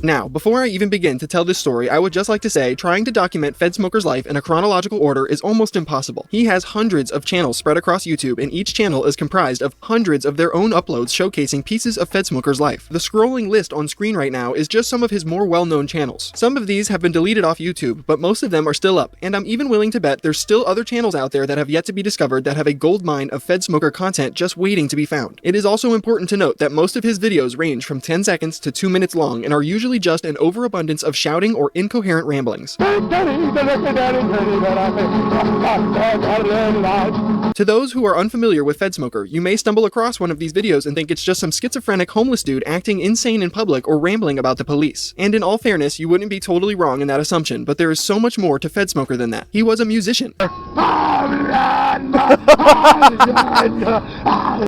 Now, before I even begin to tell this story, I would just like to say, trying to document Fed Smoker's life in a chronological order is almost impossible. He has hundreds of channels spread across YouTube, and each channel is comprised of hundreds of their own uploads showcasing pieces of Fed Smoker's life. The scrolling list on screen right now is just some of his more well-known channels. Some of these have been deleted off YouTube, but most of them are still up, and I'm even willing to bet there's still other channels out there that have yet to be discovered that have a goldmine of Fed Smoker content just waiting to be found. It is also important to note that most of his videos range from 10 seconds to 2 minutes long and are usually just an overabundance of shouting or incoherent ramblings. To those who are unfamiliar with Fed Smoker, you may stumble across one of these videos and think it's just some schizophrenic homeless dude acting insane in public or rambling about the police. And in all fairness, you wouldn't be totally wrong in that assumption, but there is so much more to Fed Smoker than that. He was a musician.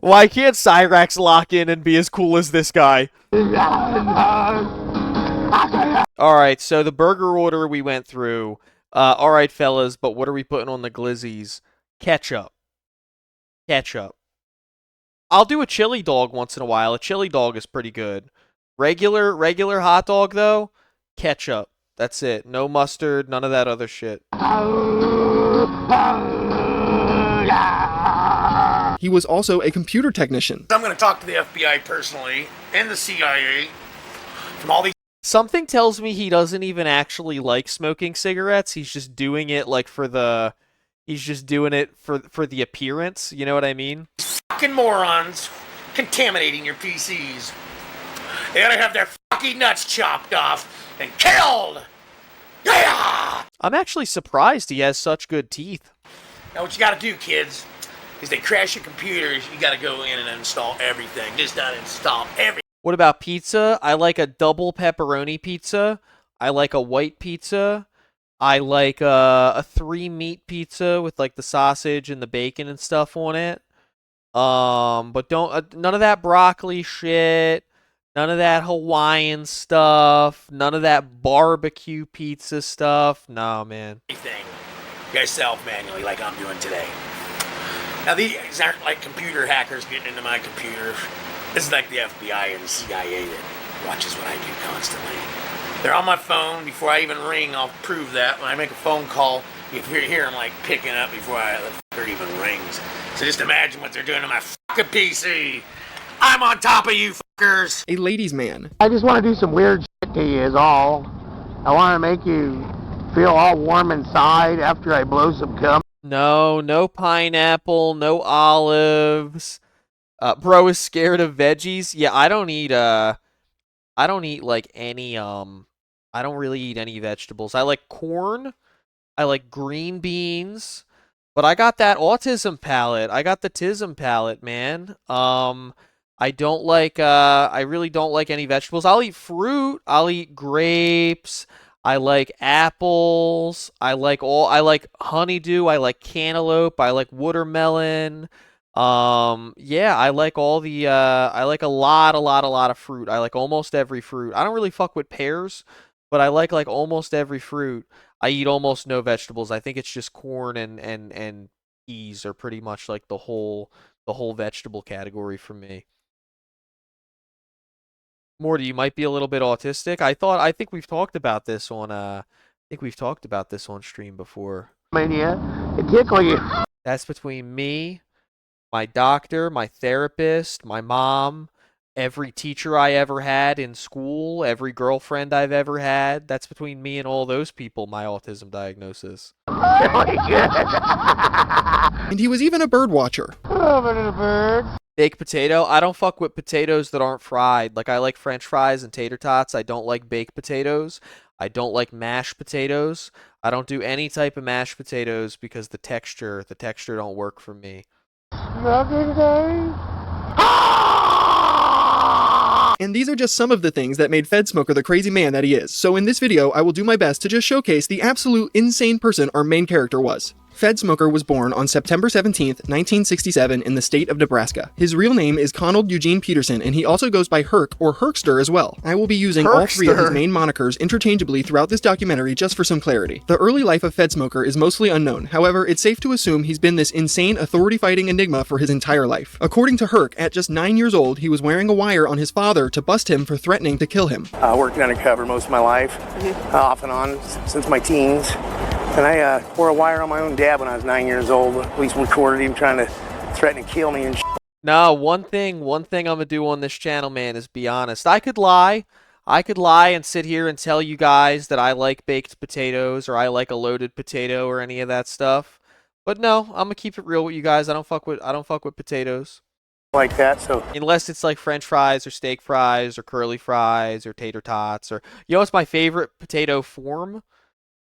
Why can't Cyrax lock in and be as cool as this guy? Alright, so the burger order we went through. Alright, fellas, but what are we putting on the glizzies? Ketchup. Ketchup. I'll do a chili dog once in a while. A chili dog is pretty good. Regular hot dog though, ketchup. That's it. No mustard, none of that other shit.
He was also a computer technician.
I'm going to talk to the FBI personally and the CIA from all these.
Something tells me he doesn't even actually like smoking cigarettes. He's just doing it like for the appearance, you know what I mean?
Fucking morons contaminating your PCs. They gotta have their fucking nuts chopped off and killed! Yeah!
I'm actually surprised he has such good teeth.
Now what you gotta do, kids, is they crash your computers, you gotta go in and uninstall everything. Just uninstall everything.
What about pizza? I like a double pepperoni pizza. I like a white pizza. I like a 3-meat pizza with like the sausage and the bacon and stuff on it. But don't none of that broccoli shit. None of that Hawaiian stuff. None of that barbecue pizza stuff. No, man.
Everything yourself manually like I'm doing today. Now these aren't like computer hackers getting into my computer. This is like the FBI and the CIA that watches what I do constantly. They're on my phone before I even ring. I'll prove that when I make a phone call. You hear them like picking up before the fucker even rings. So just imagine what they're doing to my fucking PC. I'm on top of you fuckers.
A ladies' man.
I just want to do some weird shit to you is all. I want to make you feel all warm inside after I blow some cum.
No pineapple, no olives. Bro is scared of veggies. Yeah, I don't eat like any I don't really eat any vegetables. I like corn. I like green beans. But I got that autism palate. I got the tism palate, man. I really don't like any vegetables. I'll eat fruit. I'll eat grapes. I like apples. I like honeydew. I like cantaloupe. I like watermelon. Yeah, I like all the I like a lot of fruit. I like almost every fruit. I don't really fuck with pears, but I like almost every fruit. I eat almost no vegetables. I think it's just corn and peas are pretty much like the whole vegetable category for me. Morty, you might be a little bit autistic. I think we've talked about this on stream before.
Mania, it tickle you.
That's between me, my doctor, my therapist, my mom, every teacher I ever had in school, every girlfriend I've ever had. That's between me and all those people, my autism diagnosis.
And he was even a bird watcher.
Baked potato. I don't fuck with potatoes that aren't fried. Like, I like French fries and tater tots. I don't like baked potatoes. I don't like mashed potatoes. I don't do any type of mashed potatoes because the texture don't work for me.
And these are just some of the things that made Fed Smoker the crazy man that he is. So in this video, I will do my best to just showcase the absolute insane person our main character was. Fed Smoker was born on September 17th, 1967 in the state of Nebraska. His real name is Conald Eugene Peterson, and he also goes by Herc or Herkster as well. I will be using all three of his main monikers interchangeably throughout this documentary just for some clarity. The early life of Fed Smoker is mostly unknown. However, it's safe to assume he's been this insane authority-fighting enigma for his entire life. According to Herc, at just 9 years old, he was wearing a wire on his father to bust him for threatening to kill him.
I worked undercover most of my life, off and on, since my teens. And I wore a wire on my own dad when I was 9 years old. At least recorded him trying to threaten to kill me and shit.
No, one thing I'm gonna do on this channel, man, is be honest. I could lie and sit here and tell you guys that I like baked potatoes or I like a loaded potato or any of that stuff. But no, I'm gonna keep it real with you guys. I don't fuck with potatoes.
Like that, so
unless it's like French fries or steak fries or curly fries or tater tots or what's my favorite potato form?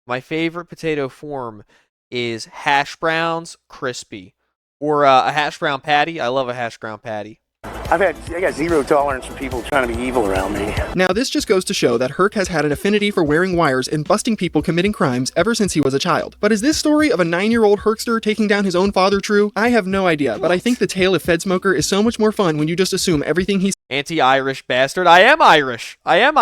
My favorite potato form is hash browns crispy or a hash brown patty. I love a hash brown patty.
I got zero tolerance for people trying to be evil around me.
Now, this just goes to show that Herc has had an affinity for wearing wires and busting people committing crimes ever since he was a child. But is this story of a 9-year-old Herkster taking down his own father true? I have no idea, but I think the tale of Fed Smoker is so much more fun when you just assume everything he's...
Anti-Irish bastard. I am Irish. I'm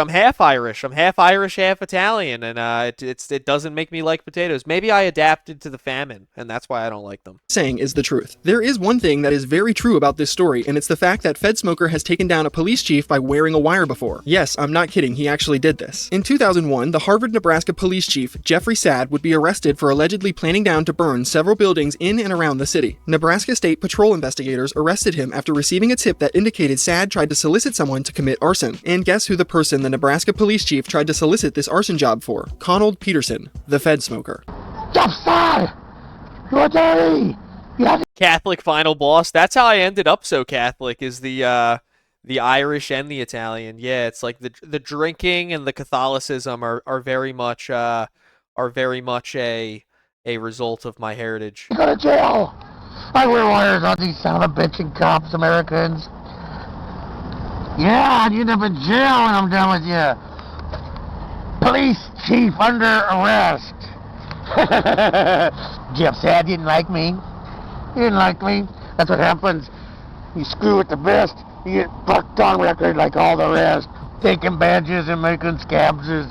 half Irish. I'm half Irish, half Italian, and it doesn't make me like potatoes. Maybe I adapted to the famine, and that's why I don't like them.
Saying is the truth. There is one thing that is very true about this story, and it's the fact that Fed Smoker has taken down a police chief by wearing a wire before. Yes, I'm not kidding, he actually did this. In 2001, the Harvard, Nebraska police chief, Jeffrey Sadd, would be arrested for allegedly planning down to burn several buildings in and around the city. Nebraska State Patrol investigators arrested him after receiving a tip that indicated Sadd tried to solicit someone to commit arson. And guess who the person the Nebraska police chief tried to solicit this arson job for? Conald Peterson, the Fed Smoker.
Catholic final boss. That's how I ended up so Catholic, is the Irish and the Italian. Yeah, it's like the drinking and the Catholicism are very much a result of my heritage.
Go to jail! I wear wires on these son of a bitching cops, Americans. Yeah, I'd end up in jail when I'm done with you. Police chief under arrest. Jeff Sadd didn't like me. He didn't like me. That's what happens. You screw with the best, you get fucked on record like all the rest. Taking badges and making scabs is...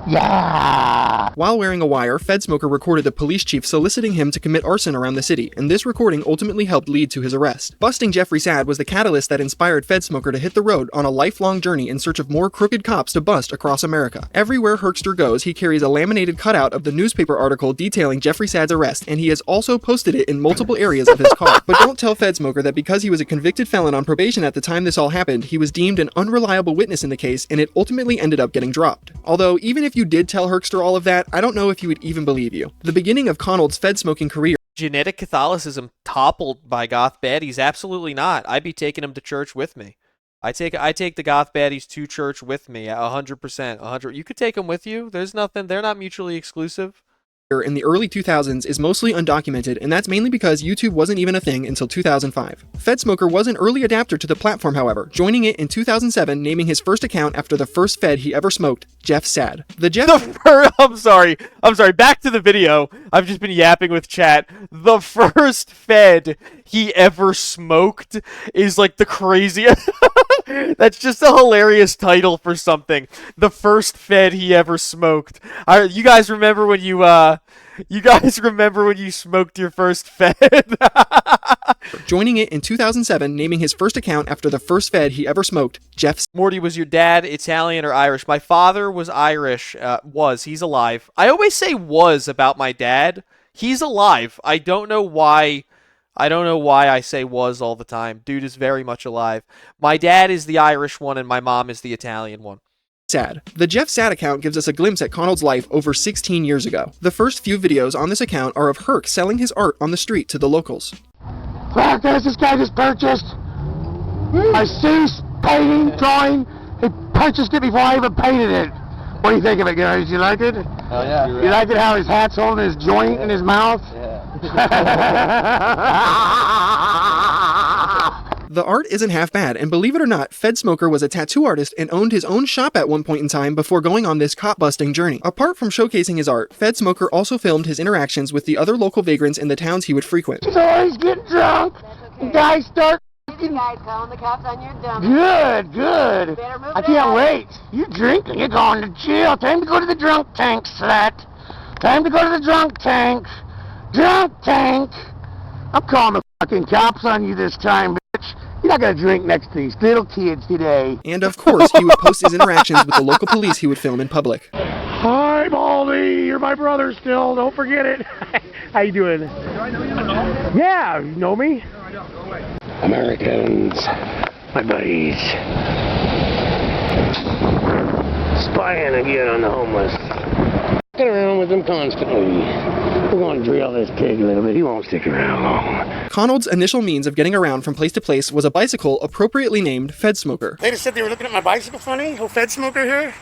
Yeah!
While wearing a wire, Fed Smoker recorded the police chief soliciting him to commit arson around the city, and this recording ultimately helped lead to his arrest. Busting Jeffrey Sadd was the catalyst that inspired Fed Smoker to hit the road on a lifelong journey in search of more crooked cops to bust across America. Everywhere Herkster goes, he carries a laminated cutout of the newspaper article detailing Jeffrey Sadd's arrest, and he has also posted it in multiple areas of his car. But don't tell Fed Smoker that because he was a convicted felon on probation at the time this all happened, he was deemed an unreliable witness in the case, and it ultimately ended up getting dropped. Although, even if you did tell Herkster all of that, I don't know if he would even believe you. The beginning of Conald's Fed smoking career.
Genetic Catholicism toppled by goth baddies? Absolutely not. I'd be taking them to church with me. I take the goth baddies to church with me, 100%. 100. You could take them with you. There's nothing. They're not mutually exclusive.
In the early 2000s is mostly undocumented, and that's mainly because YouTube wasn't even a thing until 2005. Fed Smoker was an early adapter to the platform, however, joining it in 2007, naming his first account after the first Fed he ever smoked, Jeff Sadd.
I'm sorry. Back to the video. I've just been yapping with chat. The first Fed he ever smoked is like the craziest. That's just a hilarious title for something. The first Fed he ever smoked. You guys remember when you smoked your first Fed?
Joining it in 2007, naming his first account after the first Fed he ever smoked, Jeff.
Morty, was your dad Italian or Irish? My father was Irish. He's alive. I always say was about my dad. He's alive. I don't know why I say was all the time. Dude is very much alive. My dad is the Irish one and my mom is the Italian one.
Sadd. The Jeff Sadd account gives us a glimpse at Conald's life over 16 years ago. The first few videos on this account are of Herc selling his art on the street to the locals.
Look, there's this guy just purchased a Seuss painting, drawing. He purchased it before I even painted it. What do you think of it, guys? You like it?
Oh, yeah.
You like it how his hat's holding his joint in his mouth?
The art isn't half bad, and believe it or not, Fed Smoker was a tattoo artist and owned his own shop at one point in time before going on this cop-busting journey. Apart from showcasing his art, Fed Smoker also filmed his interactions with the other local vagrants in the towns he would frequent.
He's always getting drunk. Guys start.
Guys calling the cops on your dumb.
Good. I can't wait. You're drinking. You're going to jail. Time to go to the drunk tank, slut. Time to go to the drunk tank. Drunk tank. I'm calling the fucking cops on you this time, bitch. You're not gonna drink next to these little kids today.
And of course, he would post his interactions with the local police he would film in public.
Hi, Baldy. You're my brother still. Don't forget it. How you doing? Do I know you at all? Yeah, you know me? No, I don't. Go away. Americans, my buddies. Spying again on the homeless. Get around with them constantly. We're going to drill this pig a little bit. He won't stick around long.
Conald's initial means of getting around from place to place was a bicycle appropriately named Fed Smoker.
They just said they were looking at my bicycle funny. Oh, Fed Smoker here?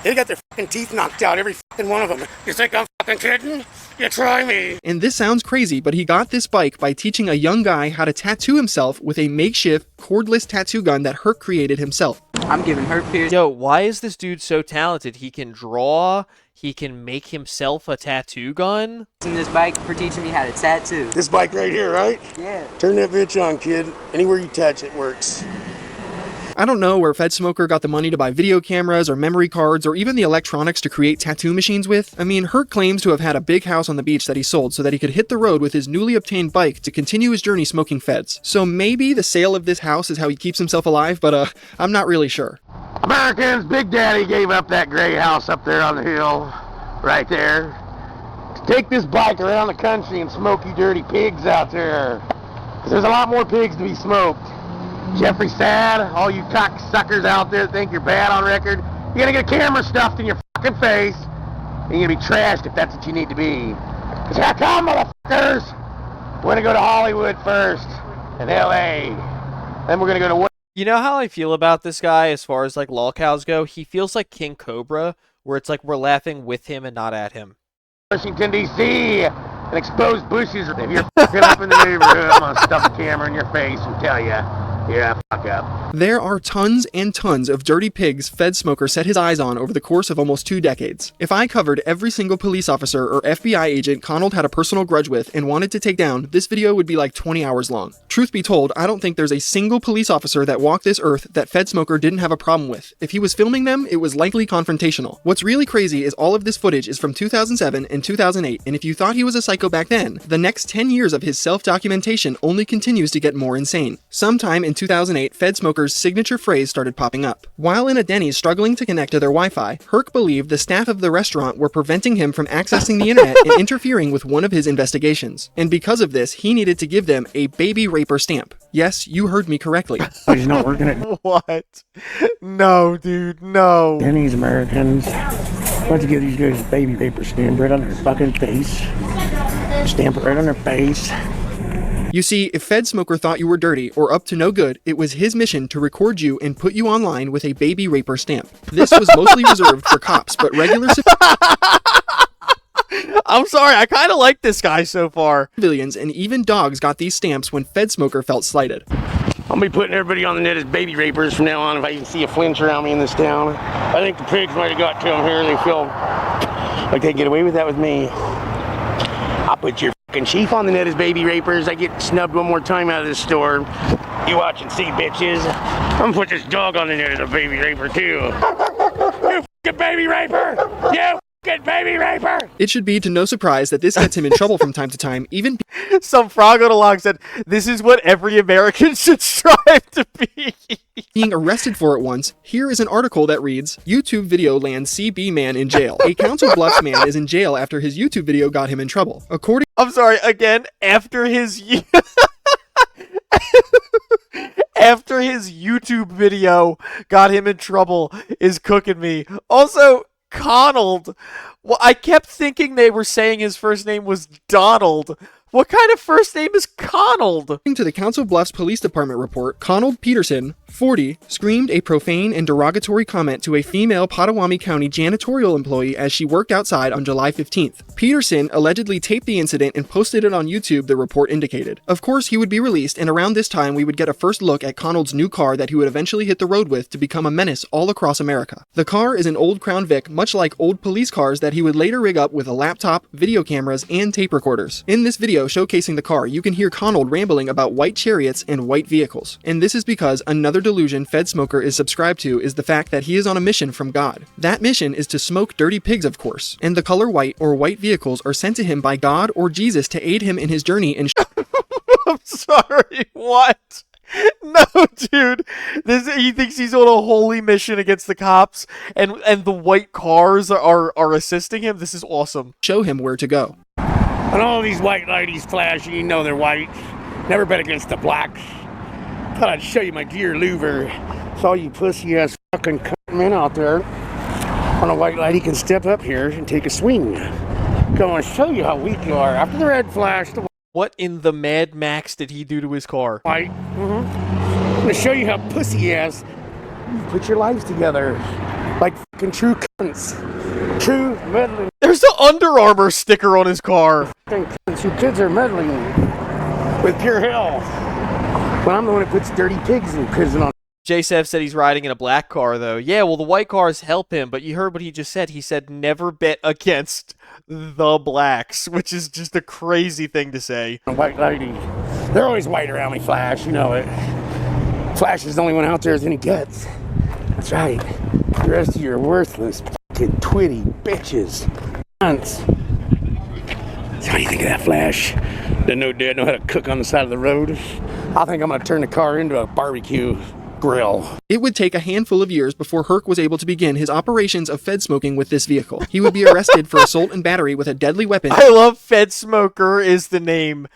They got their fucking teeth knocked out, every fucking one of them. You think I'm fucking kidding? You try me.
And this sounds crazy, but he got this bike by teaching a young guy how to tattoo himself with a makeshift cordless tattoo gun that Herc created himself.
I'm giving Herc period. Yo, why is this dude so talented? He can draw, he can make himself a tattoo gun?
This bike for teaching me how to tattoo.
This bike right here, right?
Yeah.
Turn that bitch on, kid. Anywhere you touch it works.
I don't know where Fed Smoker got the money to buy video cameras or memory cards or even the electronics to create tattoo machines with. I mean, Herc claims to have had a big house on the beach that he sold so that he could hit the road with his newly obtained bike to continue his journey smoking feds. So maybe the sale of this house is how he keeps himself alive, but I'm not really sure.
Americans, Big Daddy gave up that gray house up there on the hill, right there, to take this bike around the country and smoke you dirty pigs out there. 'Cause there's a lot more pigs to be smoked. Jeffrey Sad, all you cocksuckers out there that think you're bad on record, you're gonna get a camera stuffed in your fucking face, and you're gonna be trashed if that's what you need to be. 'Cause here come, motherfuckers! We're gonna go to Hollywood first, and LA. Then we're gonna go to...
You know how I feel about this guy as far as like lol cows go? He feels like King Cobra, where it's like we're laughing with him and not at him.
Washington, D.C., and expose bushes. If you're fucking up in the neighborhood, I'm gonna stuff a camera in your face and tell you, yeah, fuck up.
There are tons and tons of dirty pigs Fed Smoker set his eyes on over the course of almost 2 decades. If I covered every single police officer or FBI agent Connell had a personal grudge with and wanted to take down, this video would be like 20 hours long. Truth be told, I don't think there's a single police officer that walked this earth that Fed Smoker didn't have a problem with. If he was filming them, it was likely confrontational. What's really crazy is all of this footage is from 2007 and 2008, and if you thought he was a psycho back then, the next 10 years of his self-documentation only continues to get more insane. Sometime in 2008, Fed Smoker's signature phrase started popping up. While in a Denny's struggling to connect to their Wi-Fi, Herc believed the staff of the restaurant were preventing him from accessing the internet and interfering with one of his investigations. And because of this, he needed to give them a baby raper stamp. Yes, you heard me correctly.
He's not working at...
What? No, dude, no.
Denny's Americans. Let's give these guys a baby paper stamp right on their fucking face. Stamp it right on their face.
You see, if Fed Smoker thought you were dirty or up to no good, it was his mission to record you and put you online with a baby raper stamp. This was mostly reserved for cops, but regular
I'm sorry, I kind of like this guy so far.
Civilians and even dogs got these stamps when Fed Smoker felt slighted.
I'll be putting everybody on the net as baby rapers from now on if I can see a flinch around me in this town. I think the pigs might have got to them here and they feel like they can get away with that with me. I'll put your fucking chief on the net as baby rapers. I get snubbed one more time out of this store. You watch and see, bitches. I'm gonna put this dog on the net as a baby raper too. You fucking baby raper! You fucking baby raper!
It should be to no surprise that this gets him in trouble from time to time, even
some frog on a log said, this is what every American should strive to be.
Being arrested for it once. Here is an article that reads, YouTube video lands CB man in jail. A Council Bluffs man is in jail after his YouTube video got him in trouble.
I'm sorry, again, after his after his YouTube video got him in trouble is cooking me. Also, Connell. Well, I kept thinking they were saying his first name was Donald. What kind of first name is Connell?
According to the Council Bluffs Police Department report, Connell Peterson, 40, screamed a profane and derogatory comment to a female Potawatomi County janitorial employee as she worked outside on July 15th. Peterson allegedly taped the incident and posted it on YouTube, the report indicated. Of course, he would be released, and around this time we would get a first look at Connell's new car that he would eventually hit the road with to become a menace all across America. The car is an old Crown Vic, much like old police cars that he would later rig up with a laptop, video cameras, and tape recorders. In this video showcasing the car, you can hear Connell rambling about white chariots and white vehicles. And this is because another delusion Fed Smoker is subscribed to is the fact that he is on a mission from God. That mission is to smoke dirty pigs, of course, and the color white or white vehicles are sent to him by God or Jesus to aid him in his journey in
I'm sorry, what? No, dude. He thinks he's on a holy mission against the cops, and the white cars are assisting him. This is awesome.
Show him where to go.
And all these white ladies flashing, you know they're white. Never bet against the blacks. Thought I'd show you my dear louver. So all you pussy-ass fucking men out there, when a white lady can step up here and take a swing. Going to show you how weak you are. After the red flash, the
what in the Mad Max did he do to his car?
white. I'm going to show you how pussy-ass you put your lives together. Like fucking true cunts. True meddling.
There's an Under Armour sticker on his car.
You kids are meddling with pure hell. But I'm the one who puts dirty pigs in prison on.
J-Sev said he's riding in a black car, though. Yeah, well, the white cars help him, but you heard what he just said. He said never bet against the blacks, which is just a crazy thing to say.
White lady. They're always white around me, Flash. You know it. Flash is the only one out there with any guts. That's right. The rest of you are worthless, fucking twitty bitches. Cunts. So what do you think of that, Flash? Doesn't no dad know how to cook on the side of the road? I think I'm going to turn the car into a barbecue grill.
It would take a handful of years before Herc was able to begin his operations of Fed smoking with this vehicle. He would be arrested for assault and battery with a deadly weapon.
I love Fed Smoker is the name.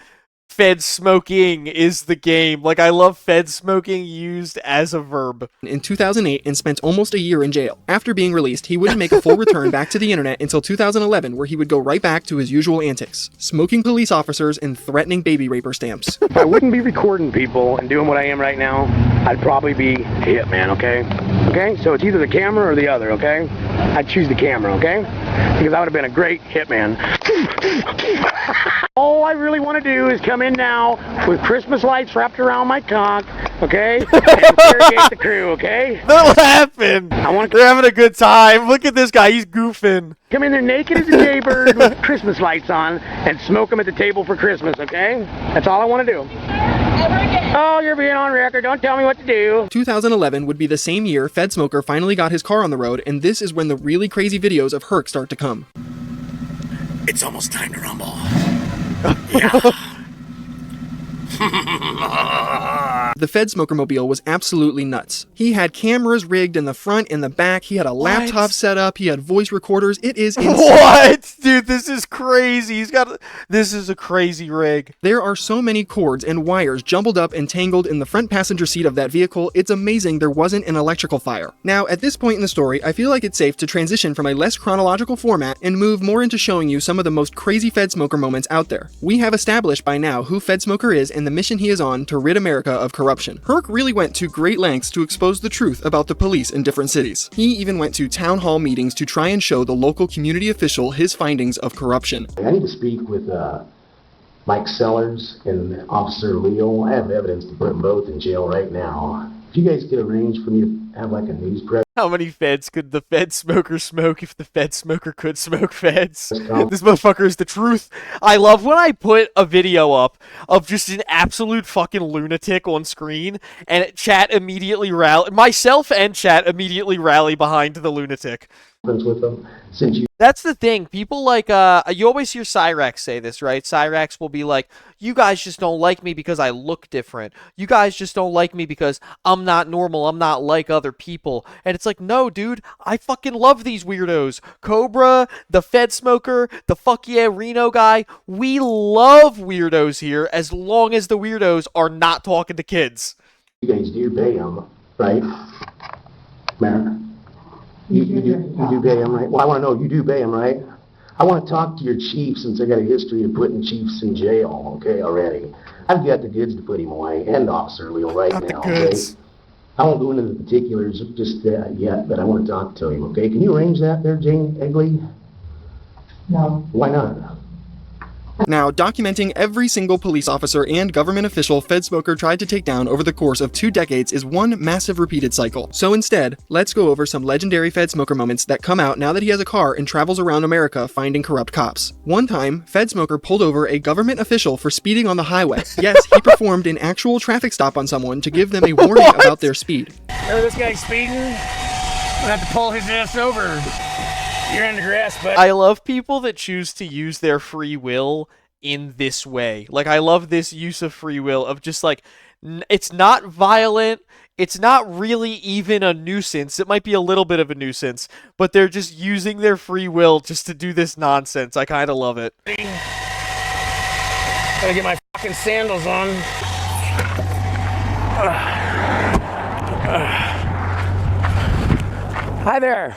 Fed smoking is the game. Like, I love Fed smoking used as a verb.
In 2008 and spent almost a year in jail. After being released, he wouldn't make a full return back to the internet until 2011, where he would go right back to his usual antics. Smoking police officers and threatening baby raper stamps.
If I wouldn't be recording people and doing what I am right now, I'd probably be a hitman, okay? Okay? So it's either the camera or the other, okay? I'd choose the camera, okay? Because I would have been a great hitman. All I really want to do is come in now with Christmas lights wrapped around my cock, okay? And interrogate the crew, okay?
They're laughing. They're having a good time. Look at this guy. He's goofing.
Come in there naked as a jaybird with Christmas lights on and smoke them at the table for Christmas, okay? That's all I want to do. Oh, you're being on record. Don't tell me what to do.
2011 would be the same year Fed Smoker finally got his car on the road, and this is when the really crazy videos of Herc start to come.
It's almost time to rumble.
The Fed Smoker mobile was absolutely nuts. He had cameras rigged in the front and the back. He had a laptop set up. He had voice recorders. It is insane.
What? Dude, this is crazy. This is a crazy rig.
There are so many cords and wires jumbled up and tangled in the front passenger seat of that vehicle, it's amazing there wasn't an electrical fire. Now, at this point in the story, I feel like it's safe to transition from a less chronological format and move more into showing you some of the most crazy Fed Smoker moments out there. We have established by now who Fed Smoker is and the mission he is on to rid America of corruption. Herc really went to great lengths to expose the truth about the police in different cities. He even went to town hall meetings to try and show the local community official his findings of corruption.
I need to speak with Mike Sellers and Officer Leo. I have evidence to put them both in jail right now. If you guys could arrange for me to have like a news press.
How many feds could the Fed Smoker smoke if the Fed Smoker could smoke feds? This motherfucker is the truth. I love when I put a video up of just an absolute fucking lunatic on screen and chat immediately rally, myself and chat immediately rally behind the lunatic.
With them since you.
That's the thing. People like, you always hear Cyrax say this, right? Cyrax will be like, you guys just don't like me because I look different. You guys just don't like me because I'm not normal. I'm not like other people. And it's like, no, dude, I fucking love these weirdos. Cobra, the Fed Smoker, the fuck yeah Reno guy. We love weirdos here as long as the weirdos are not talking to kids.
You guys do pay them, right? Merrick? You do pay them, right? Well, I want to know, you do pay them, right? I want to talk to your chief since I got a history of putting chiefs in jail, okay, already. I've got the goods to put him away, and Officer Leo right now, okay? I won't go into the particulars just yet, but I want to talk to him, okay? Can you arrange that there, Jane Egley? No. Why not?
Now, documenting every single police officer and government official Fed Smoker tried to take down over the course of 2 decades is one massive repeated cycle. So instead, let's go over some legendary Fed Smoker moments that come out now that he has a car and travels around America finding corrupt cops. One time, Fed Smoker pulled over a government official for speeding on the highway. Yes, he performed an actual traffic stop on someone to give them a warning about their speed.
Remember this guy speeding? I'm gonna have to pull his ass over. You're in the grass, bud.
I love people that choose to use their free will in this way. Like, I love this use of free will of just like, it's not violent. It's not really even a nuisance. It might be a little bit of a nuisance, but they're just using their free will just to do this nonsense. I kind of love it.
Gotta get my fucking sandals on. Hi there.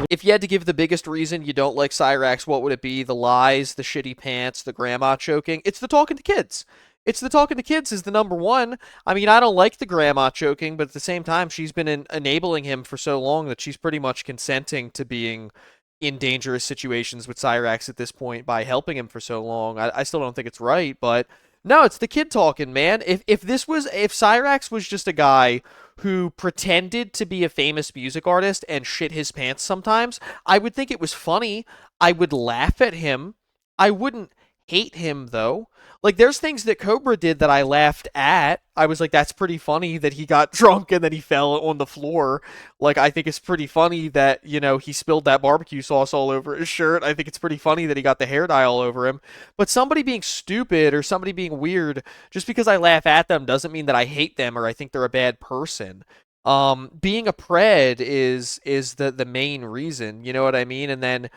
If you had to give the biggest reason you don't like Cyrax, what would it be? The lies, the shitty pants, the grandma choking? It's the talking to kids. It's the talking to kids is the number one. I mean, I don't like the grandma choking, but at the same time, she's been enabling him for so long that she's pretty much consenting to being in dangerous situations with Cyrax at this point by helping him for so long. I still don't think it's right, but No, it's the kid talking, man. If Cyrax was just a guy who pretended to be a famous music artist and shit his pants sometimes, I would think it was funny. I would laugh at him. I wouldn't hate him, though. Like, there's things that Cobra did that I laughed at. I was like, that's pretty funny that he got drunk and then he fell on the floor. Like, I think it's pretty funny that, you know, he spilled that barbecue sauce all over his shirt. I think it's pretty funny that he got the hair dye all over him. But somebody being stupid or somebody being weird, just because I laugh at them doesn't mean that I hate them or I think they're a bad person. Being a pred is the main reason, you know what I mean? And then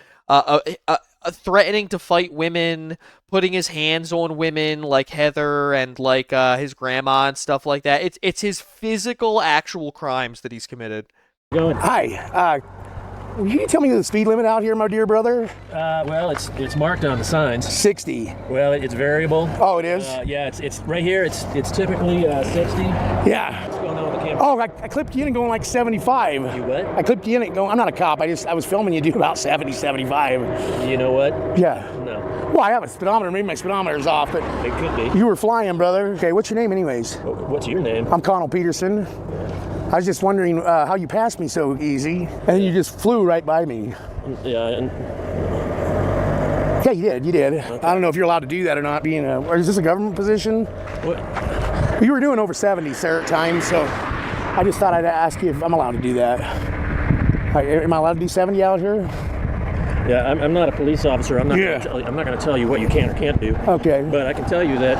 threatening to fight women, putting his hands on women like Heather and like his grandma and stuff like that. It's his physical, actual crimes that he's committed.
Hi. Can you tell me the speed limit out here, my dear brother?
Well, it's marked on the signs.
60.
Well, it's variable.
Oh, it is?
Yeah, it's right here. It's typically 60.
Yeah.
What's going on with the camera?
Oh, I clipped you in going like 75.
You what?
I clipped you in it going, I'm not a cop. I was filming you do about 70, 75.
You know what?
Yeah.
No.
Well, I have a speedometer. Maybe my speedometer's off, but
it could be.
You were flying, brother. Okay, what's your name anyways?
What's your name?
I'm Connell Peterson. I was just wondering how you passed me so easy, and then you just flew right by me.
Yeah,
yeah, you did. Okay. I don't know if you're allowed to do that or not. Or is this a government position?
What?
You were doing over 70, sir, at times, so I just thought I'd ask you if I'm allowed to do that. Am I allowed to do 70 out here?
Yeah, I'm not a police officer. I'm not going to tell you what you can or can't do.
Okay.
But I can tell you that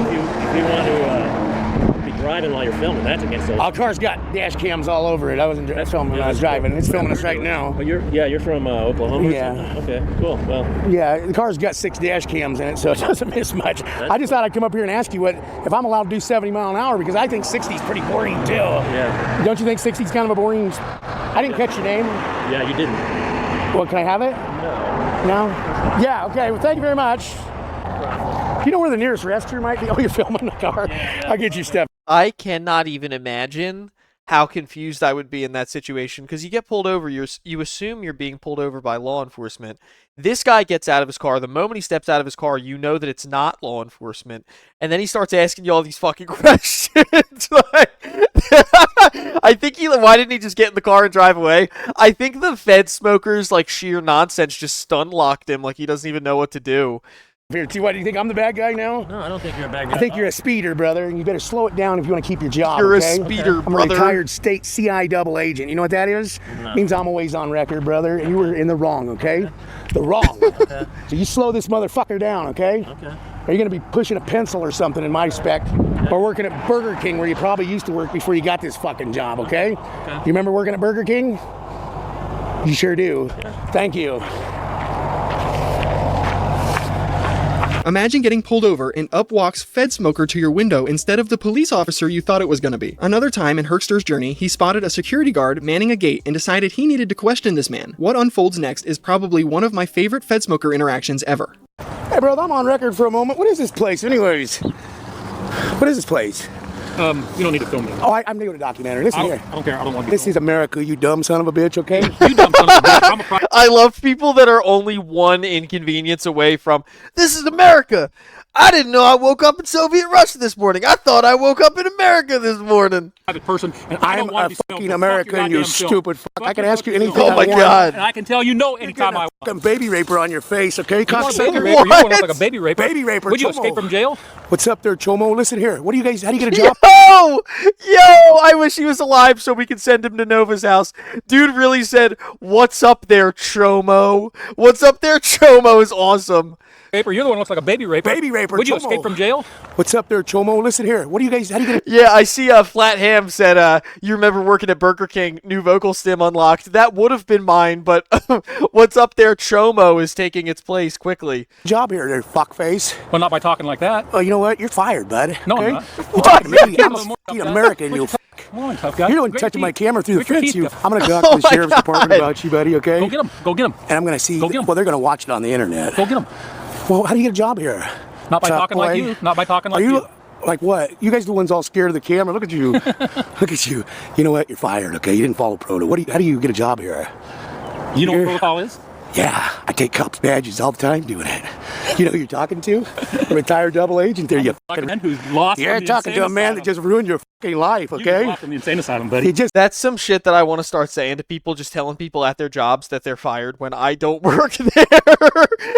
if you want to be driving while you're filming, that's against the law.
Our car's got dash cams all over it. I wasn't filming when I was driving. It's filming us right now.
Well, you're from Oklahoma.
Yeah.
Okay. Cool. Well.
Yeah, the car's got 6 dash cams in it, so it doesn't miss much. I just thought I'd come up here and ask you if I'm allowed to do 70 mile an hour, because I think 60 is pretty boring too.
Yeah.
Don't you think 60 is kind of a boring? I didn't catch your name.
Yeah, you didn't.
Well, can I have it?
No.
No? Yeah. Okay. Well, thank you very much. Do you know where the nearest restroom might be? Oh, you're filming the car. Yeah. I'll get you stuff.
I cannot even imagine how confused I would be in that situation, because you get pulled over, you assume you're being pulled over by law enforcement. This guy gets out of his car. The moment he steps out of his car, you know that it's not law enforcement, and then he starts asking you all these fucking questions. I think why didn't he just get in the car and drive away? I think the Fed smokers, like, sheer nonsense just stun locked him, like he doesn't even know what to do.
Here, what, do you think I'm the bad guy now?
No, I don't think you're a bad guy.
I think you're a speeder, brother, and you better slow it down if you want to keep your job.
You're
okay?
a speeder,
I'm
brother.
a retired state CI double agent. You know what that is?
No.
It means I'm always on record, brother, and you were in the wrong, okay? The wrong.
Okay.
So you slow this motherfucker down, okay?
Okay.
Are you going to be pushing a pencil or something in my spec? Okay. Or working at Burger King, where you probably used to work before you got this fucking job, okay?
Okay.
You remember working at Burger King? You sure do.
Yeah.
Thank you.
Imagine getting pulled over and up walks Fed Smoker to your window instead of the police officer you thought it was going to be. Another time in Herkster's journey, he spotted a security guard manning a gate and decided he needed to question this man. What unfolds next is probably one of my favorite Fed Smoker interactions ever.
Hey, bro, I'm on record for a moment. What is this place, anyways? What is this place?
You don't need to film me.
Oh, I'm doing a documentary. Listen here.
I don't care. I don't want to.
This is America, you dumb son of a bitch, okay?
You dumb son of a bitch.
I love people that are only one inconvenience away from, this is America. I didn't know I woke up in Soviet Russia this morning. I thought I woke up in America this morning.
Private person, and I don't want to be
fucking American, you stupid fuck. I can ask you anything I
want. Oh my God.
And I can tell you no anytime I want.
Fucking baby raper on your face, okay?
You want a baby raper? You want to look like a baby raper?
Baby raper.
Would you escape from jail?
What's up there, Chomo? Listen here. What do you guys, how do you get a job?
Yo, I wish he was alive so we could send him to Nova's house. Dude really said, what's up there, Chomo? What's up there, Chomo is awesome.
Raper, you're the one who looks like a baby raper.
Baby raper.
Would you
Chomo.
escape from jail?
What's up there, Chomo? Listen here. What do you guys, how do you get a...
Yeah, I see Flat Ham said, you remember working at Burger King, new vocal stim unlocked. That would have been mine, but what's up there, Chomo is taking its place quickly.
Job here, there, fuckface.
Well, not by talking like that.
Oh, you know what? You're fired, bud.
No,
okay?
I'm not.
You're talking to me. I'm a fucking American, you fuck.
Come on, tough guy.
You're the one touching my camera through the fence, you. I'm going to talk
Oh
to the
my
sheriff's department about you, buddy, okay?
Go get him. Go get him.
And I'm going to see...
Go get him.
Well, they're going to watch it on the internet.
Go get him.
Well, how do you get a job here?
Not by talking like you. Not by talking like you.
Like what? You guys are the ones all scared of the camera. Look at you. Look at you. You know what? You're fired, okay? You didn't follow proto. How do you get a job here?
You know what protocol is?
Yeah, I take cops' badges all the time doing it. You know who you're talking to? A retired double agent there, you fucking
man who's lost.
You're
from the
talking to a
insane
man
asylum.
that just ruined your fucking life,
You
okay?
lost from the insane asylum, buddy.
He just
That's some shit that I want to start saying to people, just telling people at their jobs that they're fired when I don't work there.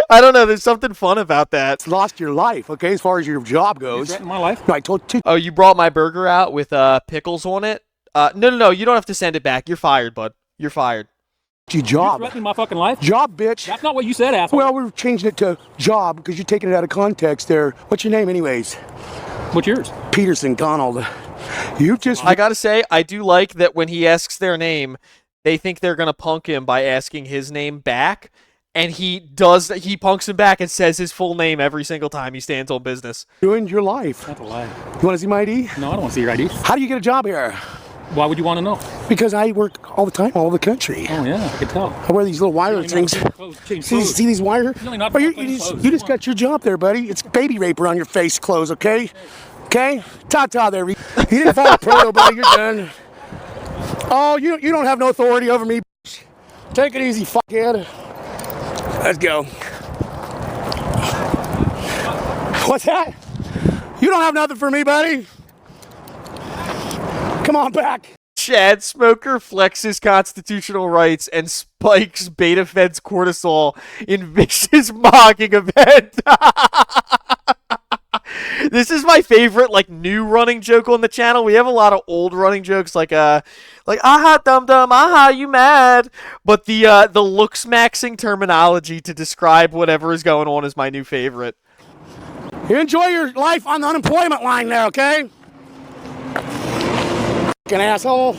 I don't know, there's something fun about that.
lost your life, okay, as far as your job goes.
threatened my life?
No, I told you.
Oh, you brought my burger out with pickles on it? No, you don't have to send it back. You're fired, bud. You're fired.
Your job.
You threatening my fucking life?
Job, bitch.
That's not what you said, asshole.
Well, we're changing it to job because you're taking it out of context there. What's your name anyways?
What's yours?
Peterson Donald. You just...
I gotta say, I do like that when he asks their name, they think they're gonna punk him by asking his name back, and he punks him back and says his full name every single time he stands on business.
Ruined your life.
That's a lie.
You want to see my ID?
No, I don't want to see your ID.
How do you get a job here?
Why would you want to know?
Because I work all the time, all over the country.
Oh, yeah, I can tell.
I wear these little wire things. See these wire?
not
Oh, you
clothes.
you just got your job there, buddy. It's baby raper on your face clothes, okay? Okay? Ta-ta there. You didn't follow proto, buddy. You're done. Oh, you don't have no authority over me. Take it easy, fuckhead. Let's go. What's that? You don't have nothing for me, buddy. Come on back.
Chad Smoker flexes constitutional rights and spikes Beta Fed's cortisol in vicious mocking event. This is my favorite, new running joke on the channel. We have a lot of old running jokes, like aha, dum dum, aha, you mad? But the looks maxing terminology to describe whatever is going on is my new favorite.
You enjoy your life on the unemployment line there, okay? Fucking asshole.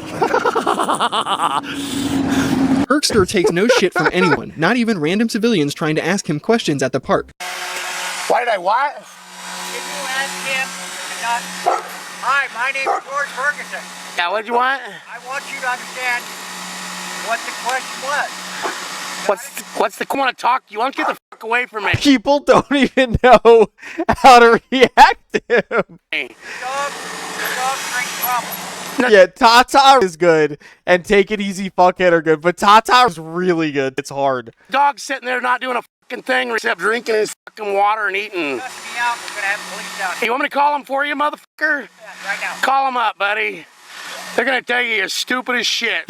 Herkster takes no shit from anyone, not even random civilians trying to ask him questions at the park.
Why did I what?
Did you ask him not... Hi, my name is George Ferguson.
Yeah, what'd you want?
I want you to understand what the question was.
What's the... I want to talk to you. Why don't you get the fuck away from me?
People don't even know how to react to him.
The dog drinks rum.
Yeah, Tata is good, and Take It Easy Fuckhead are good, but Tata is really good. It's hard.
Dog's sitting there not doing a fucking thing except drinking his fucking water and eating.
Just me out. We're gonna have police down
Hey,
here.
you want me to call him for you, motherfucker?
Yeah, right now.
Call him up, buddy. They're gonna tell you you're stupid as shit.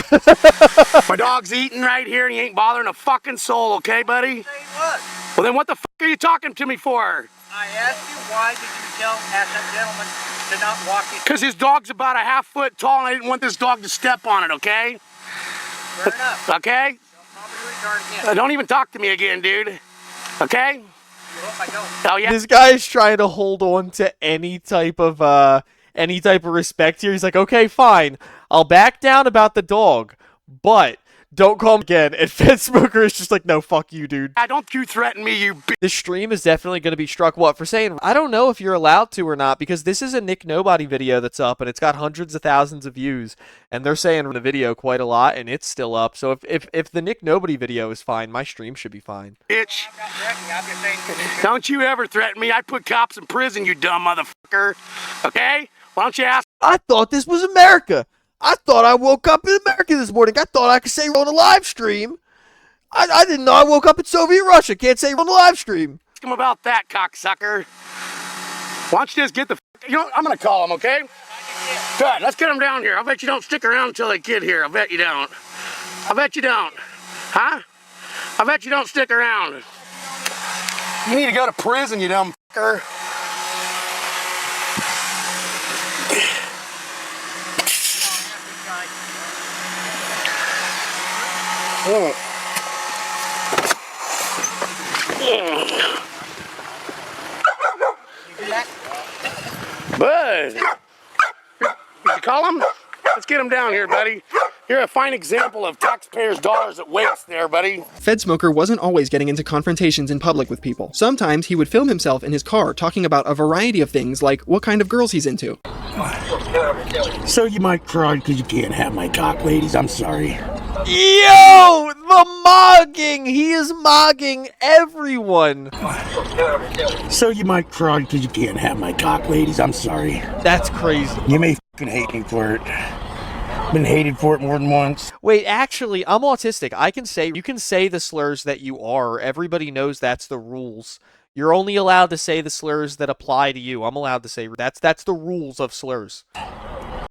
My dog's eating right here and he ain't bothering a fucking soul, okay, buddy?
Say what?
Well, then what the fuck are you talking to me for?
I asked you why did you ask that gentleman to not walk in?
Because his dog's about a half foot tall and I didn't want this dog to step on it, okay?
Fair enough.
Okay?
Probably return again.
Don't even talk to me again, dude. Okay?
You hope I don't.
Oh, yeah.
This guy is trying to hold on to any type of respect here. He's like, okay, fine. I'll back down about the dog, but don't call me again. And Fed Smoker is just like, no, fuck you, dude.
Don't you threaten me, you bitch.
This stream is definitely going to be struck, what, for saying, I don't know if you're allowed to or not, because this is a Nick Nobody video that's up, and it's got hundreds of thousands of views, and they're saying the video quite a lot, and it's still up. So if the Nick Nobody video is fine, my stream should be fine.
Bitch.
I'm not threatening you. I'm just saying.
Don't you ever threaten me. I put cops in prison, you dumb motherfucker. Okay? Why don't you ask?
I thought this was America. I thought I woke up in America this morning. I thought I could say on a live stream. I didn't know I woke up in Soviet Russia. Can't say on the live stream.
Ask him about that, cocksucker. Why don't you just get the... You know, I'm going to call him, okay? Good. Let's get him down here. I bet you don't stick around until they get here. I bet you don't. I bet you don't. Huh? I bet you don't stick around. You need to go to prison, you dumb fucker. Bud, did you call him? Let's get him down here, buddy. You're a fine example of taxpayers' dollars at waste there, buddy.
Fed Smoker wasn't always getting into confrontations in public with people. Sometimes he would film himself in his car talking about a variety of things like what kind of girls he's into.
So you might cry because you can't have my cock, ladies. I'm sorry.
Yo, the mogging. He is mogging everyone.
So you might cry because you can't have my cock, ladies. I'm sorry.
That's crazy.
You may fucking hate me for it.
Been hated for it more than once.
Wait, actually, I'm autistic. You can say the slurs that you are. Everybody knows that's the rules. You're only allowed to say the slurs that apply to you. I'm allowed to say that's the rules of slurs.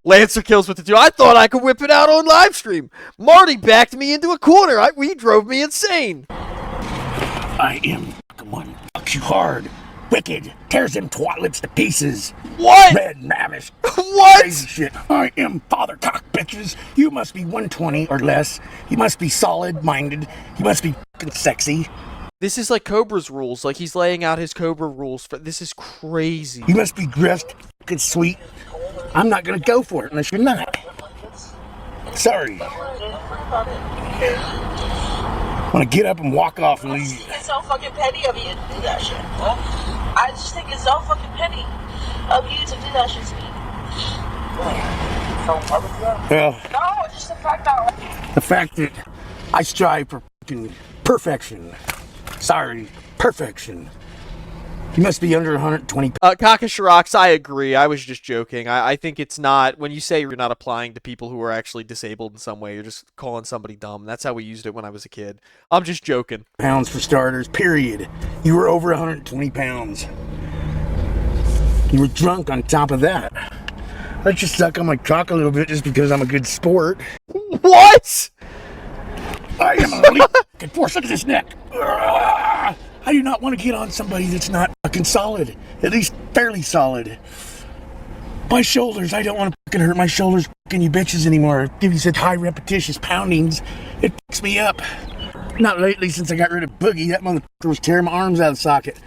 Lancer kills with the 2. I thought I could whip it out on live stream. Morty backed me into a corner. He drove me insane.
I am fucking one. Fucks you hard. Wicked. Tears them twat lips to pieces.
What?
Red Mavish.
What?
Crazy shit. I am father cock bitches. You must be 120 or less. You must be solid-minded. You must be fucking sexy.
This is like Cobra's rules. Like he's laying out his Cobra rules. This is crazy.
You must be dressed fucking sweet. I'm not gonna go for it unless you're not. Sorry. I want to get up and walk off and leave you.
It's so fucking petty of you to do that shit. I just think it's so fucking petty of you to do that shit to me.
Well,
No, it's just the fact that
the fact that I strive for fucking perfection. Sorry, perfection. You must be under 120 pounds.
Kakashirax, I agree. I was just joking. I think it's not, when you say you're not applying to people who are actually disabled in some way, you're just calling somebody dumb. That's how we used it when I was a kid. I'm just joking.
Pounds for starters, period. You were over 120 pounds. You were drunk on top of that. Let's just suck on my cock a little bit just because I'm a good sport.
What?
I am a elite fucking force. Look at this neck. I do not want to get on somebody that's not fucking solid. At least fairly solid. My shoulders, I don't want to fucking hurt my shoulders fucking you bitches anymore. Give you such high repetitious poundings. It fucks me up. Not lately since I got rid of Boogie. That motherfucker was tearing my arms out of the socket.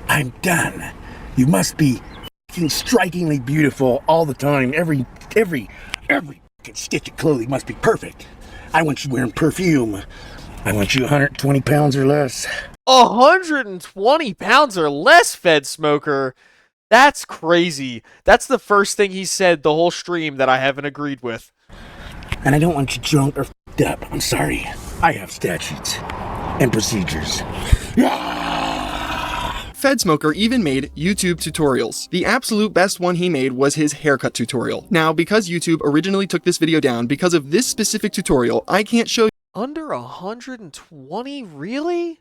I'm done. You must be fucking strikingly beautiful all the time. Every fucking stitch of clothing must be perfect. I want you wearing perfume. I want you 120 pounds or less.
120 pounds or less, Fed Smoker. That's crazy. That's the first thing he said the whole stream that I haven't agreed with.
And I don't want you drunk or f***ed up. I'm sorry. I have statutes and procedures.
Fed Smoker even made YouTube tutorials. The absolute best one he made was his haircut tutorial. Now, because YouTube originally took this video down because of this specific tutorial, I can't show you.
Under 120? Really?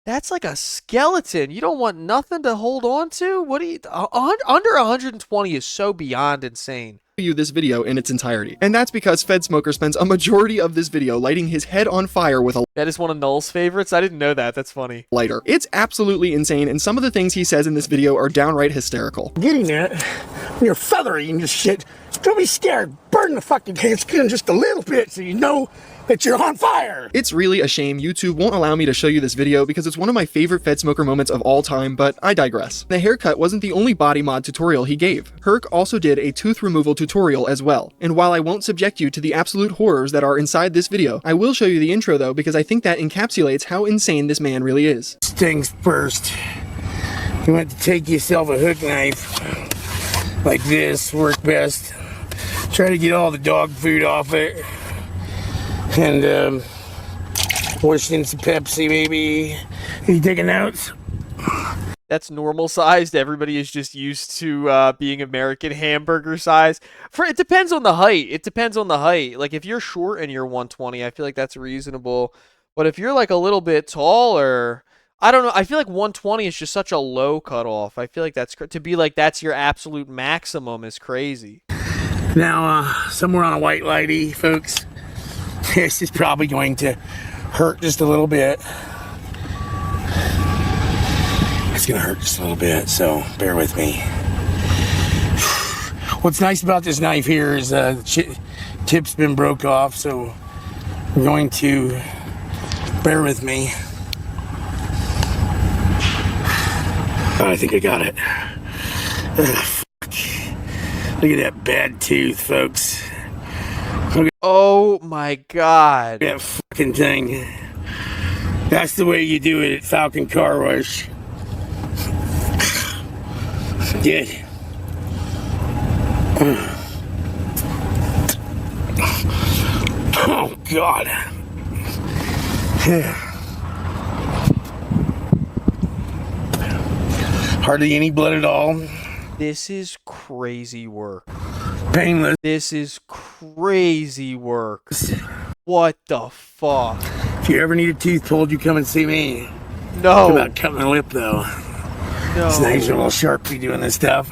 That's like a skeleton. You don't want nothing to hold on to? What do you... Under 120 is so beyond insane.
You this video in its entirety. And that's because Fed Smoker spends a majority of this video lighting his head on fire with a...
That is one of Null's favorites? I didn't know that. That's funny.
...lighter. It's absolutely insane, and some of the things he says in this video are downright hysterical.
Getting that, when you're feathery and just shit, don't be scared. Burn the fucking skin just a little bit so you know that you're on fire.
It's really a shame YouTube won't allow me to show you this video because it's one of my favorite Fed Smoker moments of all time, but I digress. The haircut wasn't the only body mod tutorial he gave. Herc also did a tooth removal tutorial as well. And while I won't subject you to the absolute horrors that are inside this video, I will show you the intro though because I think that encapsulates how insane this man really is.
Things first. You want to take yourself a hook knife like this, work best. Try to get all the dog food off it. And wash in some Pepsi, maybe. Are you taking notes?
That's normal sized. Everybody is just used to being American hamburger size. It depends on the height. It depends on the height. Like if you're short and you're 120, I feel like that's reasonable. But if you're like a little bit taller, I don't know. I feel like 120 is just such a low cutoff. I feel like to be like that's your absolute maximum is crazy.
Now, somewhere on a white lighty, folks. This is probably going to hurt just a little bit. It's going to hurt just a little bit, so bear with me. What's nice about this knife here is the tip's been broke off, so we're going to bear with me. Oh, I think I got it. Look at that bad tooth, folks.
Oh my god.
That fucking thing. That's the way you do it at Falcon Car Wash. Good. Oh god. Hardly any blood at all.
This is crazy work.
Painless.
This is crazy work. What the fuck?
If you ever need a tooth pulled, you come and see me.
No.
It's about cutting a lip, though.
No.
It's nice, you're a little Sharpie doing this stuff.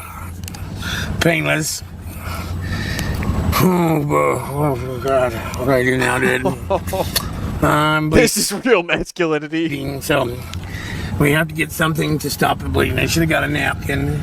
Painless. Oh, God. What do I do now, dude?
This is real masculinity.
So, we have to get something to stop the bleeding. I should have got a napkin.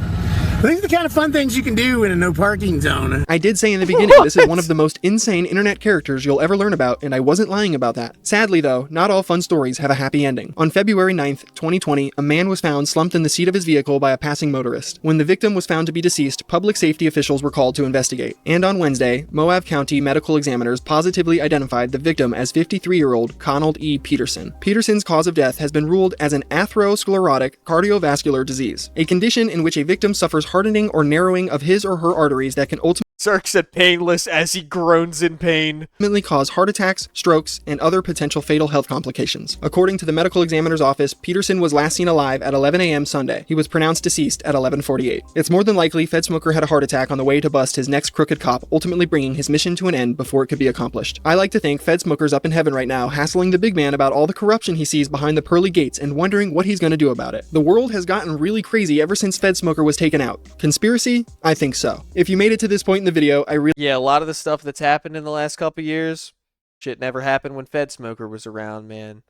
These are the kind of fun things you can do in a no parking zone.
I did say in the beginning, this is one of the most insane internet characters you'll ever learn about, and I wasn't lying about that. Sadly though, not all fun stories have a happy ending. On February 9th, 2020, a man was found slumped in the seat of his vehicle by a passing motorist. When the victim was found to be deceased, public safety officials were called to investigate. And on Wednesday, Moab County medical examiners positively identified the victim as 53-year-old Conald E. Peterson. Peterson's cause of death has been ruled as an atherosclerotic cardiovascular disease, a condition in which a victim suffers hardening or narrowing of his or her arteries that can ultimately
Sark said painless as he groans in pain.
Cause heart attacks, strokes, and other potential fatal health complications. According to the medical examiner's office, Peterson was last seen alive at 11 a.m. Sunday. He was pronounced deceased at 11:48. It's more than likely Fed Smoker had a heart attack on the way to bust his next crooked cop, ultimately bringing his mission to an end before it could be accomplished. I like to think Fed Smoker's up in heaven right now, hassling the big man about all the corruption he sees behind the pearly gates and wondering what he's going to do about it. The world has gotten really crazy ever since Fed Smoker was taken out. Conspiracy? I think so. If you made it to this point in the video,
Yeah, a lot of the stuff that's happened in the last couple years, shit never happened when Fed Smoker was around, man.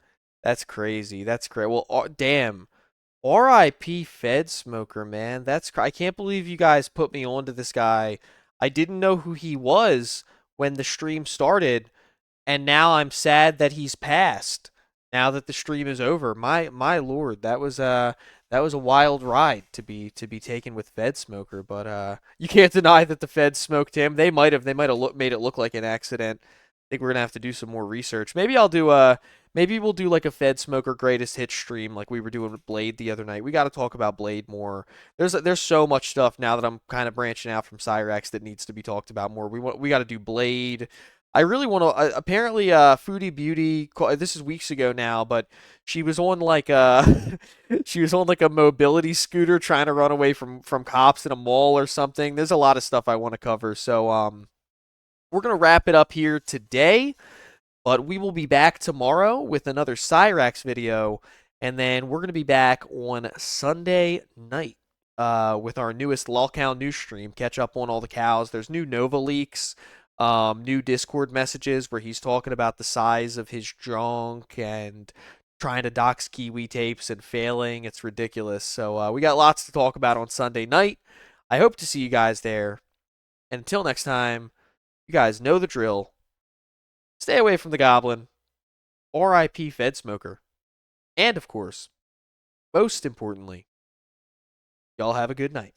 That's crazy. That's crazy. Well, damn. R.I.P. Fed Smoker, man. I can't believe you guys put me onto this guy. I didn't know who he was when the stream started, and now I'm sad that he's passed. Now that the stream is over, my lord, that was a wild ride to be taken with Fed Smoker, but you can't deny that the Feds smoked him. They might have made it look like an accident. I think we're gonna have to do some more research. Maybe we'll do like a Fed Smoker greatest hits stream like we were doing with Blade the other night. We got to talk about Blade more. There's so much stuff now that I'm kind of branching out from Cyrax that needs to be talked about more. We got to do Blade. I really want to. Apparently, Foodie Beauty. This is weeks ago now, but she was on like a mobility scooter trying to run away from cops in a mall or something. There's a lot of stuff I want to cover. So we're gonna wrap it up here today, but we will be back tomorrow with another Cyrax video, and then we're gonna be back on Sunday night with our newest Lolcow news stream. Catch up on all the cows. There's new Nova leaks. New Discord messages where he's talking about the size of his junk and trying to dox Kiwi tapes and failing. It's ridiculous. So we got lots to talk about on Sunday night. I hope to see you guys there. And until next time, you guys know the drill. Stay away from the goblin. R.I.P. Fed Smoker. And of course, most importantly, y'all have a good night.